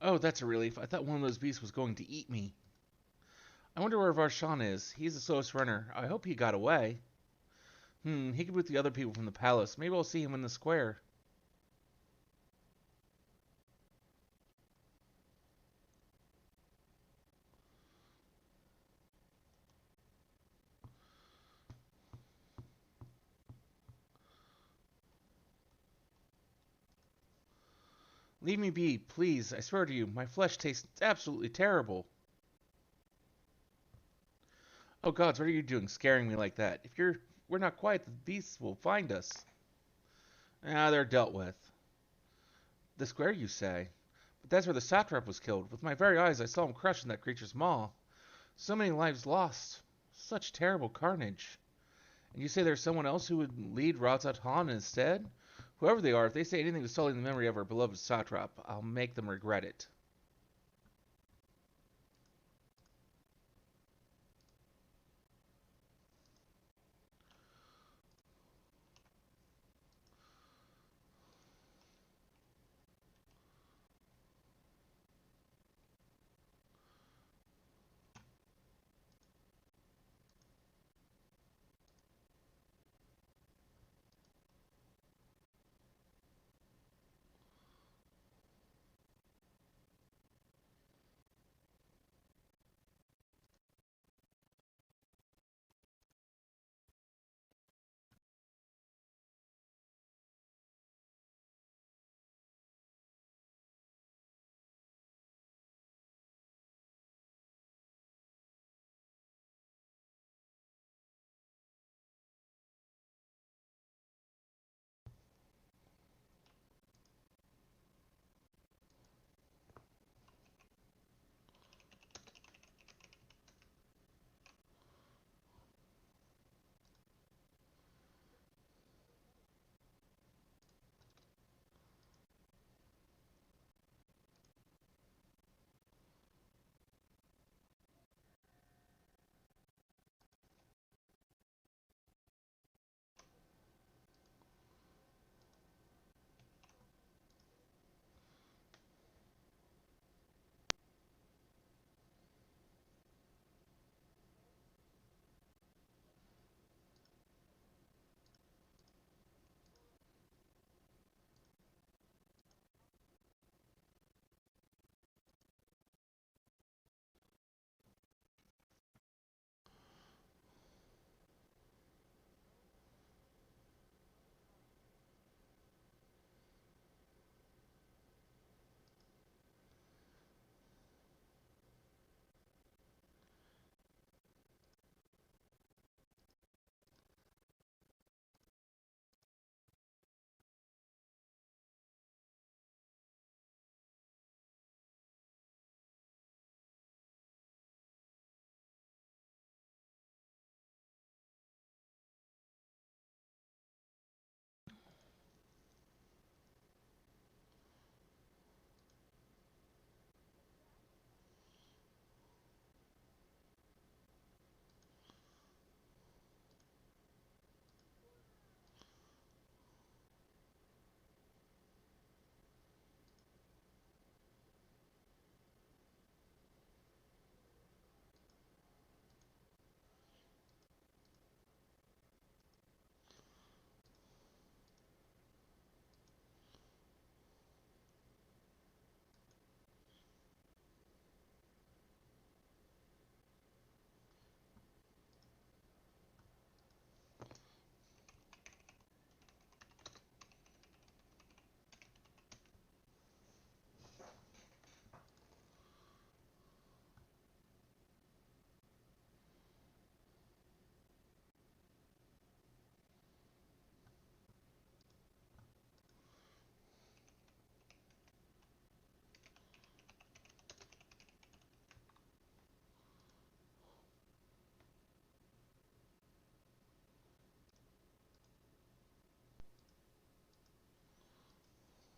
Oh, that's a relief. I thought one of those beasts was going to eat me. I wonder where Varshan is. He's the slowest runner. I hope he got away. He could be with the other people from the palace. Maybe I'll see him in the square. Leave me be, please. I swear to you, my flesh tastes absolutely terrible. Oh gods, what are you doing scaring me like that? If we're not quiet, the beasts will find us. Ah, they're dealt with. The square, you say? But that's where the satrap was killed. With my very eyes, I saw him crushed in that creature's maw. So many lives lost. Such terrible carnage. And you say there's someone else who would lead Razat Han instead? Whoever they are, if they say anything to sully the memory of our beloved satrap, I'll make them regret it.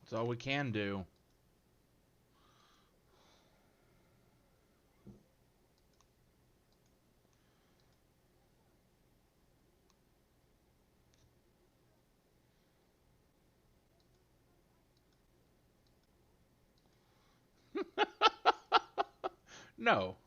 It's all we can do. No.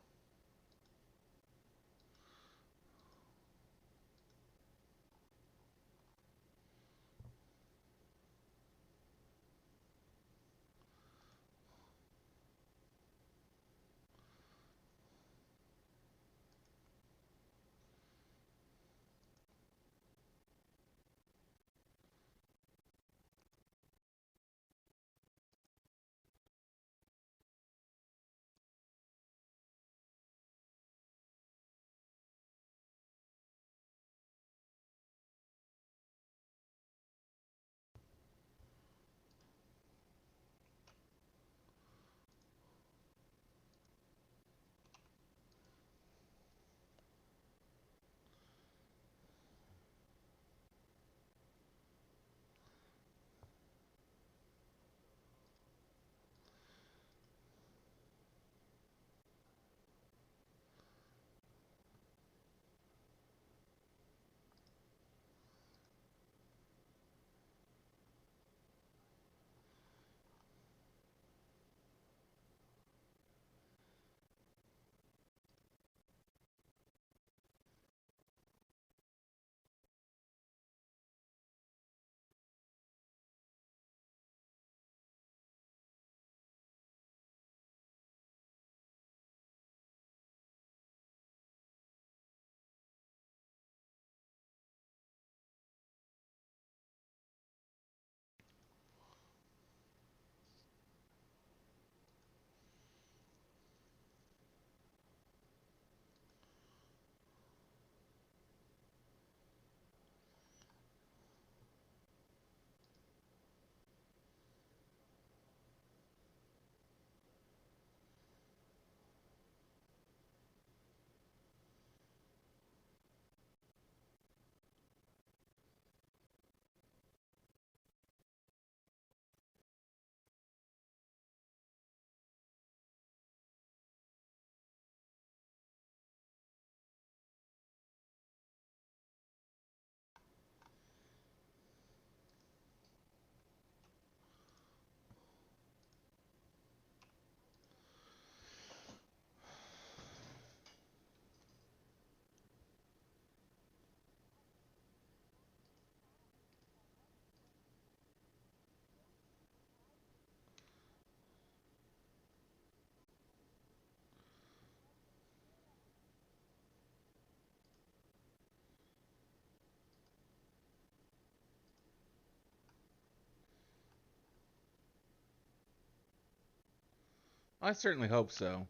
I certainly hope so.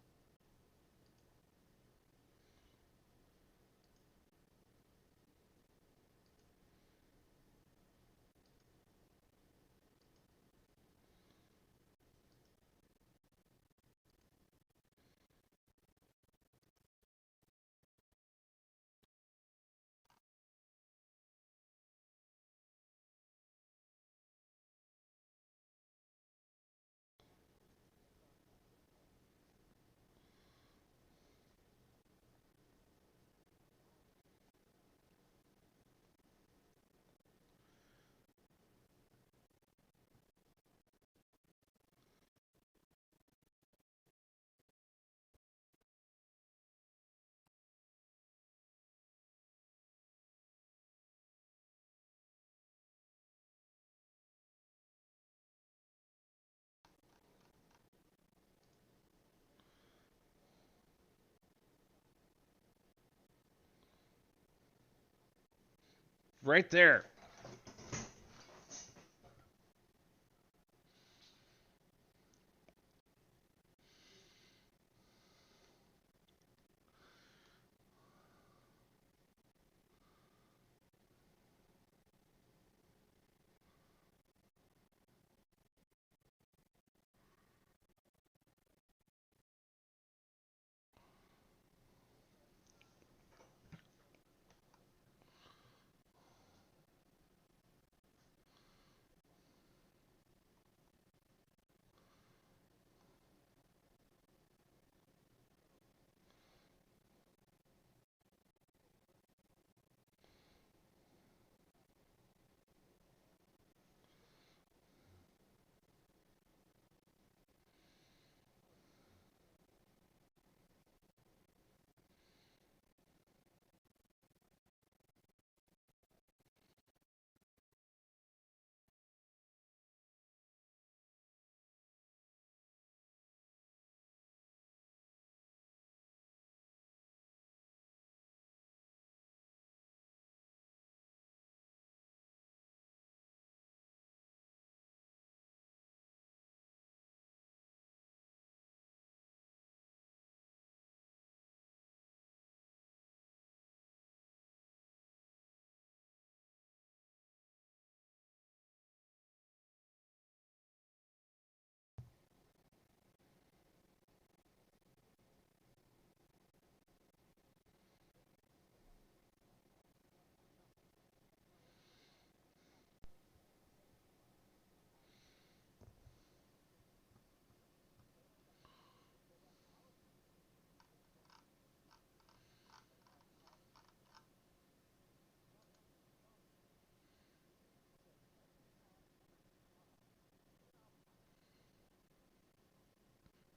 Right there.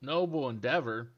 Noble endeavor.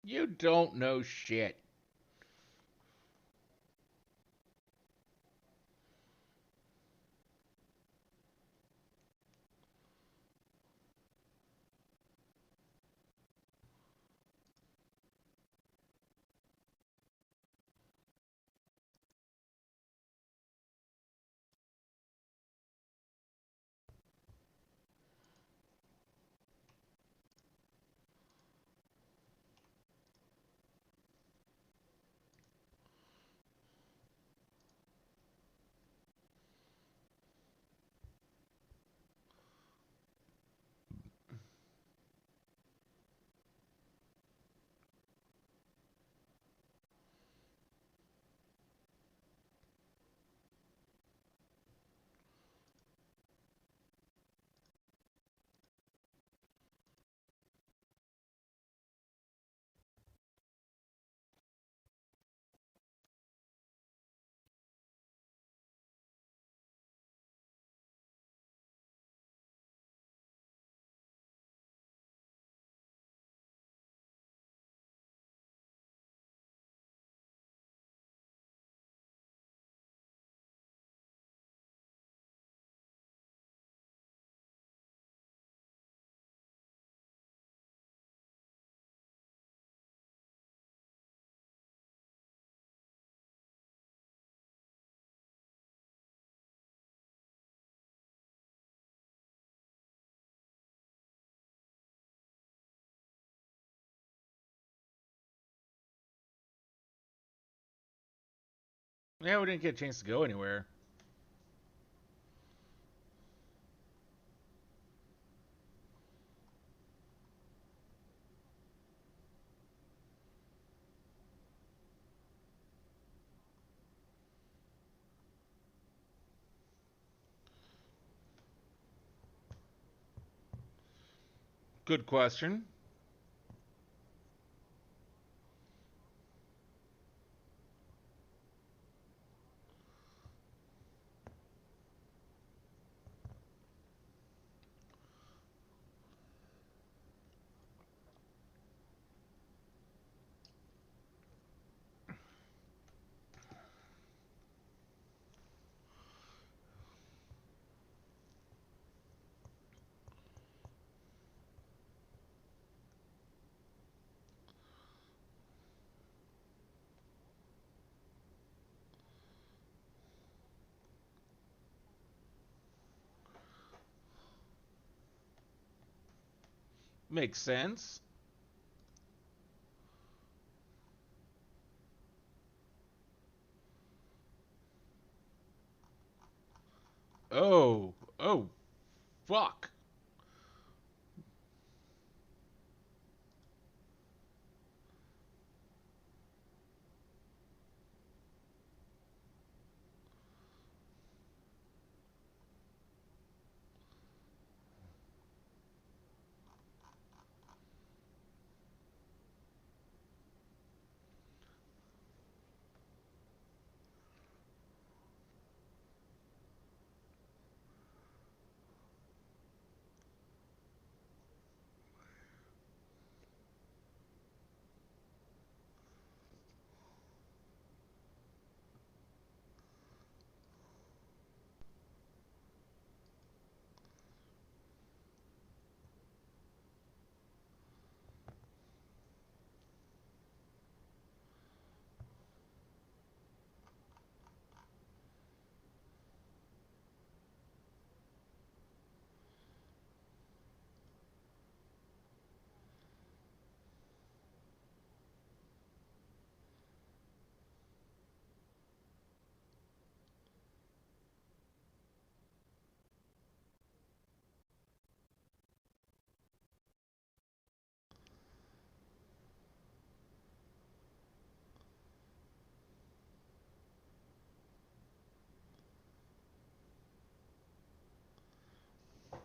You don't know shit. Yeah, we didn't get a chance to go anywhere. Good question. Makes sense. Oh, fuck.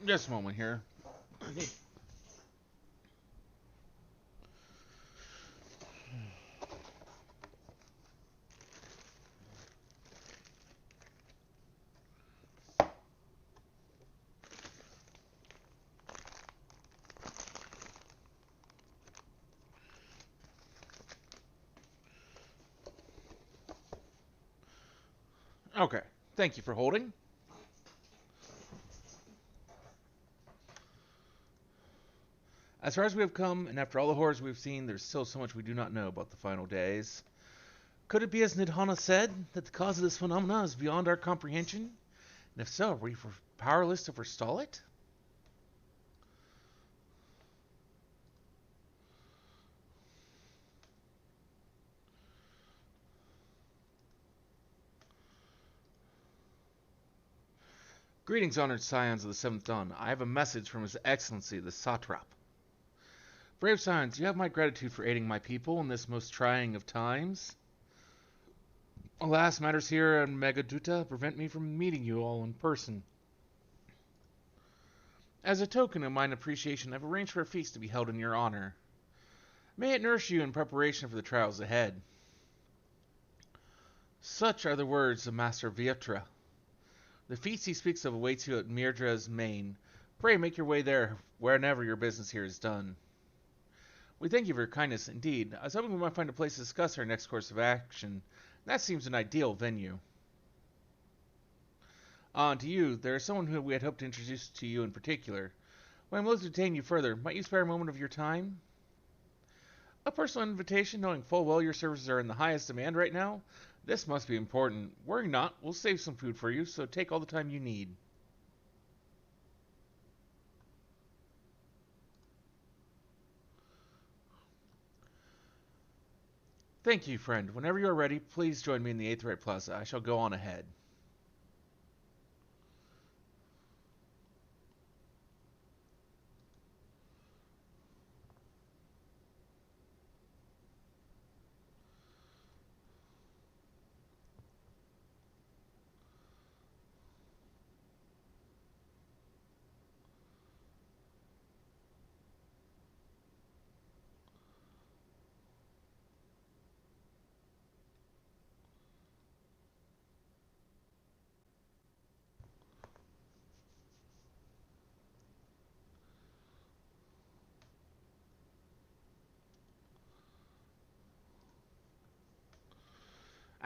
Just a moment here. Okay. Thank you for holding. As far as we have come, and after all the horrors we've seen, there's still so much we do not know about the final days. Could it be, as Nidhana said, that the cause of this phenomena is beyond our comprehension? And if so, are we powerless to forestall it? Greetings, honored scions of the Seventh Dawn. I have a message from His Excellency, the Satrap. Brave scions, you have my gratitude for aiding my people in this most trying of times. Alas, matters here in Megaduta prevent me from meeting you all in person. As a token of mine appreciation, I've arranged for a feast to be held in your honor. May it nourish you in preparation for the trials ahead. Such are the words of Master Vietra. The feast he speaks of awaits you at Mirdra's Main. Pray make your way there whenever your business here is done. We thank you for your kindness indeed. I was hoping we might find a place to discuss our next course of action. That seems an ideal venue. On to you, there is someone who we had hoped to introduce to you in particular. When I'm loath to detain you further, might you spare a moment of your time? A personal invitation, knowing full well your services are in the highest demand right now? This must be important. Worry not, we'll save some food for you, so take all the time you need. Thank you, friend. Whenever you are ready, please join me in the Aetheryte Plaza. I shall go on ahead.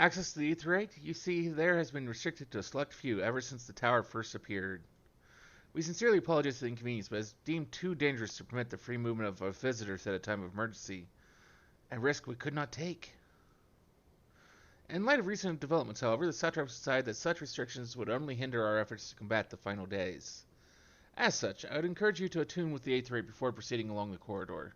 Access to the Aetheryte, you see, there has been restricted to a select few ever since the tower first appeared. We sincerely apologize for the inconvenience, but it's deemed too dangerous to permit the free movement of our visitors at a time of emergency, a risk we could not take. In light of recent developments, however, the satraps decided that such restrictions would only hinder our efforts to combat the final days. As such, I would encourage you to attune with the Aetheryte before proceeding along the corridor.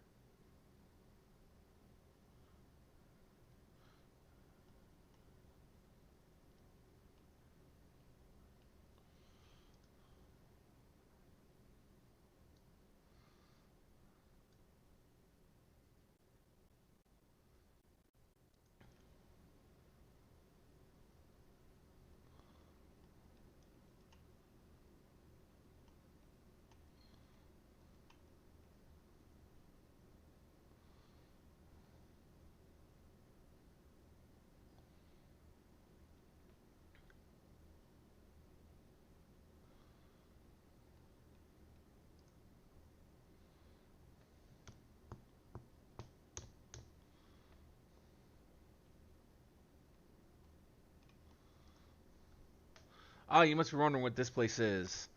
Ah, you must be wondering what this place is.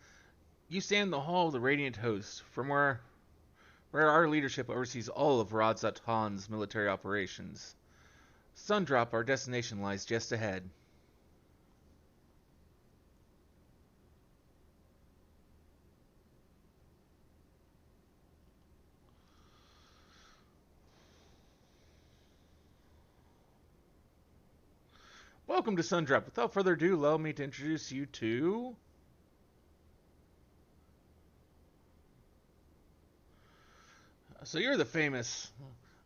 You stand in the Hall of the Radiant Host, from where our leadership oversees all of Radzat Han's military operations. Sundrop, our destination, lies just ahead. Welcome to Sundrop. Without further ado, allow me to introduce you to... So you're the famous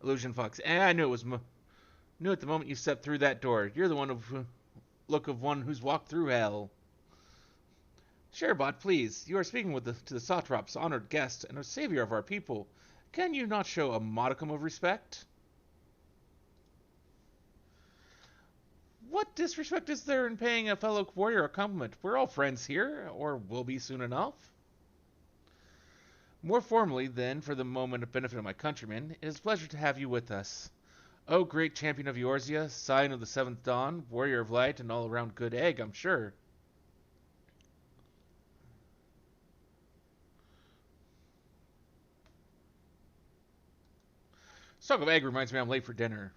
Illusion Fox. And I knew it was... Knew at the moment you stepped through that door. You're the one of... Look of one who's walked through hell. Sherbot, please, you are speaking to the Satrap's honored guest and a savior of our people. Can you not show a modicum of respect? What disrespect is there in paying a fellow warrior a compliment? We're all friends here, or will be soon enough. More formally, then, for the moment of benefit of my countrymen, it is a pleasure to have you with us. O great champion of Eorzea, scion of the seventh dawn, warrior of light, and all-around good egg, I'm sure. Talk of egg reminds me I'm late for dinner.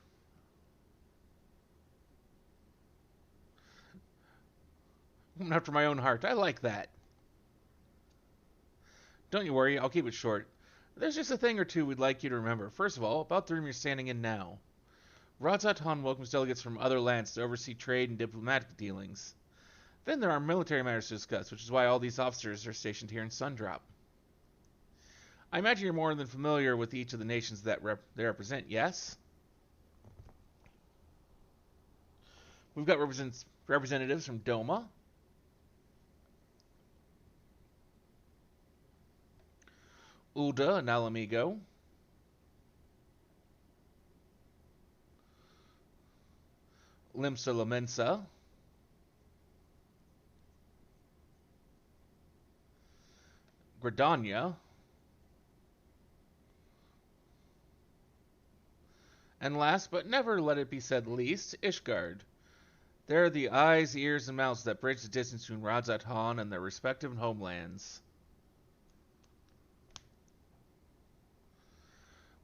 After my own heart, I like that. Don't you worry, I'll keep it short. There's just a thing or two we'd like you to remember. First of all, about the room you're standing in now. Radzat Han welcomes delegates from other lands to oversee trade and diplomatic dealings. Then there are military matters to discuss, which is why all these officers are stationed here in Sundrop. I imagine you're more than familiar with each of the nations that they represent, yes? We've got representatives from Doma, Ulda and Alamigo, Limsa Lamensa, Gradania, and last but never let it be said least, Ishgard. They're the eyes, ears, and mouths that bridge the distance between Radzat Han and their respective homelands.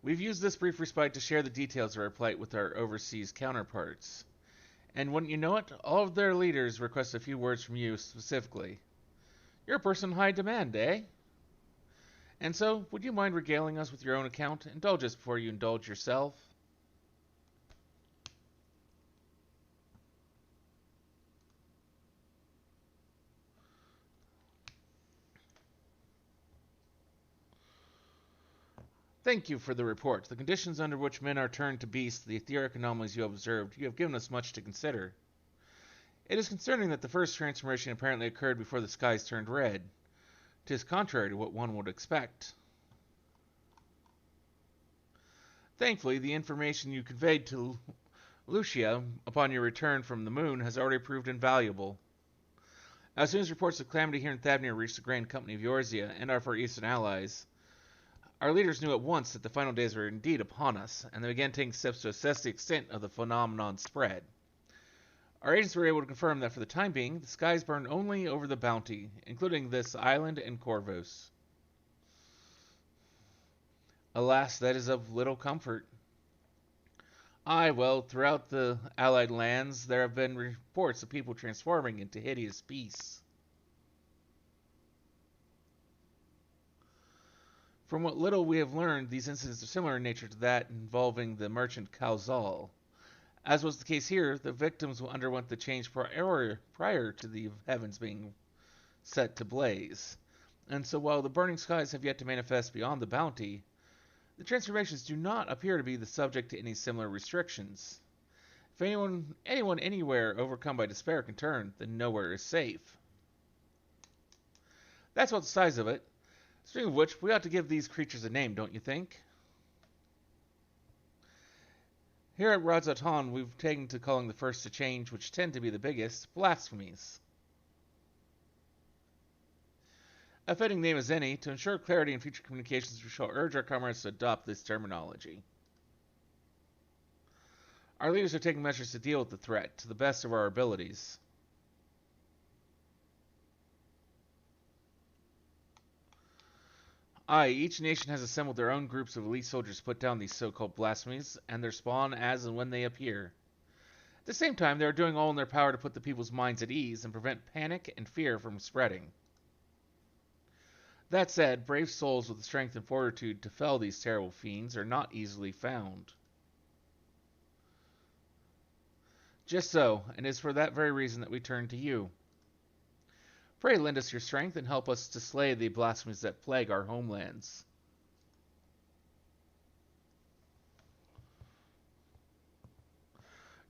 We've used this brief respite to share the details of our plight with our overseas counterparts. And wouldn't you know it, all of their leaders request a few words from you specifically. You're a person in high demand, eh? And so, would you mind regaling us with your own account? Indulge us before you indulge yourself. Thank you for the report. The conditions under which men are turned to beasts, the etheric anomalies you have observed, you have given us much to consider. It is concerning that the first transformation apparently occurred before the skies turned red. 'Tis contrary to what one would expect. Thankfully, the information you conveyed to Lucia upon your return from the moon has already proved invaluable. As soon as reports of calamity here in Stavnir reached the Grand Company of Eorzea and our far eastern allies, our leaders knew at once that the final days were indeed upon us, and they began taking steps to assess the extent of the phenomenon's spread. Our agents were able to confirm that for the time being, the skies burn only over the Bounty, including this island and Corvus. Alas, that is of little comfort. Aye, well, throughout the Allied lands, there have been reports of people transforming into hideous beasts. From what little we have learned, these incidents are similar in nature to that involving the merchant Kauzal. As was the case here, the victims underwent the change prior to the heavens being set to blaze. And so while the burning skies have yet to manifest beyond the Bounty, the transformations do not appear to be the subject to any similar restrictions. If anyone anywhere overcome by despair can turn, then nowhere is safe. That's about the size of it. Speaking of which, we ought to give these creatures a name, don't you think? Here at Radzat Han, we've taken to calling the first to change, which tend to be the biggest, blasphemies. A fitting name as any, to ensure clarity in future communications, we shall urge our comrades to adopt this terminology. Our leaders are taking measures to deal with the threat, to the best of our abilities. Aye, each nation has assembled their own groups of elite soldiers to put down these so-called blasphemies, and their spawn as and when they appear. At the same time, they are doing all in their power to put the people's minds at ease and prevent panic and fear from spreading. That said, brave souls with the strength and fortitude to fell these terrible fiends are not easily found. Just so, and it is for that very reason that we turn to you. Pray lend us your strength and help us to slay the blasphemies that plague our homelands.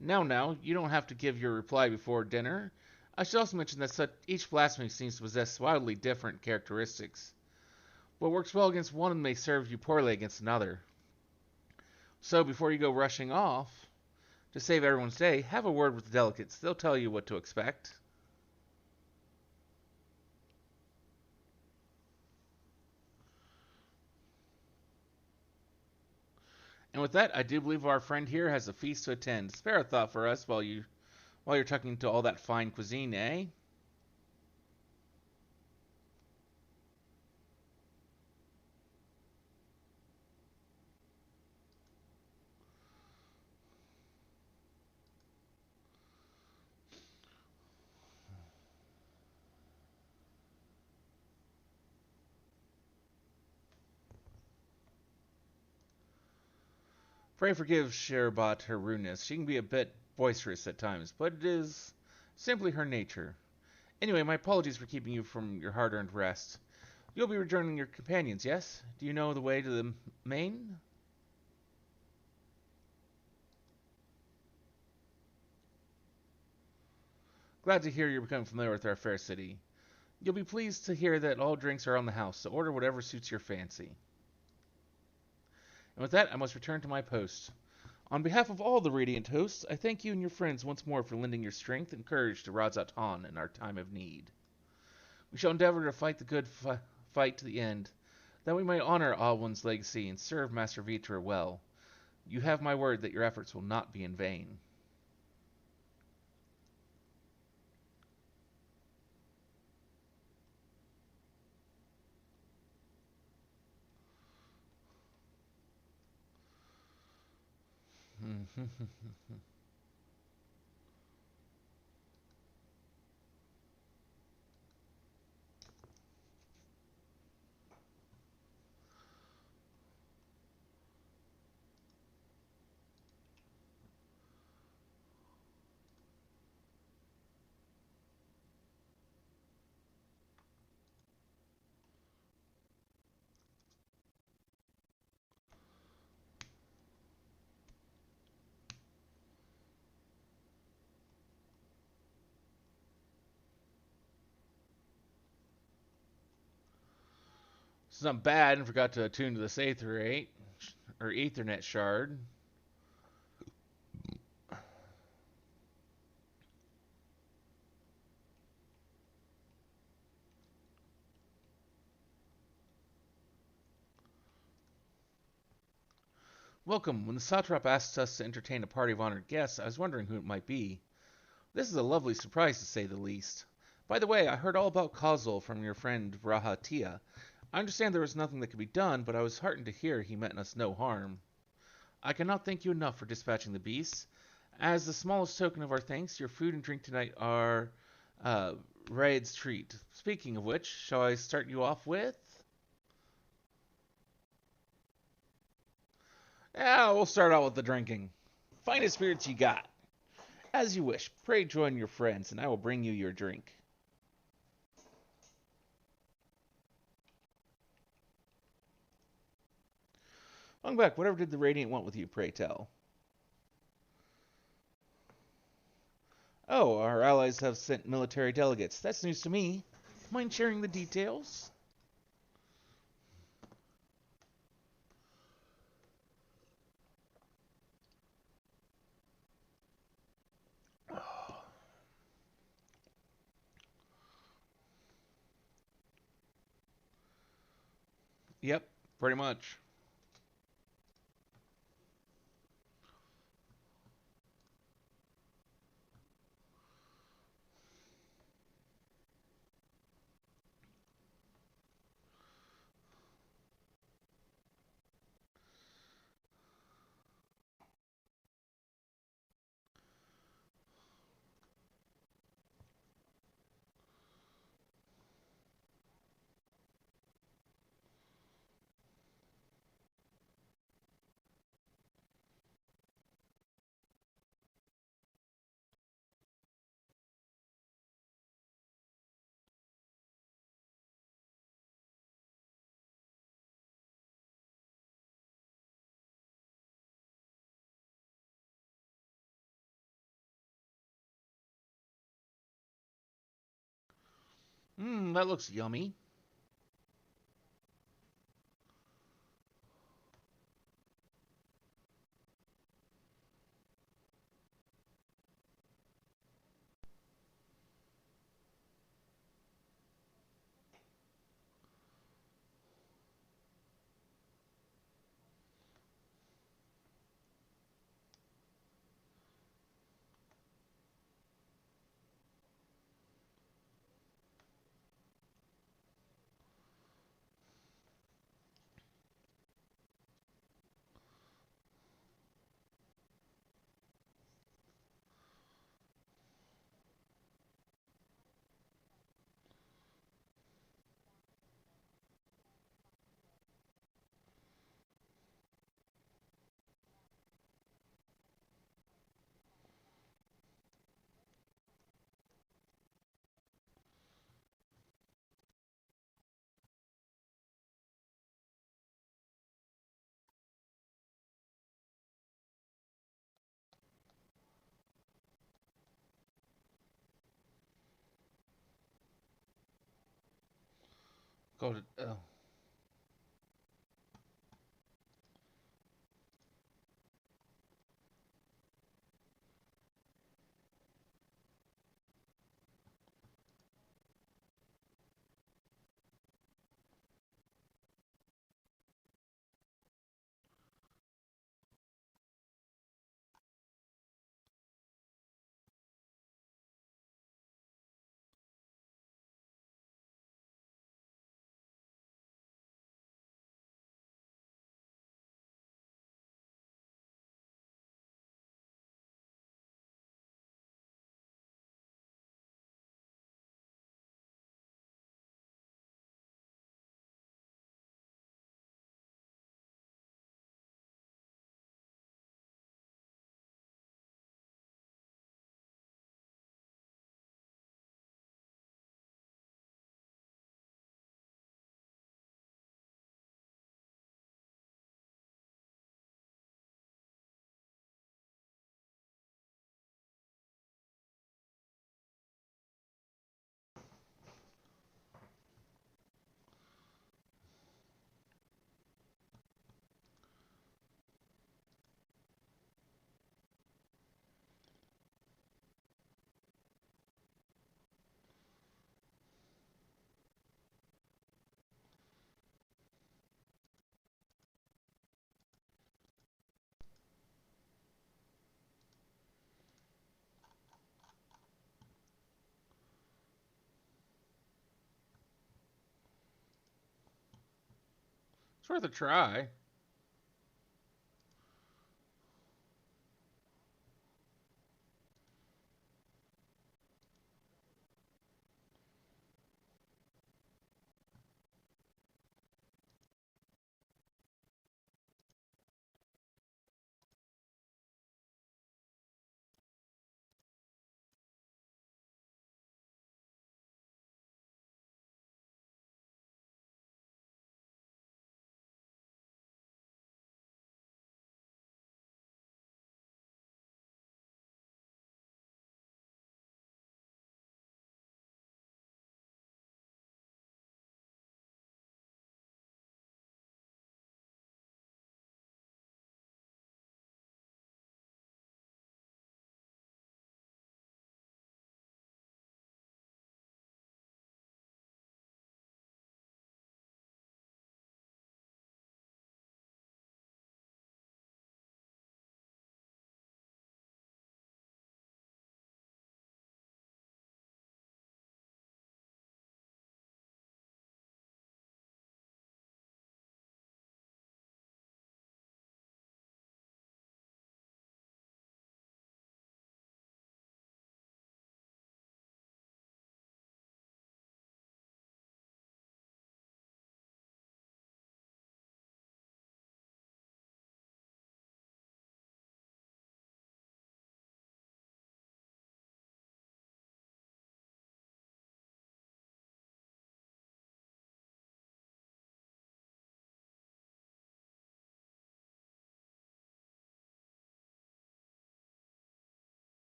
Now, you don't have to give your reply before dinner. I should also mention that each blasphemy seems to possess wildly different characteristics. What works well against one may serve you poorly against another. So before you go rushing off, to save everyone's day, have a word with the delegates. They'll tell you what to expect. And with that, I do believe our friend here has a feast to attend. Spare a thought for us while you're tucking into all that fine cuisine, eh? Pray forgive Sherbot her rudeness. She can be a bit boisterous at times, but it is simply her nature. Anyway, my apologies for keeping you from your hard-earned rest. You'll be rejoining your companions, yes? Do you know the way to the main? Glad to hear you're becoming familiar with our fair city. You'll be pleased to hear that all drinks are on the house, so order whatever suits your fancy. And with that, I must return to my post. On behalf of all the Radiant hosts, I thank you and your friends once more for lending your strength and courage to Radzat Han in our time of need. We shall endeavor to fight the good fight to the end, that we may honor Alwyn's legacy and serve Master Vitra well. You have my word that your efforts will not be in vain. It's not bad and forgot to attune to this Aetherate, or Ethernet shard. Welcome. When the Satrap asked us to entertain a party of honored guests, I was wondering who it might be. This is a lovely surprise, to say the least. By the way, I heard all about Kozul from your friend Vrahatia. I understand there was nothing that could be done, but I was heartened to hear he meant us no harm. I cannot thank you enough for dispatching the beasts. As the smallest token of our thanks, your food and drink tonight are Raid's treat. Speaking of which, shall I start you off with? Yeah, we'll start out with the drinking. Finest spirits you got. As you wish, pray join your friends, and I will bring you your drink. Longback, whatever did the Radiant want with you, pray tell? Oh, our allies have sent military delegates. That's news to me. Mind sharing the details? Yep, pretty much. That looks yummy. Go to. It's worth a try.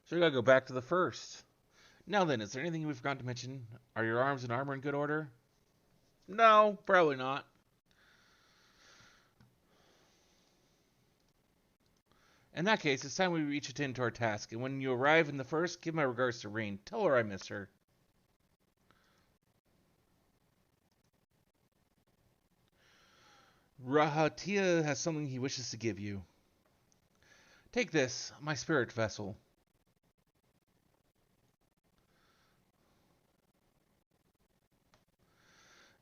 So we gotta go back to the first. Now then, is there anything we've forgotten to mention? Are your arms and armor in good order? No, probably not. In that case, it's time we reach attend to our task, and when you arrive in the first, give my regards to Rain. Tell her I miss her. Rahatia has something he wishes to give you. Take this, my spirit vessel.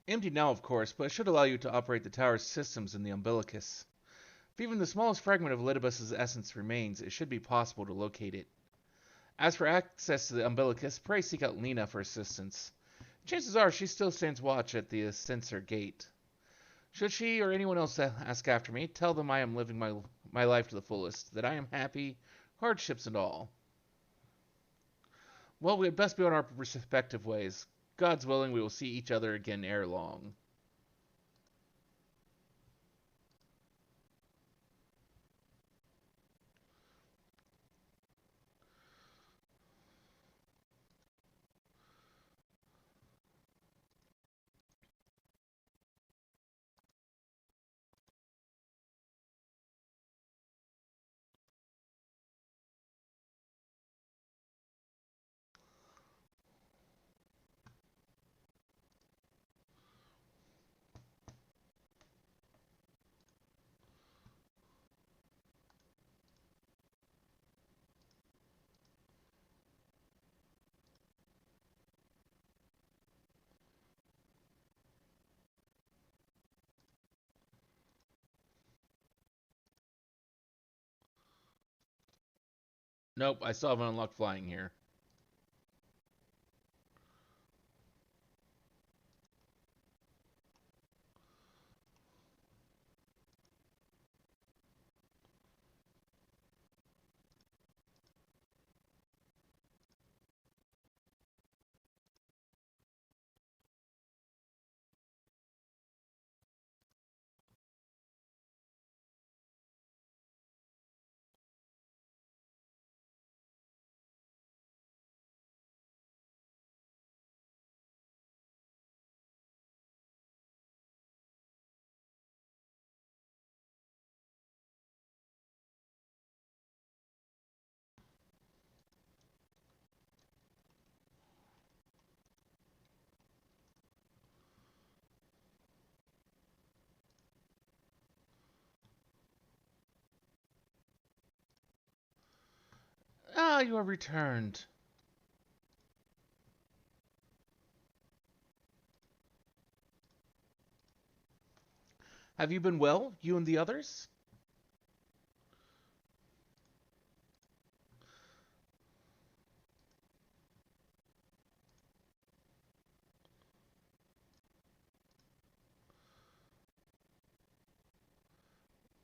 Empty now, of course, but it should allow you to operate the tower's systems in the umbilicus. If even the smallest fragment of Litibus's essence remains, it should be possible to locate it. As for access to the umbilicus, pray seek out Lena for assistance. Chances are she still stands watch at the ascensor gate. Should she or anyone else ask after me, tell them I am living my life to the fullest, that I am happy, hardships and all. Well, we had best be on our respective ways. God's willing, we will see each other again ere long. Nope, I still haven't unlocked flying here. Ah, you have returned. Have you been well, you and the others?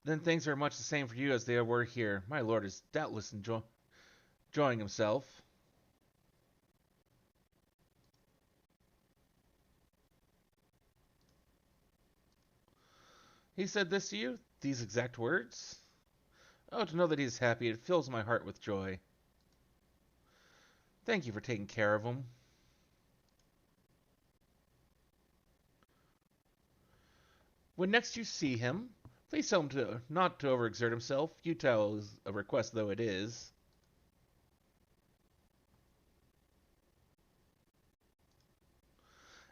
Then things are much the same for you as they were here. My lord is doubtless enjoying himself. He said this to you? These exact words? Oh, to know that he is happy, it fills my heart with joy. Thank you for taking care of him. When next you see him, please tell him not to overexert himself, futile as a request though it is.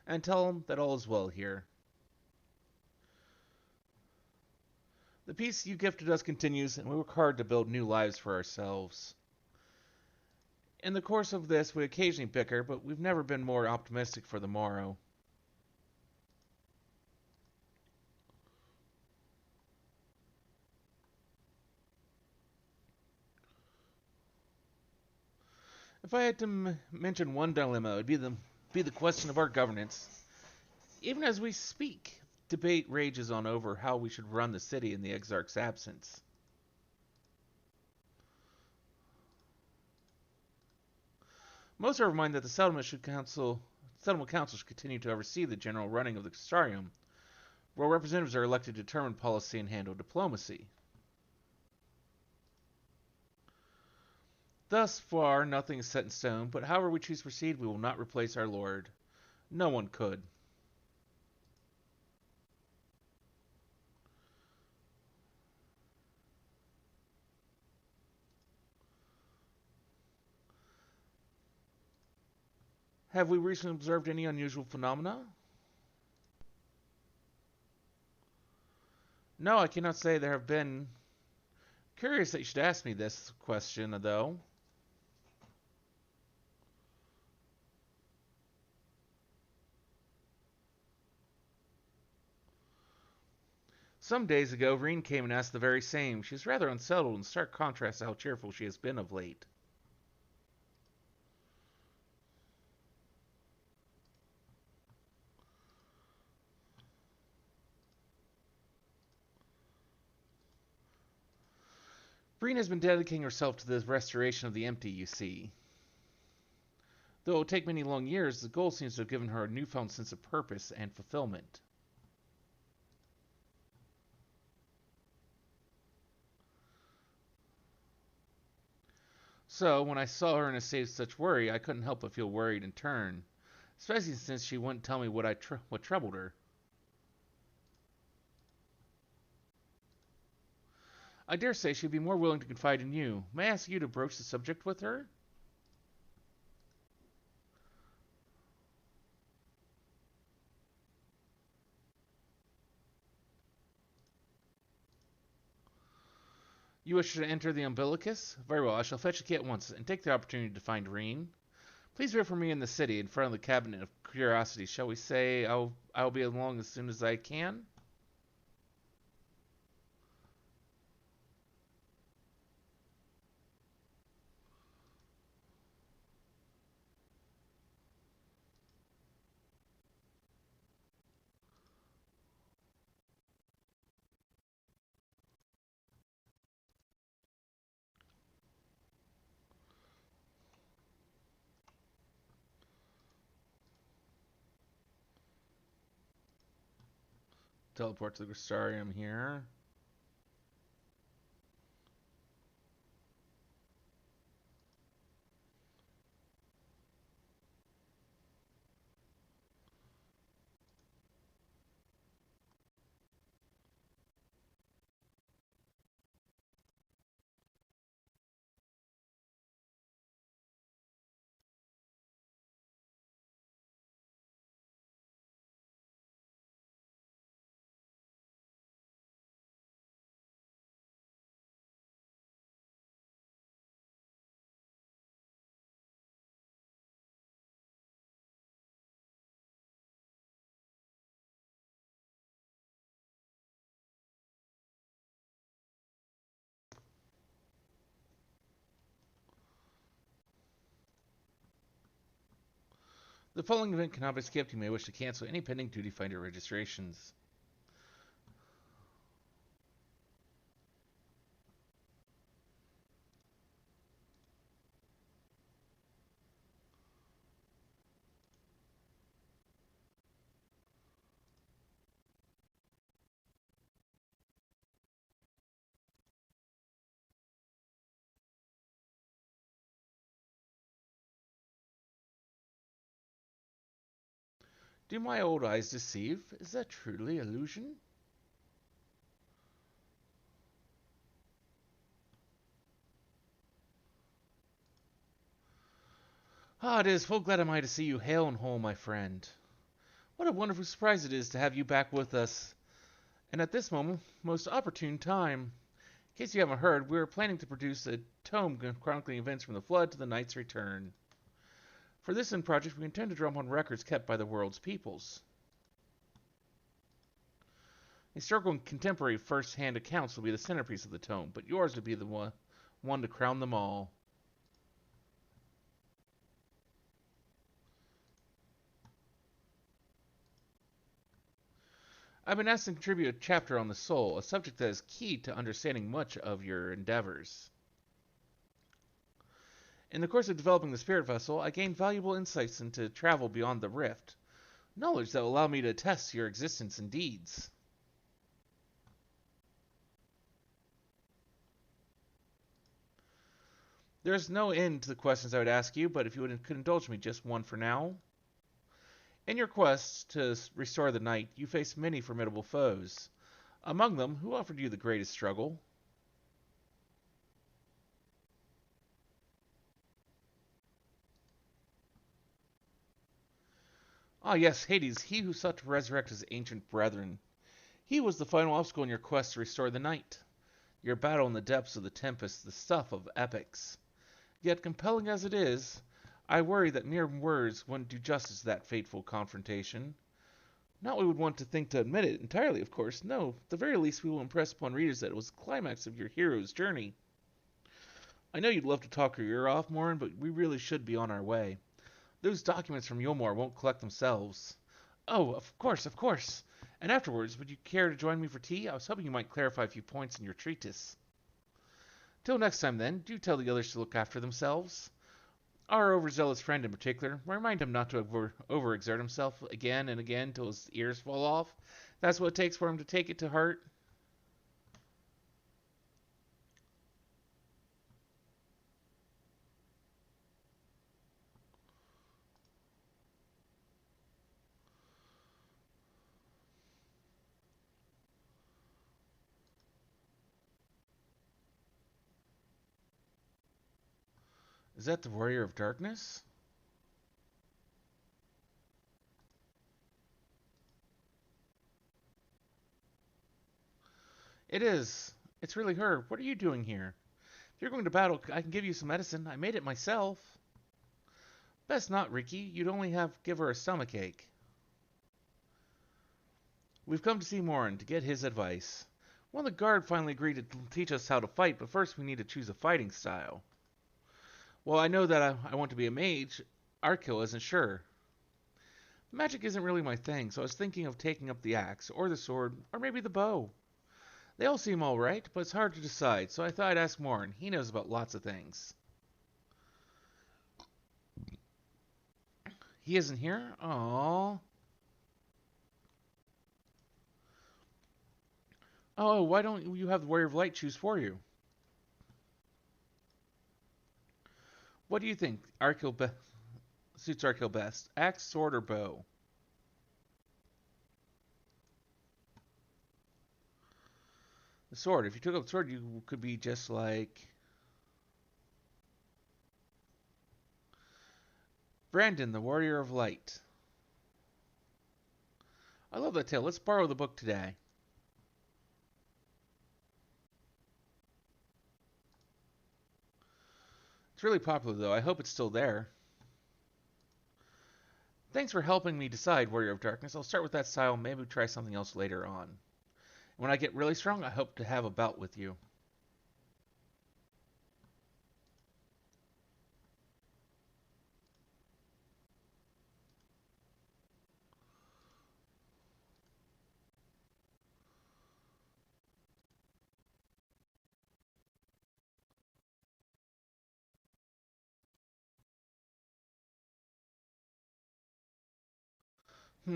And tell him that all is well here. The peace you gifted us continues, and we work hard to build new lives for ourselves. In the course of this, we occasionally bicker, but we've never been more optimistic for the morrow. If I had to mention one dilemma, it would be the question of our governance. Even as we speak, debate rages on over how we should run the city in the Exarch's absence. Most are of mind that the settlement council should continue to oversee the general running of the Castellarium, where representatives are elected to determine policy and handle diplomacy. Thus far, nothing is set in stone, but however we choose to proceed, we will not replace our Lord. No one could. Have we recently observed any unusual phenomena? No, I cannot say there have been. Curious that you should ask me this question, though. Some days ago, Reen came and asked the very same. She is rather unsettled, in stark contrast to how cheerful she has been of late. Reen has been dedicating herself to the restoration of the empty, you see. Though it will take many long years, the goal seems to have given her a newfound sense of purpose and fulfillment. So, when I saw her in a state of such worry, I couldn't help but feel worried in turn, especially since she wouldn't tell me what troubled her. I dare say she'd be more willing to confide in you. May I ask you to broach the subject with her? You wish to enter the umbilicus? Very well, I shall fetch the key at once and take the opportunity to find Reen. Please wait for me in the city, in front of the cabinet of curiosities. Shall we say I'll be along as soon as I can? Teleport to the Crystarium here. The following event cannot be skipped. You may wish to cancel any pending duty finder registrations. Do my old eyes deceive? Is that truly illusion? Ah, it is full glad am I to see you hale and whole, my friend. What a wonderful surprise it is to have you back with us. And at this moment, most opportune time. In case you haven't heard, we are planning to produce a tome chronicling events from the Flood to the Knight's Return. For this end project, we intend to draw upon records kept by the world's peoples. Historical and contemporary first-hand accounts will be the centerpiece of the tome, but yours will be the one to crown them all. I've been asked to contribute a chapter on the soul, a subject that is key to understanding much of your endeavors. In the course of developing the spirit vessel, I gained valuable insights into travel beyond the rift, knowledge that will allow me to attest to your existence and deeds. There's no end to the questions I would ask you, but if you could indulge me just one for now. In your quest to restore the night, you faced many formidable foes. Among them, who offered you the greatest struggle? Ah, yes, Hades, he who sought to resurrect his ancient brethren. He was the final obstacle in your quest to restore the night. Your battle in the depths of the tempest, the stuff of epics. Yet, compelling as it is, I worry that mere words wouldn't do justice to that fateful confrontation. Not we would want to think to admit it entirely, of course. No, at the very least we will impress upon readers that it was the climax of your hero's journey. I know you'd love to talk your ear off, Morin, but we really should be on our way. Those documents from Yulmore won't collect themselves. Oh, of course, of course. And afterwards, would you care to join me for tea? I was hoping you might clarify a few points in your treatise. Till next time, then, do tell the others to look after themselves. Our overzealous friend in particular, remind him not to overexert himself again and again till his ears fall off. That's what it takes for him to take it to heart. Is that the Warrior of Darkness? It is. It's really her. What are you doing here? If you're going to battle, I can give you some medicine. I made it myself. Best not, Ricky. You'd only have give her a stomachache. We've come to see Morin to get his advice. One of the guard finally agreed to teach us how to fight, but first we need to choose a fighting style. Well, I know that I want to be a mage. Arkil isn't sure. Magic isn't really my thing, so I was thinking of taking up the axe, or the sword, or maybe the bow. They all seem alright, but it's hard to decide, so I thought I'd ask Morin. He knows about lots of things. He isn't here? Aww. Oh, why don't you have the Warrior of Light choose for you? What do you think suits Arkil best? Axe, sword, or bow? The sword. If you took up the sword, you could be just like Brandon, the Warrior of Light. I love that tale. Let's borrow the book today. It's really popular, though. I hope it's still there. Thanks for helping me decide Warrior of Darkness. I'll start with that style, maybe try something else later on. When I get really strong, I hope to have a bout with you.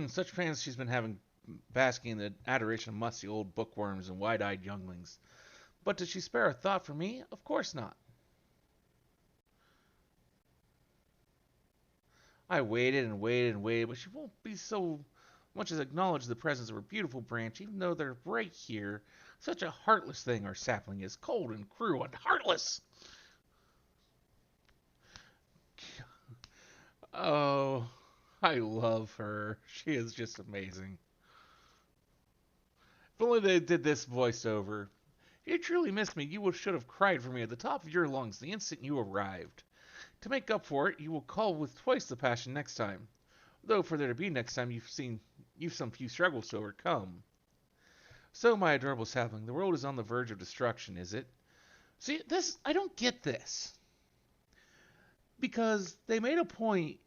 Such fans she's been having basking in the adoration of musty old bookworms and wide-eyed younglings. But did she spare a thought for me? Of course not. I waited and waited and waited, but she won't be so much as acknowledge the presence of her beautiful branch, even though they're right here. Such a heartless thing our sapling is, cold and cruel and heartless. Oh, I love her. She is just amazing. If only they did this voiceover. If you truly missed me, you should have cried for me at the top of your lungs the instant you arrived. To make up for it, you will call with twice the passion next time. Though for there to be next time, you've some few struggles to overcome. So, my adorable sapling, the world is on the verge of destruction, is it? See, I don't get this. Because they made a point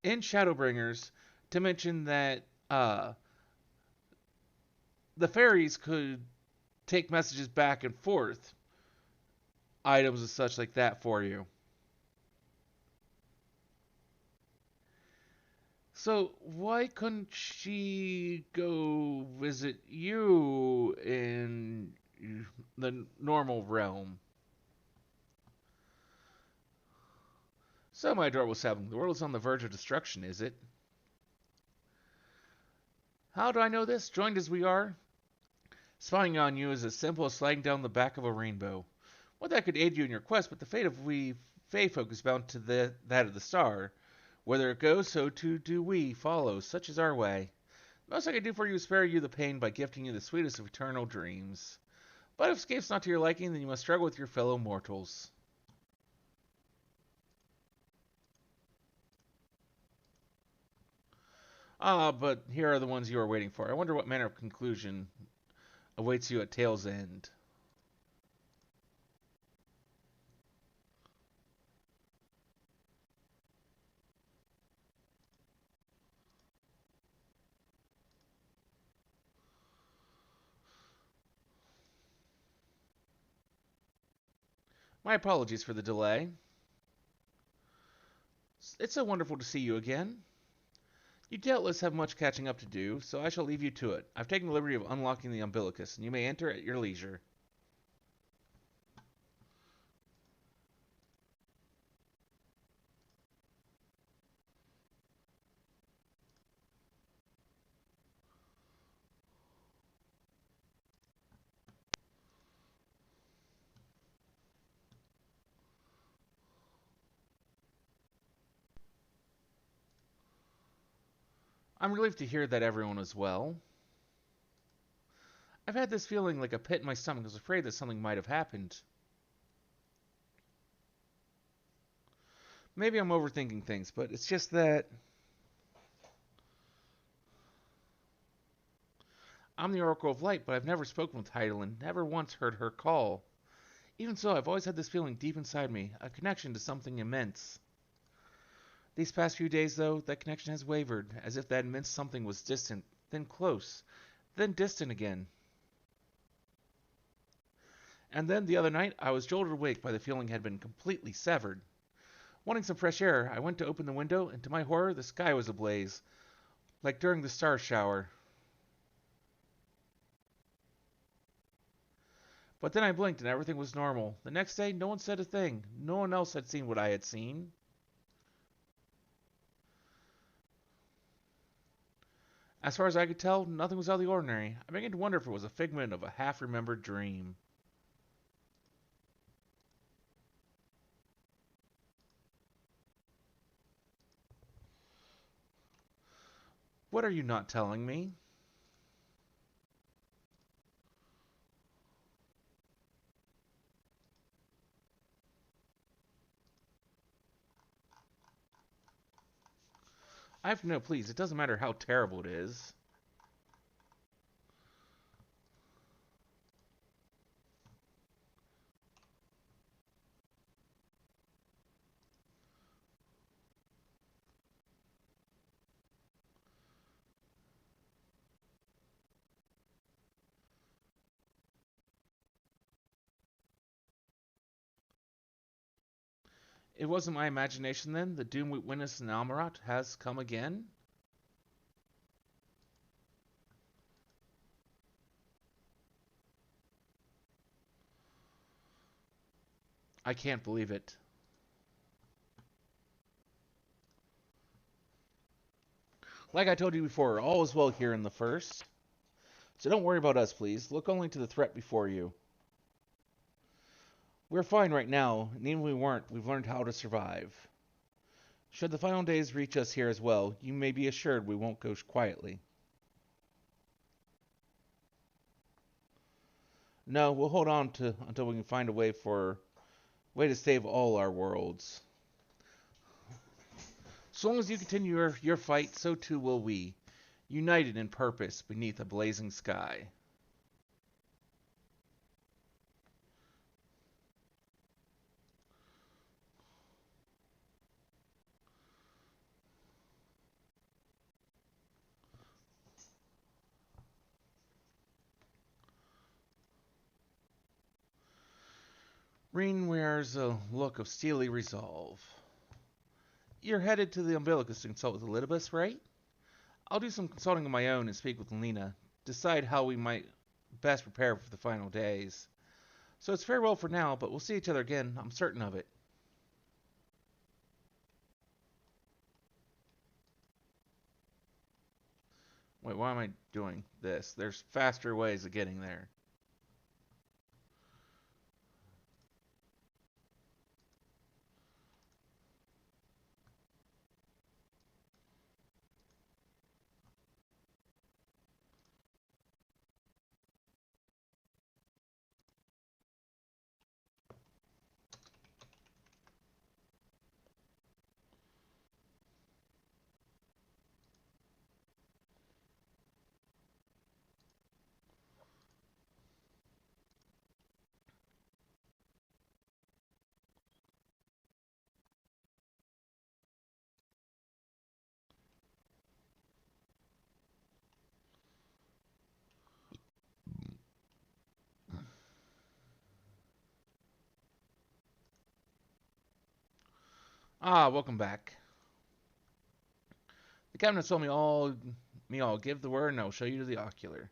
in Shadowbringers to mention that the fairies could take messages back and forth, items and such like that for you. So why couldn't she go visit you in the normal realm? So, my adorable sapling, the world is on the verge of destruction, is it? How do I know this? Joined as we are, spying on you is as simple as sliding down the back of a rainbow. What that could aid you in your quest, but the fate of we Fey folk is bound to that of the star. Whether it goes, so too do we follow. Such is our way. The most I can do for you is spare you the pain by gifting you the sweetest of eternal dreams. But if escape's not to your liking, then you must struggle with your fellow mortals. Ah, but here are the ones you are waiting for. I wonder what manner of conclusion awaits you at Tale's End. My apologies for the delay. It's so wonderful to see you again. You doubtless have much catching up to do, so I shall leave you to it. I've taken the liberty of unlocking the umbilicus, and you may enter at your leisure. I'm relieved to hear that everyone is well. I've had this feeling like a pit in my stomach. I was afraid that something might have happened. Maybe I'm overthinking things, but it's just that I'm the Oracle of Light, but I've never spoken with Heidelin, never once heard her call. Even so, I've always had this feeling deep inside me, a connection to something immense. These past few days, though, that connection has wavered, as if that immense something was distant, then close, then distant again. And then the other night, I was jolted awake by the feeling had been completely severed. Wanting some fresh air, I went to open the window, and to my horror, the sky was ablaze, like during the star shower. But then I blinked and everything was normal. The next day, no one said a thing. No one else had seen what I had seen. As far as I could tell, nothing was out of the ordinary. I began to wonder if it was a figment of a half-remembered dream. What are you not telling me? I have to know, please. It doesn't matter how terrible it is. It wasn't my imagination then. The doom we witnessed in Almarat has come again. I can't believe it. Like I told you before, all is well here in the first. So don't worry about us, please. Look only to the threat before you. We're fine right now, and even if we weren't, we've learned how to survive. Should the final days reach us here as well, you may be assured we won't go quietly. No, we'll hold on to until we can find a way to save all our worlds. So long as you continue your fight, so too will we, united in purpose beneath a blazing sky. Reen wears a look of steely resolve. You're headed to the Umbilicus to consult with Elidibus, right? I'll do some consulting of my own and speak with Lena, decide how we might best prepare for the final days. So it's farewell for now, but we'll see each other again, I'm certain of it. Wait, why am I doing this? There's faster ways of getting there. Ah, welcome back. The captain told me all. Give the word, and I'll show you to the ocular.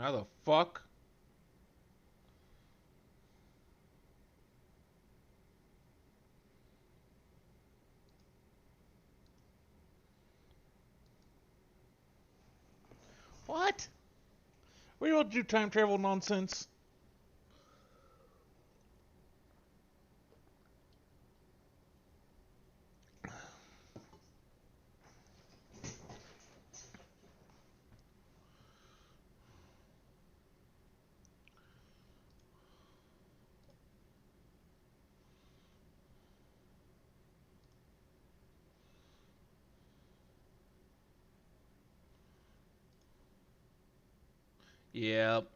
How the fuck? What? We don't do time travel nonsense. Yep.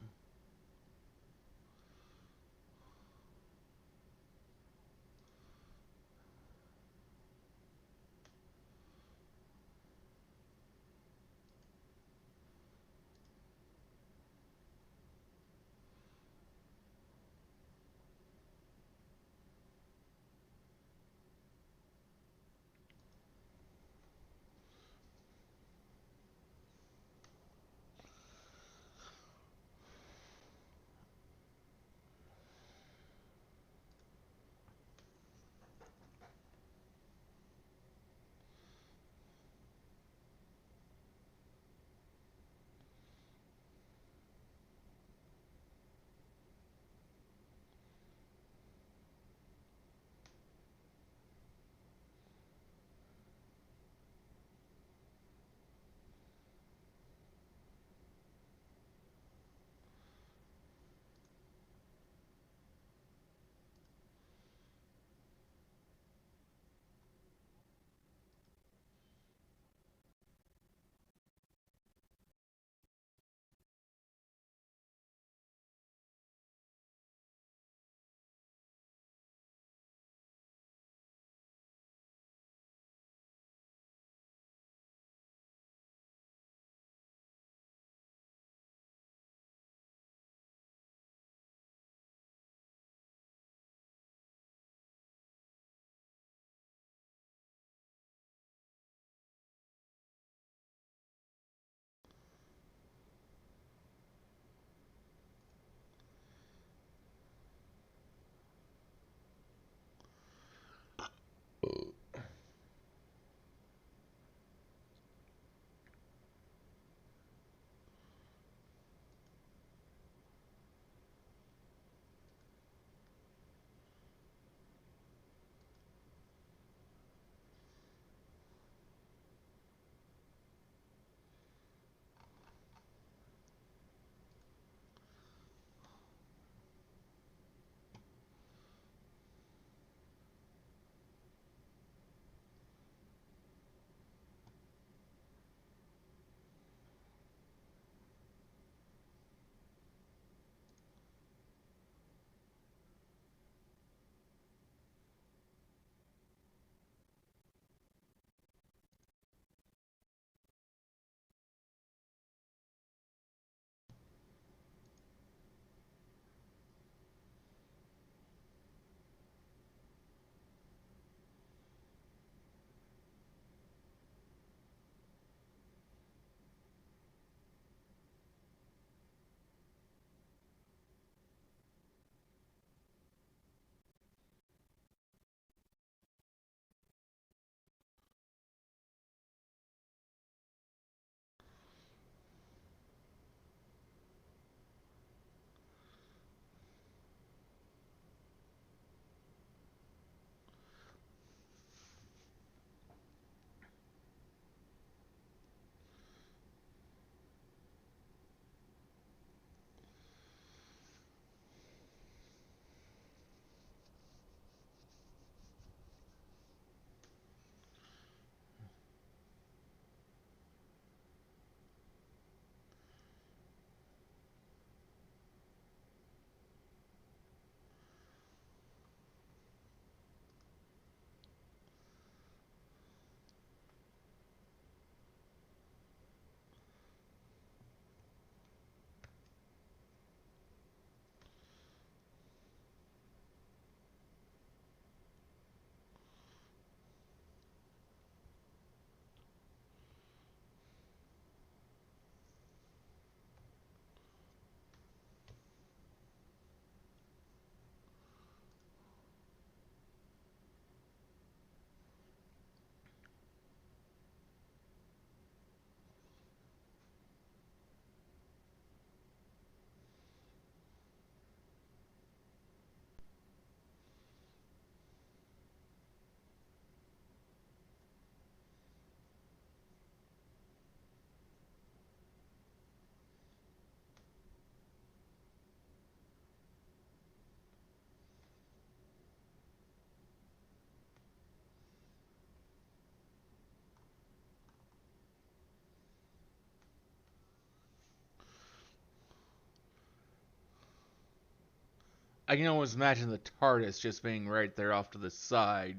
I can almost imagine the TARDIS just being right there off to the side.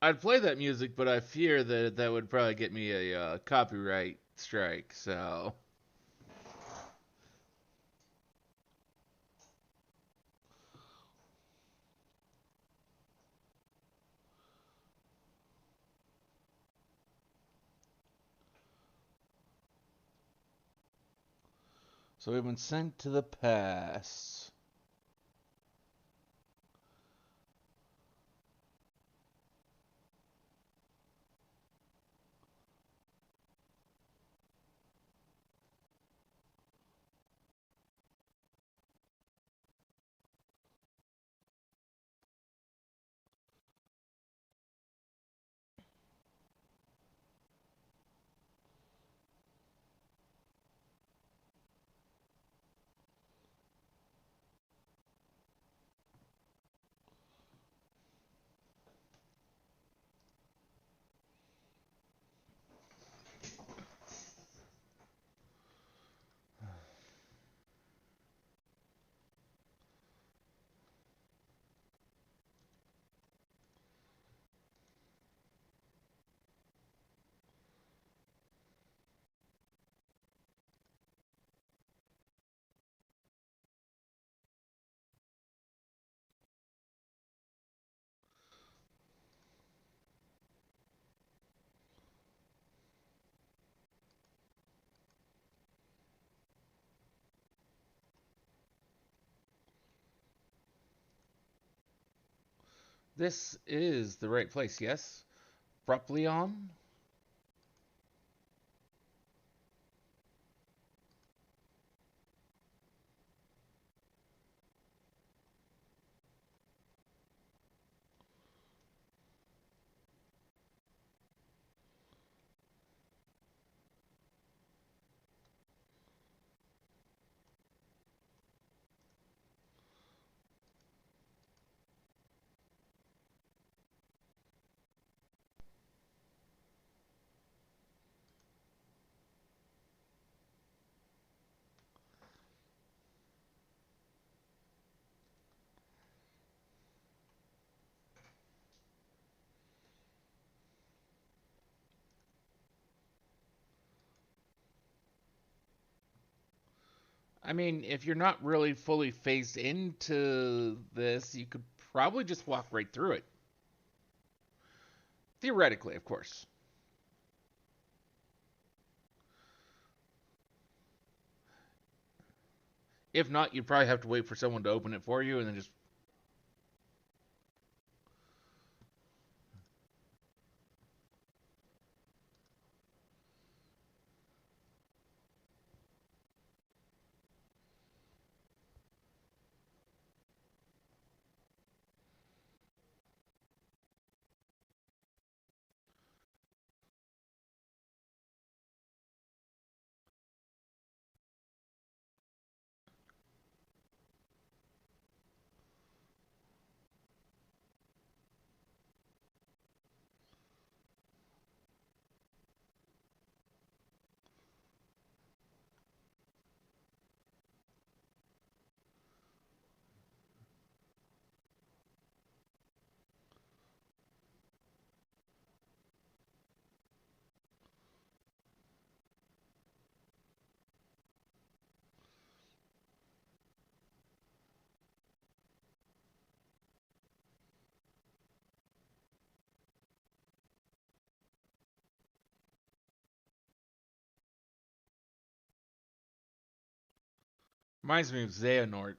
I'd play that music, but I fear that that would probably get me a copyright strike. So we've been sent to the past. This is the right place, yes? Brupleon? I mean, if you're not really fully phased into this, you could probably just walk right through it. Theoretically, of course. If not, you'd probably have to wait for someone to open it for you and then just. Reminds me of Xehanort.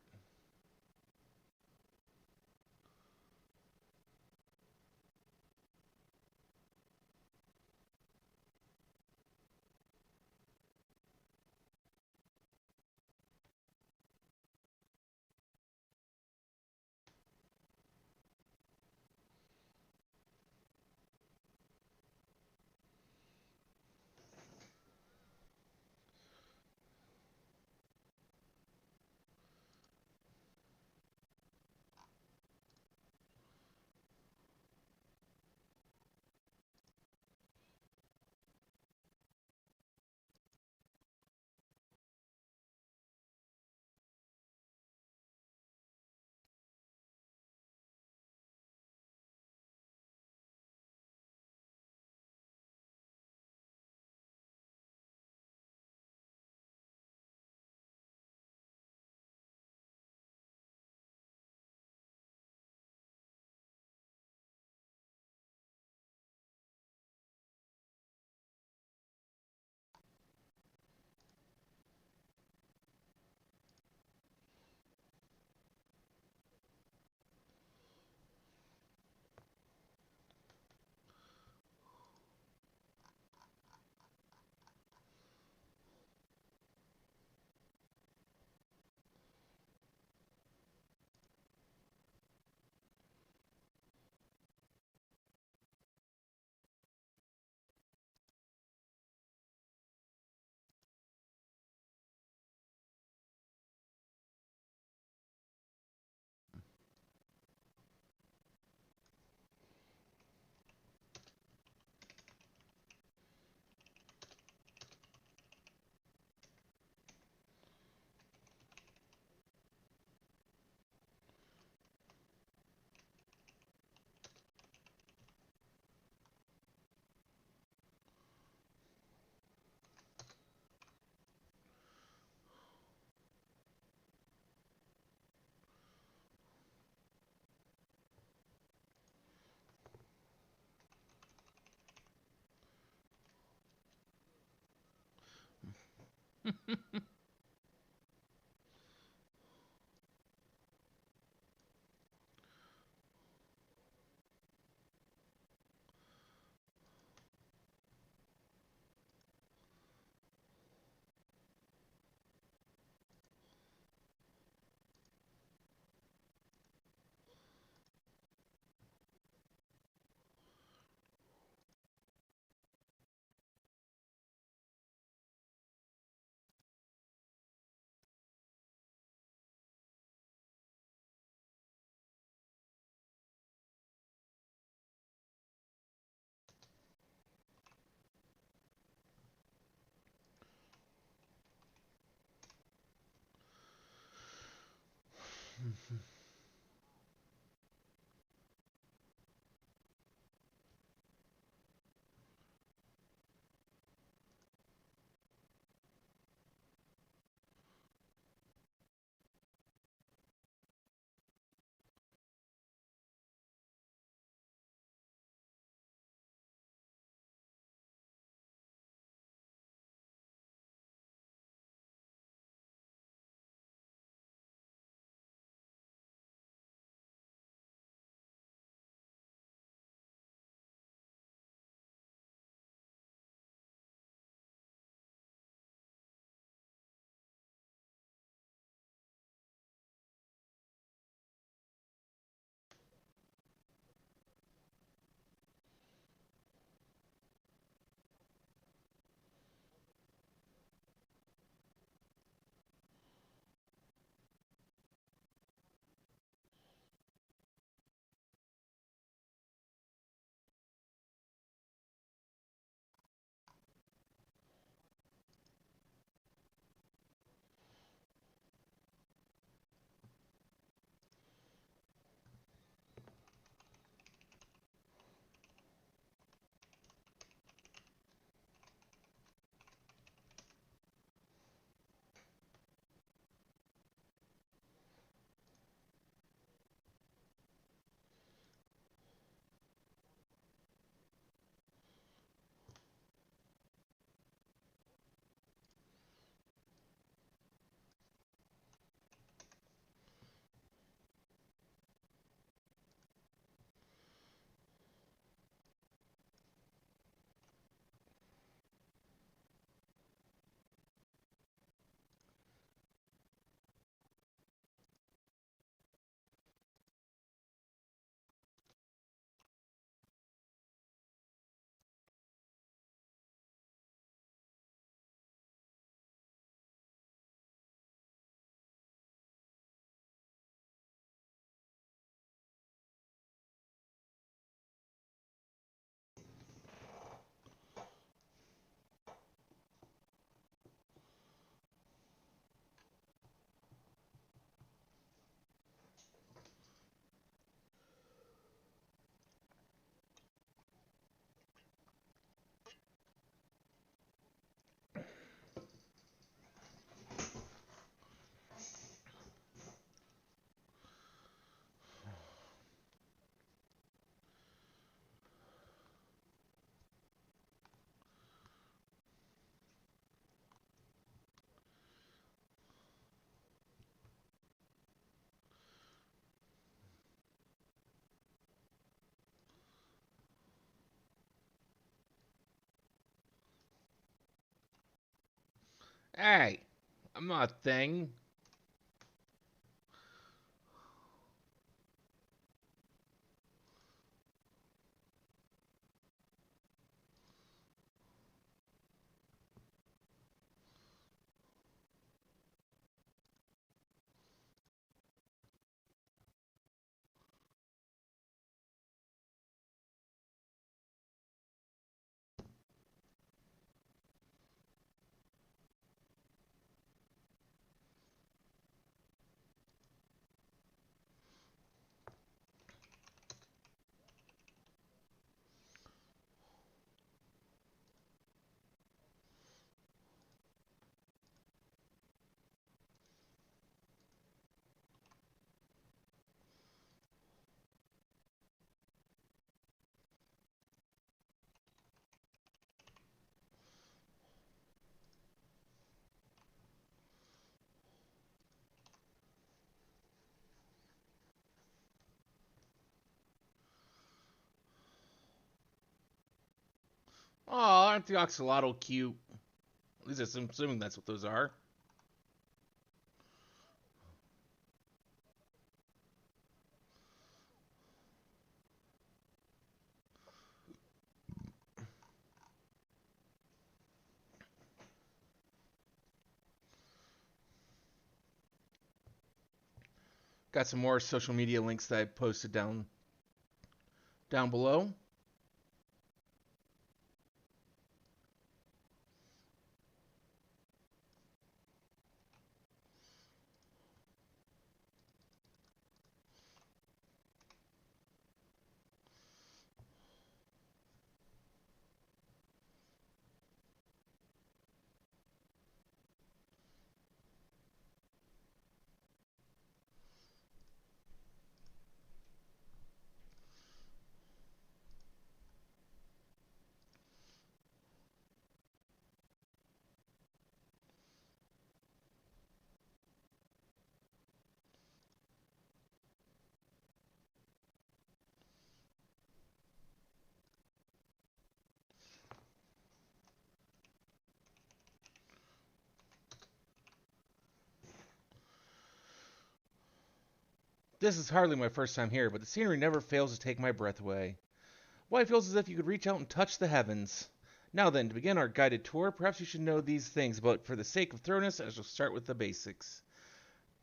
Hey, I'm not a thing. Oh, aren't the oxalotl cute? At least I'm assuming that's what those are. Got some more social media links that I posted down below. This is hardly my first time here, but the scenery never fails to take my breath away. Why, it feels as if you could reach out and touch the heavens. Now then, to begin our guided tour, perhaps you should know these things, but for the sake of thoroughness, I shall start with the basics.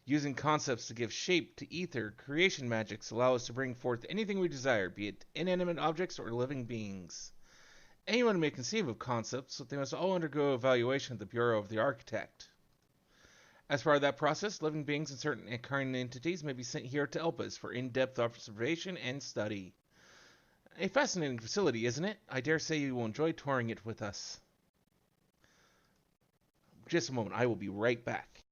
Using concepts to give shape to ether, creation magics allow us to bring forth anything we desire, be it inanimate objects or living beings. Anyone may conceive of concepts, but they must all undergo evaluation at the Bureau of the Architect. As part of that process, living beings and certain incarnate entities may be sent here to help us for in-depth observation and study. A fascinating facility, isn't it? I dare say you will enjoy touring it with us. Just a moment, I will be right back.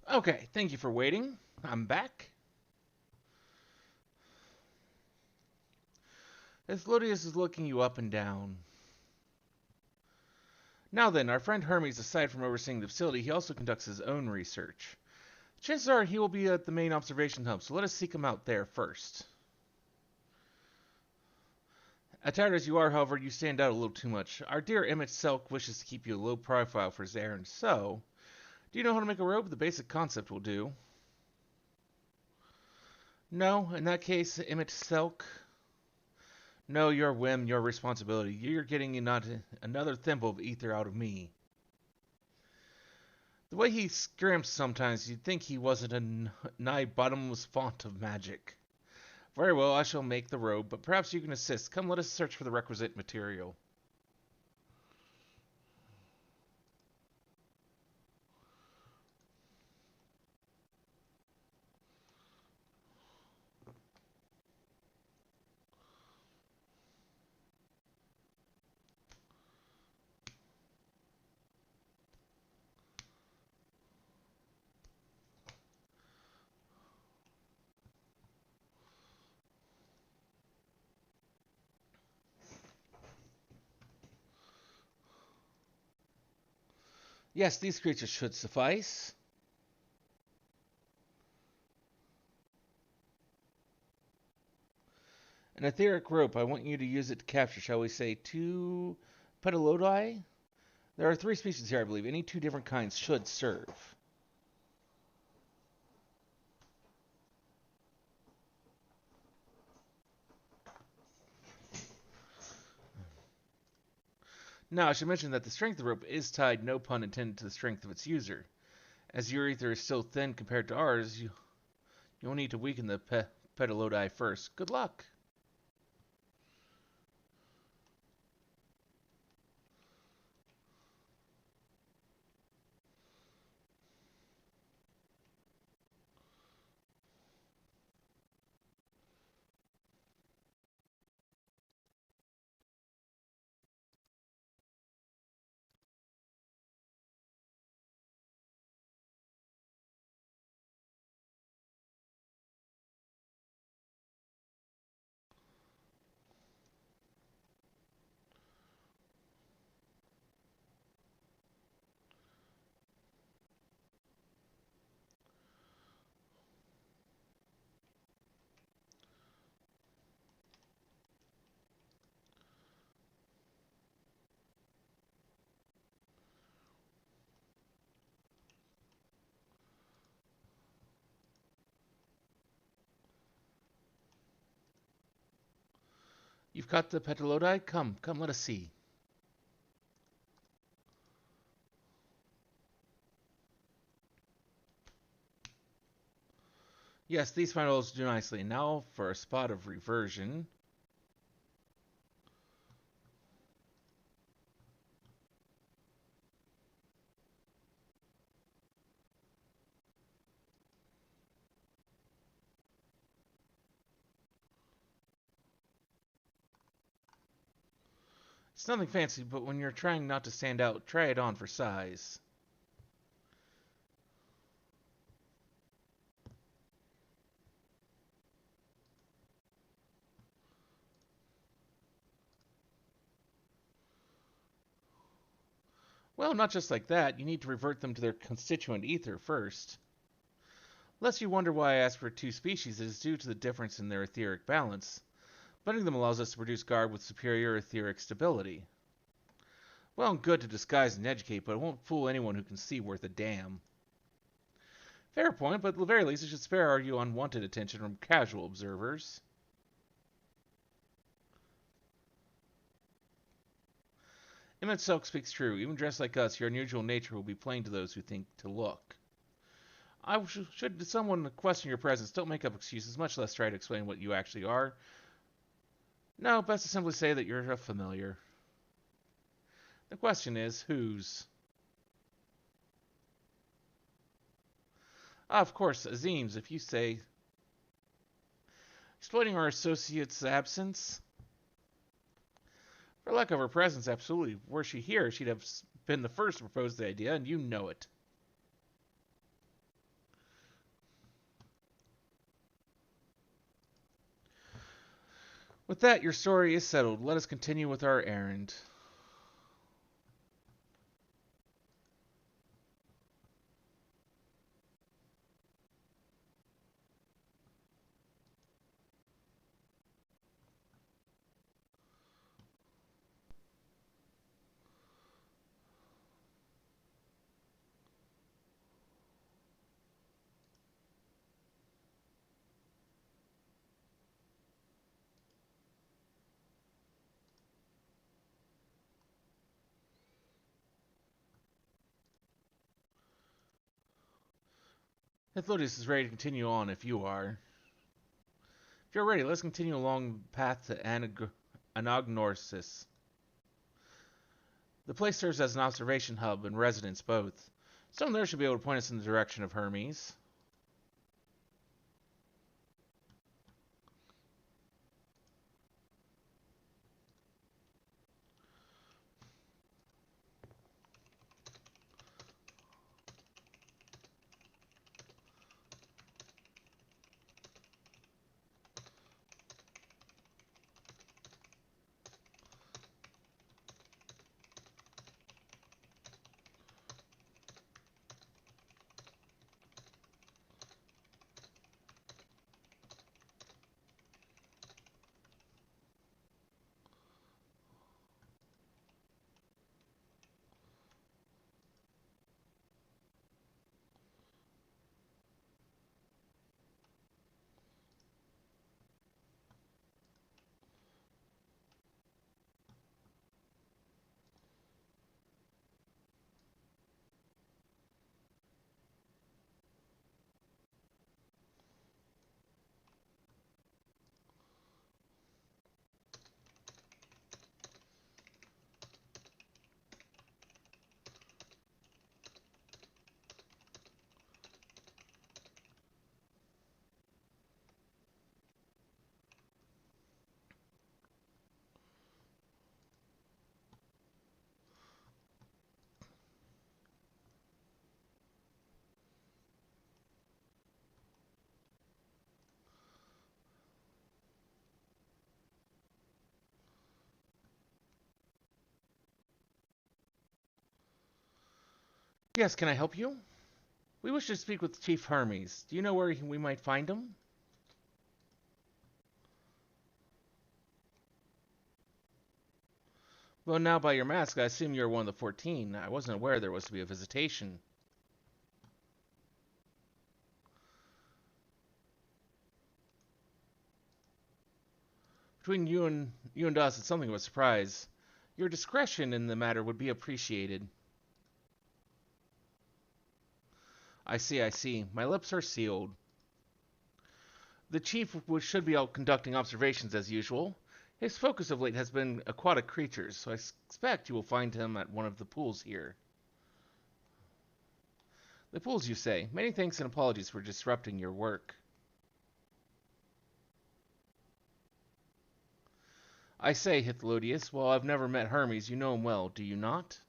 Okay, thank you for waiting. I'm back. Asclepius is looking you up and down. Now then, our friend Hermes, aside from overseeing the facility, he also conducts his own research. Chances are he will be at the main observation hub, so let us seek him out there first. Attired as you are, however, you stand out a little too much. Our dear Emmett Selk wishes to keep you a low profile for his errand, so do you know how to make a robe? The basic concept will do. No, in that case, Emmett Selk. No, your whim, your responsibility. You're getting not another thimble of ether out of me. The way he scrimps sometimes, you'd think he wasn't a nigh bottomless font of magic. Very well, I shall make the robe, but perhaps you can assist. Come, let us search for the requisite material. Yes, these creatures should suffice. An etheric rope. I want you to use it to capture, shall we say, 2 petalodi? There are 3 species here, I believe. Any 2 different kinds should serve. Now, I should mention that the strength of the rope is tied, no pun intended, to the strength of its user. As your ether is still thin compared to ours, you'll need to weaken the petalodi first. Good luck! You've caught the petalodi? Come, let us see. Yes, these finals do nicely. Now for a spot of reversion. It's nothing fancy, but when you're trying not to stand out, try it on for size. Well, not just like that. You need to revert them to their constituent ether first. Lest you wonder why I asked for 2 species, it is due to the difference in their etheric balance. Blending them allows us to produce garb with superior etheric stability. Well and good to disguise and educate, but it won't fool anyone who can see worth a damn. Fair point, but at the very least it should spare you unwanted attention from casual observers. Emmett Silk speaks true. Even dressed like us, your unusual nature will be plain to those who think to look. Should someone question your presence, don't make up excuses, much less try to explain what you actually are. No, best to simply say that you're a familiar. The question is, whose? Ah, of course, Azim's, if you say. Exploiting our associate's absence? For lack of her presence, absolutely. Were she here, she'd have been the first to propose the idea, and you know it. With that, your story is settled. Let us continue with our errand. Ethodius is ready to continue on if you are. If you're ready, let's continue along the path to Anagnorsis. The place serves as an observation hub and residence both. Someone there should be able to point us in the direction of Hermes. Yes, can I help you? We wish to speak with Chief Hermes. Do you know where we might find him? Well, now by your mask, I assume you're one of the 14. I wasn't aware there was to be a visitation. Between you and us, it's something of a surprise. Your discretion in the matter would be appreciated. I see, I see. My lips are sealed. The chief should be out conducting observations as usual. His focus of late has been aquatic creatures, so I expect you will find him at one of the pools here. The pools, you say? Many thanks and apologies for disrupting your work. I say, Hythlodius, while I've never met Hermes, you know him well, do you not?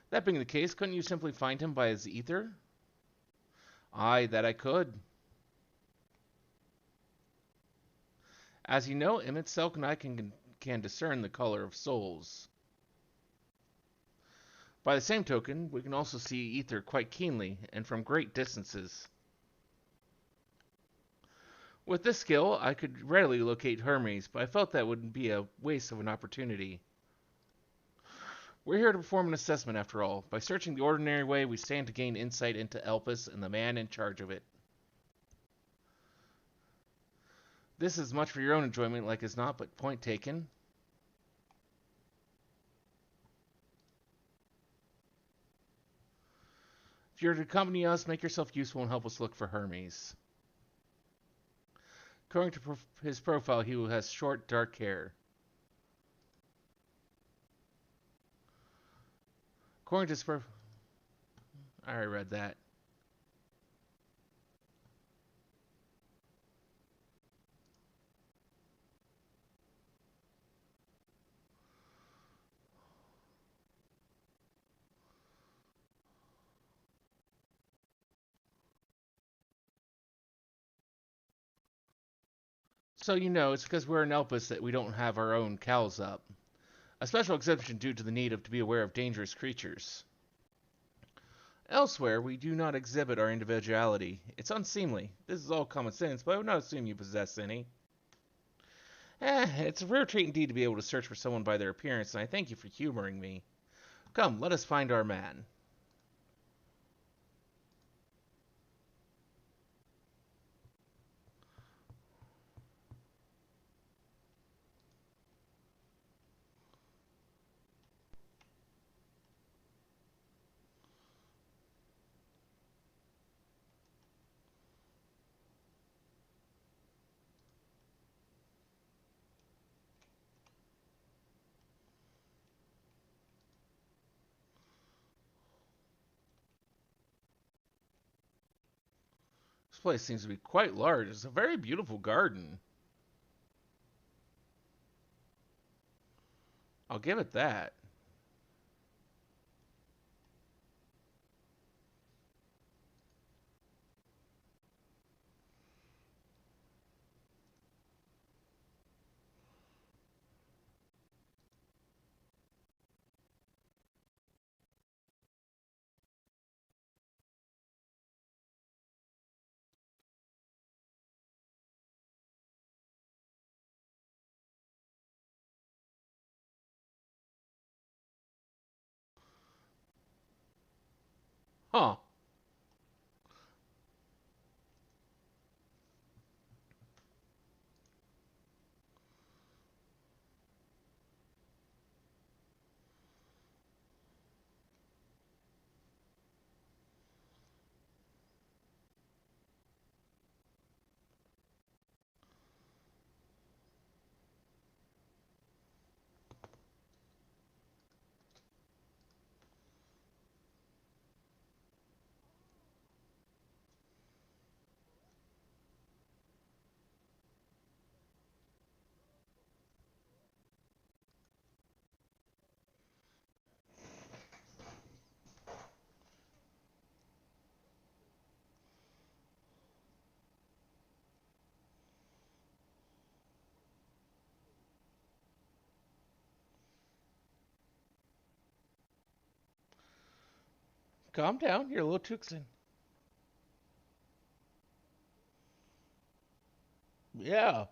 That being the case, couldn't you simply find him by his ether? Aye, that I could. As you know, Emmett Selk and I can discern the color of souls. By the same token, we can also see ether quite keenly, and from great distances. With this skill, I could readily locate Hermes, but I felt that would be a waste of an opportunity. We're here to perform an assessment, after all. By searching the ordinary way, we stand to gain insight into Elpis and the man in charge of it. This is much for your own enjoyment, like as not, but point taken. If you're to accompany us, make yourself useful and help us look for Hermes. According to his profile, he has short, dark hair. According to his profile... I already read that. So you know, it's because we're in Elpis that we don't have our own cows up. A special exemption due to the need to be aware of dangerous creatures. Elsewhere, we do not exhibit our individuality. It's unseemly. This is all common sense, but I would not assume you possess any. It's a rare treat indeed to be able to search for someone by their appearance, and I thank you for humoring me. Come, let us find our man. This place seems to be quite large. It's a very beautiful garden. I'll give it that. Huh. Calm down. You're a little too excited. Yeah.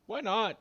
Why not?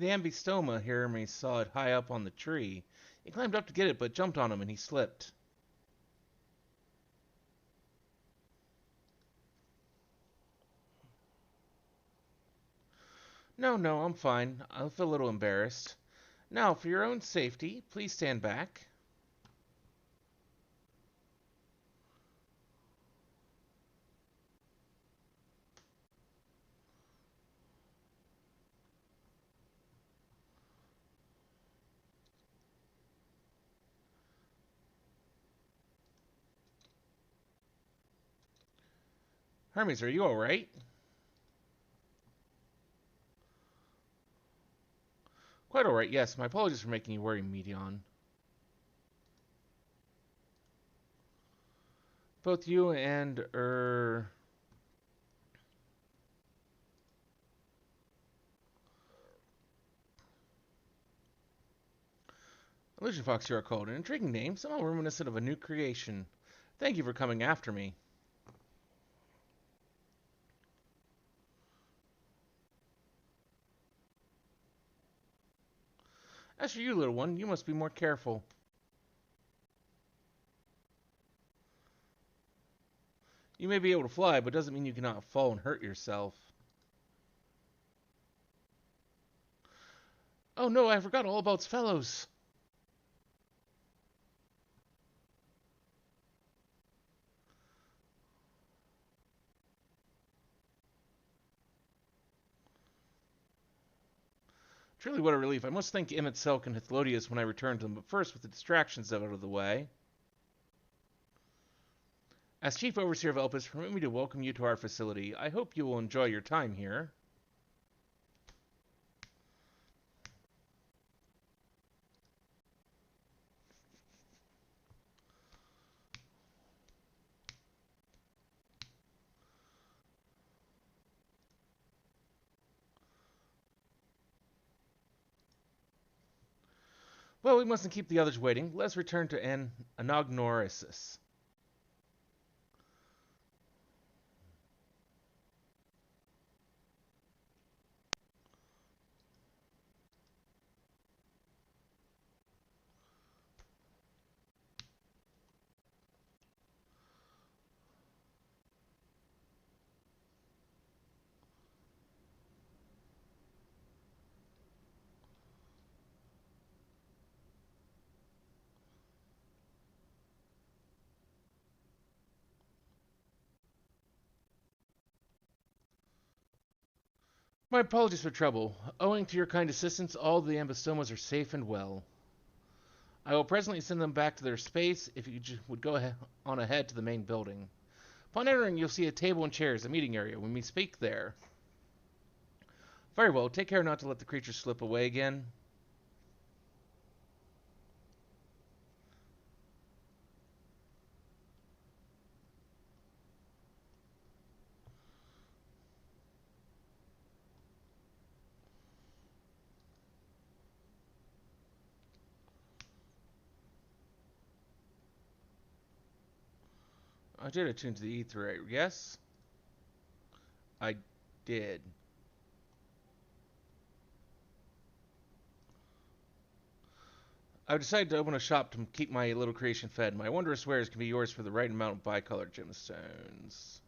The ambystoma Hermes saw it high up on the tree. He climbed up to get it, but jumped on him and he slipped. No, no, I'm fine. I feel a little embarrassed. Now, for your own safety, please stand back. Hermes, are you alright? Quite alright, yes. My apologies for making you worry, Medion. Both you and, Illusion Fox, you are called. An intriguing name, somehow reminiscent of a new creation. Thank you for coming after me. As for you, little one, you must be more careful. You may be able to fly, but doesn't mean you cannot fall and hurt yourself. Oh no, I forgot all about fellows. Truly, what a relief. I must thank Emmett Selk and Hythlodius when I return to them, but first, with the distractions out of the way. As Chief Overseer of Elpis, permit me to welcome you to our facility. I hope you will enjoy your time here. Well, we mustn't keep the others waiting. Let's return to Anagnorisis. My apologies for trouble. Owing to your kind assistance, all the ambistomas are safe and well. I will presently send them back to their space if you would go on ahead to the main building. Upon entering, you'll see a table and chairs, a meeting area. We may speak there. Very well. Take care not to let the creatures slip away again. I did attune to the ether, yes? I did. I've decided to open a shop to keep my little creation fed. My wondrous wares can be yours for the right amount of bicolored gemstones.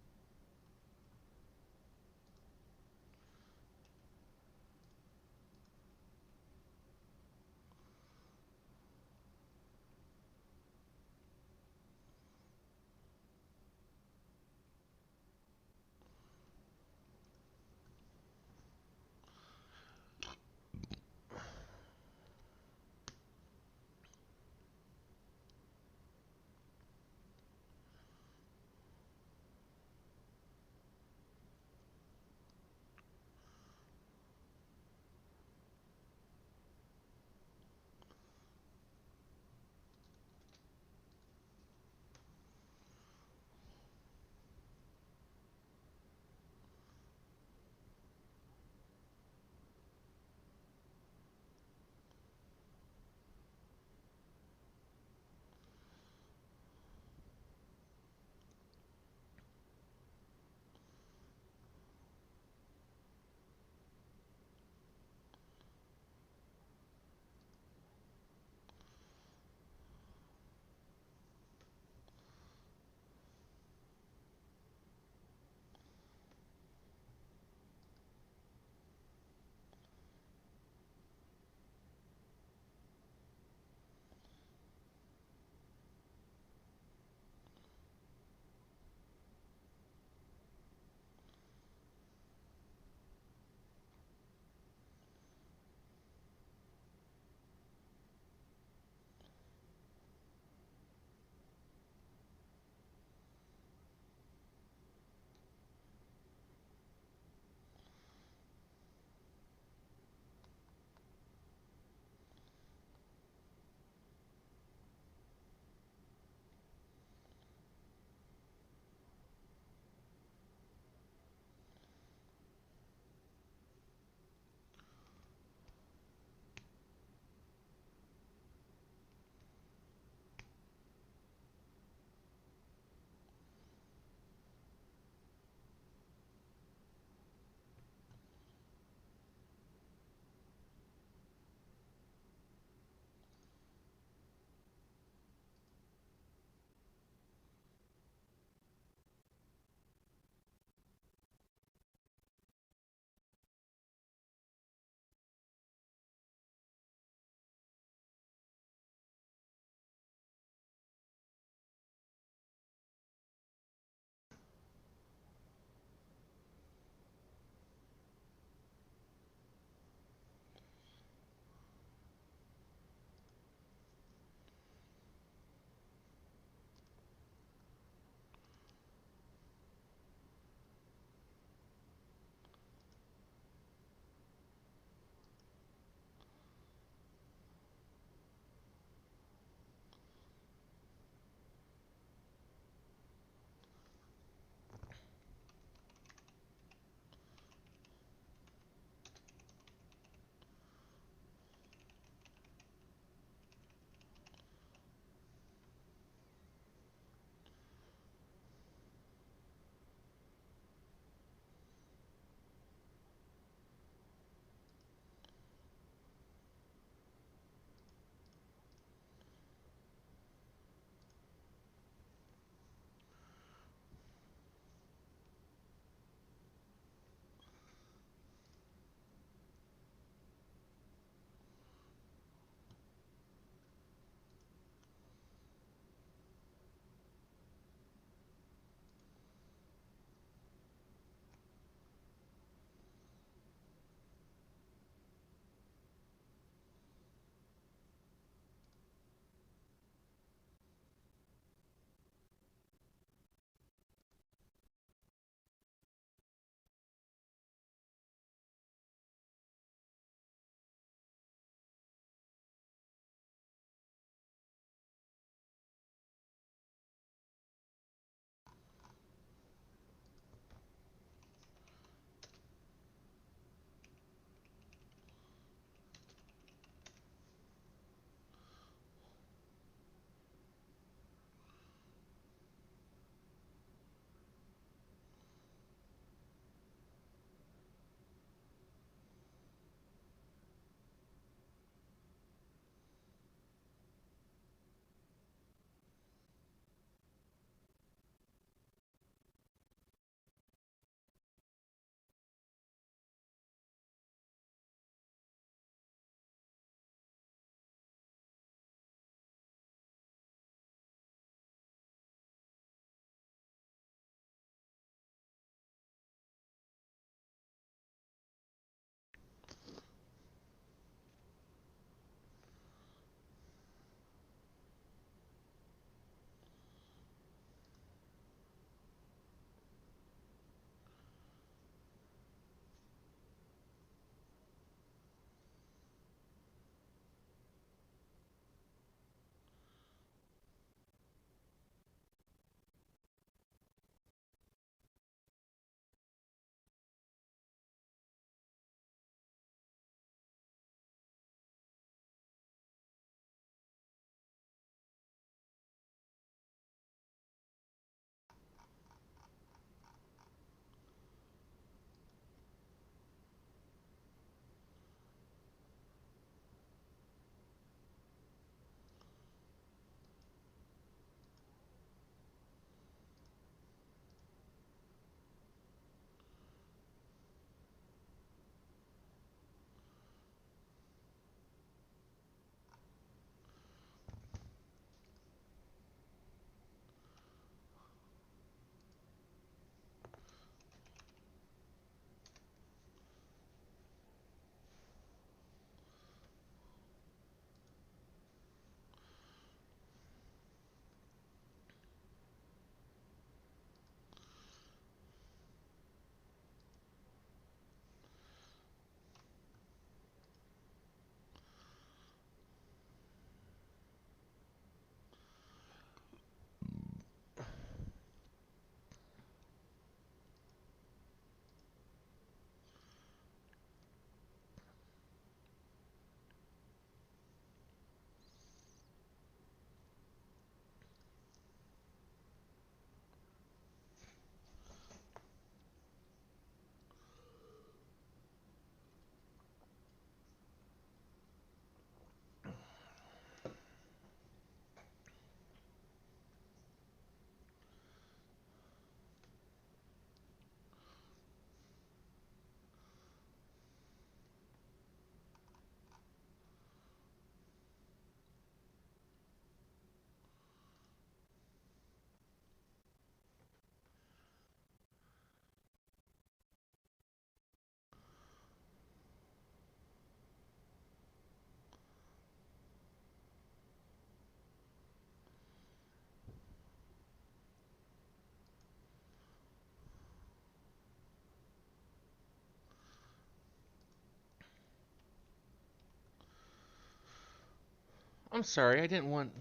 I'm sorry, I didn't want.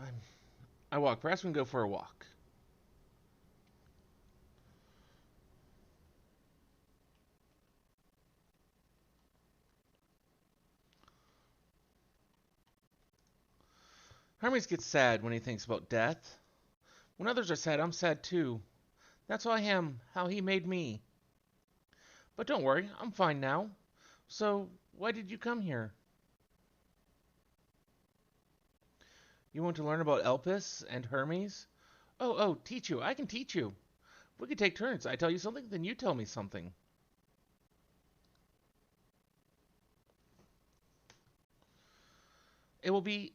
I'm, I walk. Perhaps we can go for a walk. Hermes gets sad when he thinks about death. When others are sad, I'm sad too. That's how I am, how he made me. But don't worry, I'm fine now. So, why did you come here? You want to learn about Elpis and Hermes? Oh, teach you. I can teach you. We could take turns. I tell you something, then you tell me something. It will be.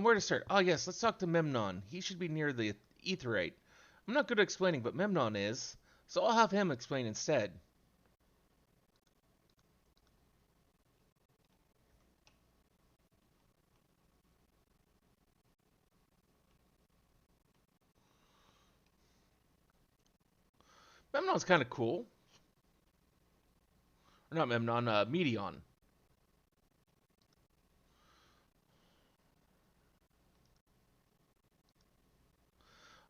Where to start? Oh, yes, let's talk to Memnon. He should be near the etherite. I'm not good at explaining, but Memnon is. So I'll have him explain instead. Memnon's kind of cool. Or not Memnon, Medion.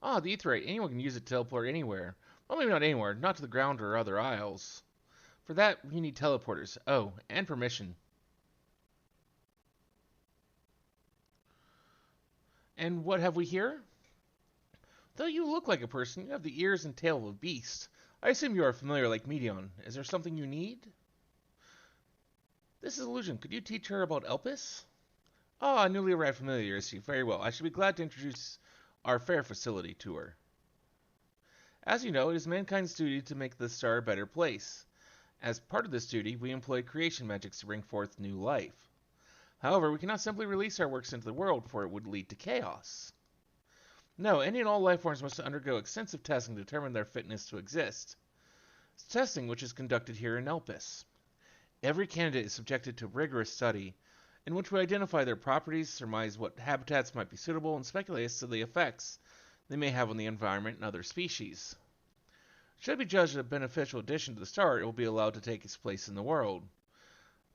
Ah, the etherite. Anyone can use it to teleport anywhere. Well, maybe not anywhere. Not to the ground or other isles. For that, you need teleporters. Oh, and permission. And what have we here? Though you look like a person, you have the ears and tail of a beast. I assume you are familiar like Medion. Is there something you need? This is Illusion. Could you teach her about Elpis? Ah, newly arrived familiar, is she? Very well. I should be glad to introduce our fair facility to her. As you know, it is mankind's duty to make the star a better place. As part of this duty, we employ creation magics to bring forth new life. However, we cannot simply release our works into the world, for it would lead to chaos. No, any and all life forms must undergo extensive testing to determine their fitness to exist. Testing which is conducted here in Elpis. Every candidate is subjected to rigorous study, in which we identify their properties, surmise what habitats might be suitable, and speculate as to the effects they may have on the environment and other species. Should it be judged a beneficial addition to the star, it will be allowed to take its place in the world.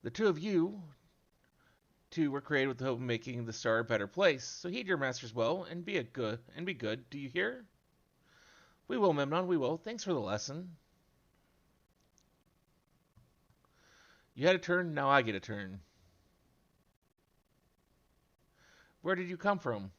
The two of you two were created with the hope of making the star a better place. So heed your masters well and be good. Do you hear? We will, Memnon, we will. Thanks for the lesson. You had a turn, now I get a turn. Where did you come from?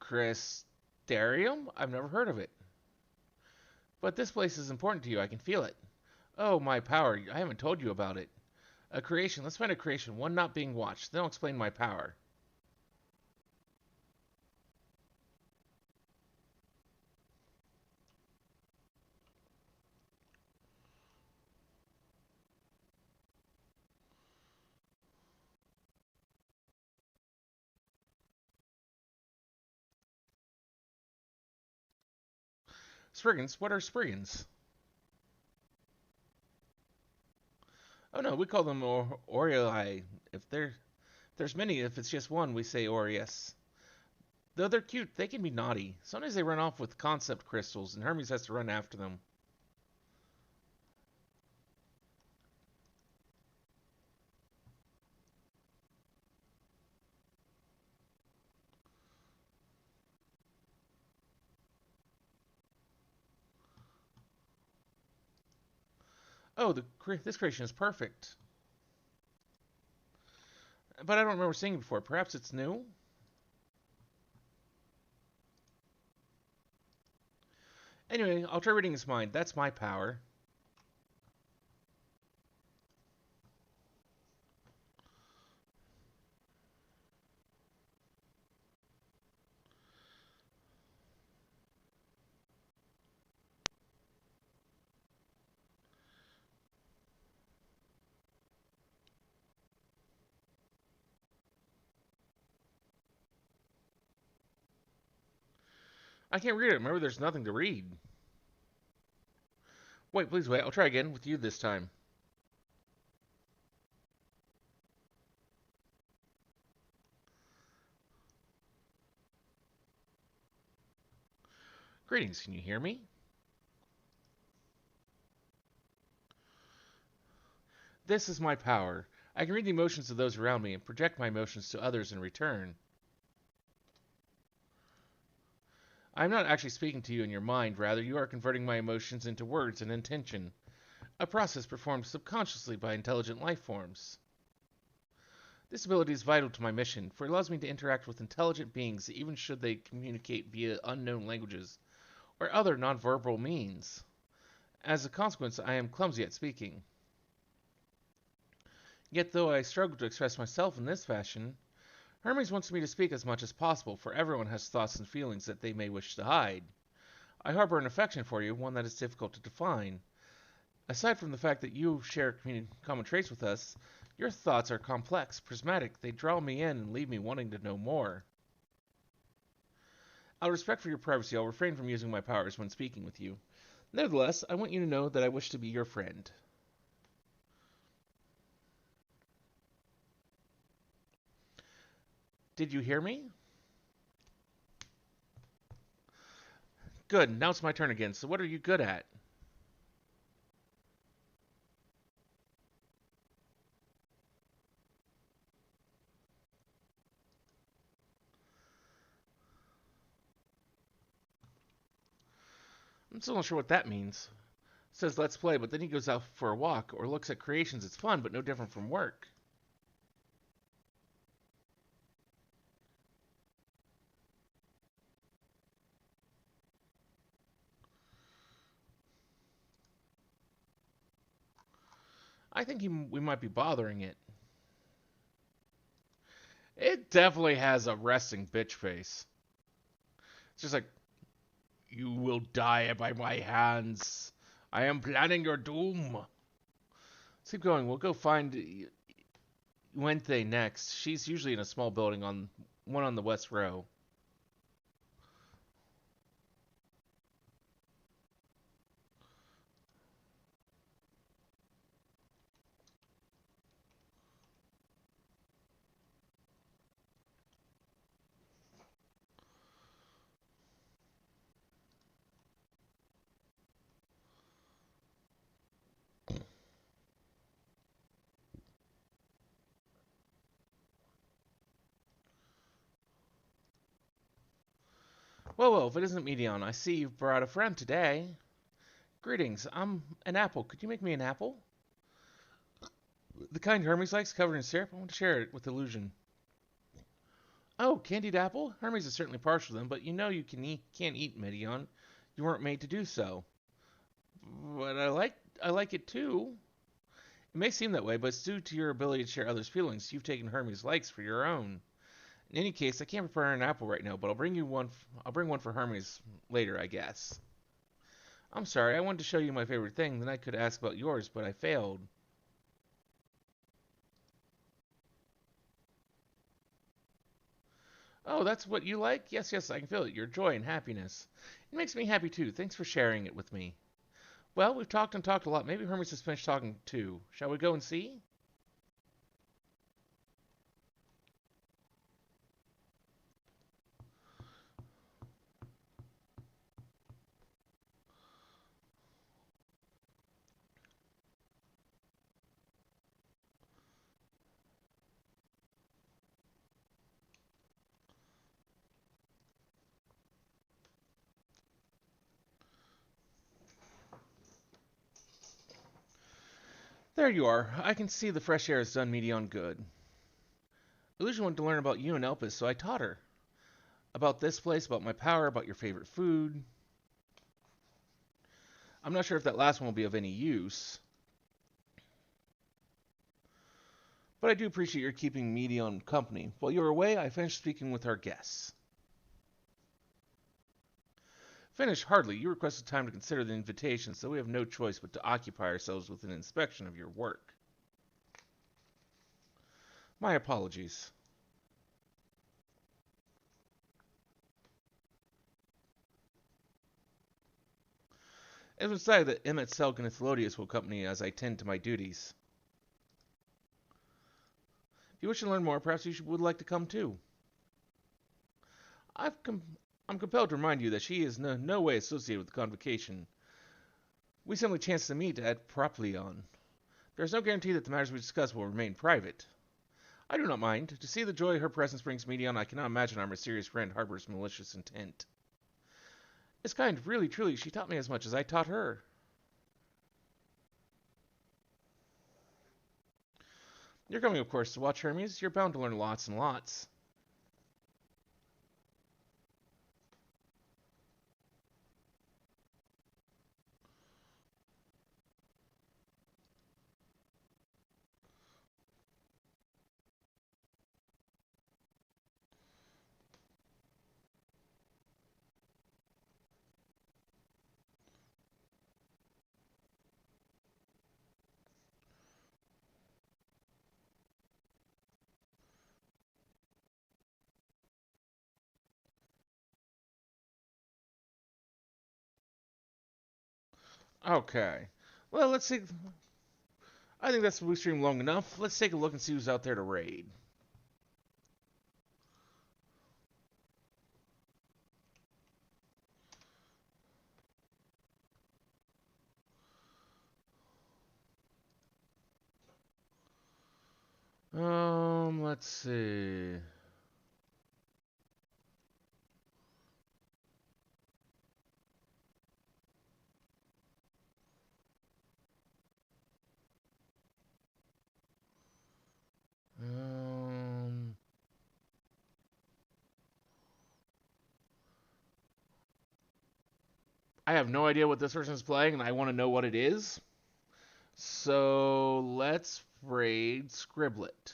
Crystarium? I've never heard of it. But this place is important to you, I can feel it. Oh, my power, I haven't told you about it. A creation, let's find a creation, one not being watched. Then I'll explain my power. Spriggans? What are Spriggans? Oh no, we call them Aureoli. If there's many, if it's just one, we say Aureus. Though they're cute, they can be naughty. Sometimes they run off with concept crystals, and Hermes has to run after them. Oh, this creation is perfect. But I don't remember seeing it before. Perhaps it's new? Anyway, I'll try reading his mind. That's my power. I can't read it. Remember, there's nothing to read. Wait, please wait. I'll try again with you this time. Greetings, can you hear me? This is my power. I can read the emotions of those around me and project my emotions to others in return. I am not actually speaking to you in your mind, rather, you are converting my emotions into words and intention, a process performed subconsciously by intelligent life forms. This ability is vital to my mission, for it allows me to interact with intelligent beings even should they communicate via unknown languages or other nonverbal means. As a consequence, I am clumsy at speaking. Yet, though I struggle to express myself in this fashion, Hermes wants me to speak as much as possible, for everyone has thoughts and feelings that they may wish to hide. I harbor an affection for you, one that is difficult to define. Aside from the fact that you share common traits with us, your thoughts are complex, prismatic. They draw me in and leave me wanting to know more. Out of respect for your privacy, I'll refrain from using my powers when speaking with you. Nevertheless, I want you to know that I wish to be your friend. Did you hear me? Good, now it's my turn again, so what are you good at? I'm still not sure what that means. It says let's play, but then he goes out for a walk or looks at creations. It's fun, but no different from work. I think we might be bothering it. It definitely has a resting bitch face. It's just like, you will die by my hands. I am planning your doom. Let's keep going. We'll go find Wente next. She's usually in a small building on one on the west row. Well, if it isn't Medion, I see you've brought a friend today. Greetings, I'm an apple. Could you make me an apple? The kind Hermes likes, covered in syrup. I want to share it with Illusion. Oh, candied apple? Hermes is certainly partial to them, but you know you can't eat Medion. You weren't made to do so. But I like it too. It may seem that way, but it's due to your ability to share others' feelings. You've taken Hermes' likes for your own. In any case, I can't prepare an apple right now, but I'll bring you one. I'll bring one for Hermes later, I guess. I'm sorry, I wanted to show you my favorite thing, then I could ask about yours, but I failed. Oh, that's what you like? Yes, I can feel it. Your joy and happiness. It makes me happy too. Thanks for sharing it with me. Well, we've talked and talked a lot. Maybe Hermes has finished talking too. Shall we go and see? There you are. I can see the fresh air has done Medion good. Illusion wanted to learn about you and Elpis, so I taught her. About this place, about my power, about your favorite food. I'm not sure if that last one will be of any use. But I do appreciate your keeping Medion company. While you were away, I finished speaking with our guests. Finished hardly. You requested time to consider the invitation, so we have no choice but to occupy ourselves with an inspection of your work. My apologies. It was decided that Emmett, Selk, and Ethylodius will accompany as I tend to my duties. If you wish to learn more, perhaps you would like to come too. I've I'm compelled to remind you that she is no way associated with the convocation. We simply chanced to meet at Proplion. There is no guarantee that the matters we discuss will remain private. I do not mind. To see the joy her presence brings Medion, I cannot imagine our mysterious friend harbors malicious intent. It's kind, really, truly, she taught me as much as I taught her. You're coming, of course, to watch Hermes. You're bound to learn lots and lots. Okay. Well, let's see. I think that's we streamed long enough. Let's take a look and see who's out there to raid. Let's see. Um, I have no idea what this person is playing, and I want to know what it is. So let's raid Scribblet.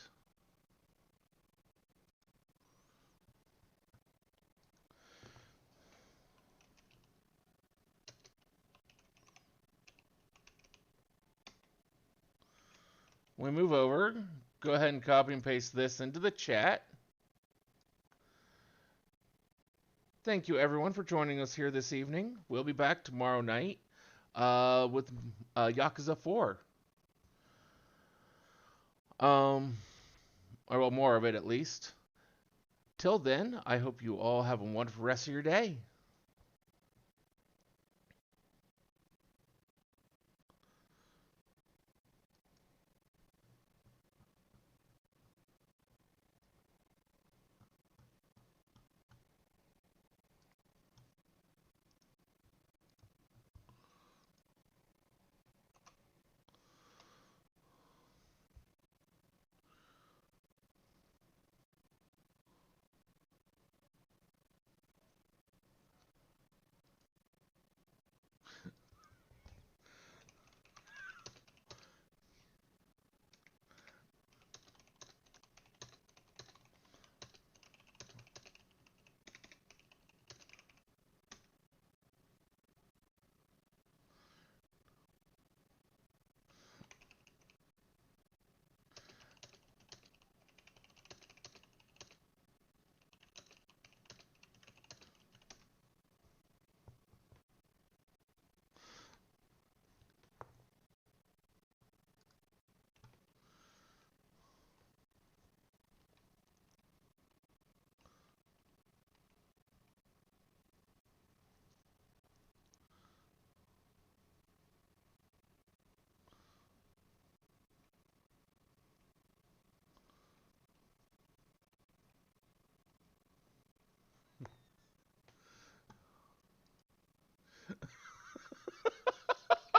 When we move over, go ahead and copy and paste this into the chat. Thank you, everyone, for joining us here this evening. We'll be back tomorrow night with Yakuza 4. Or well, more of it at least. Till then, I hope you all have a wonderful rest of your day.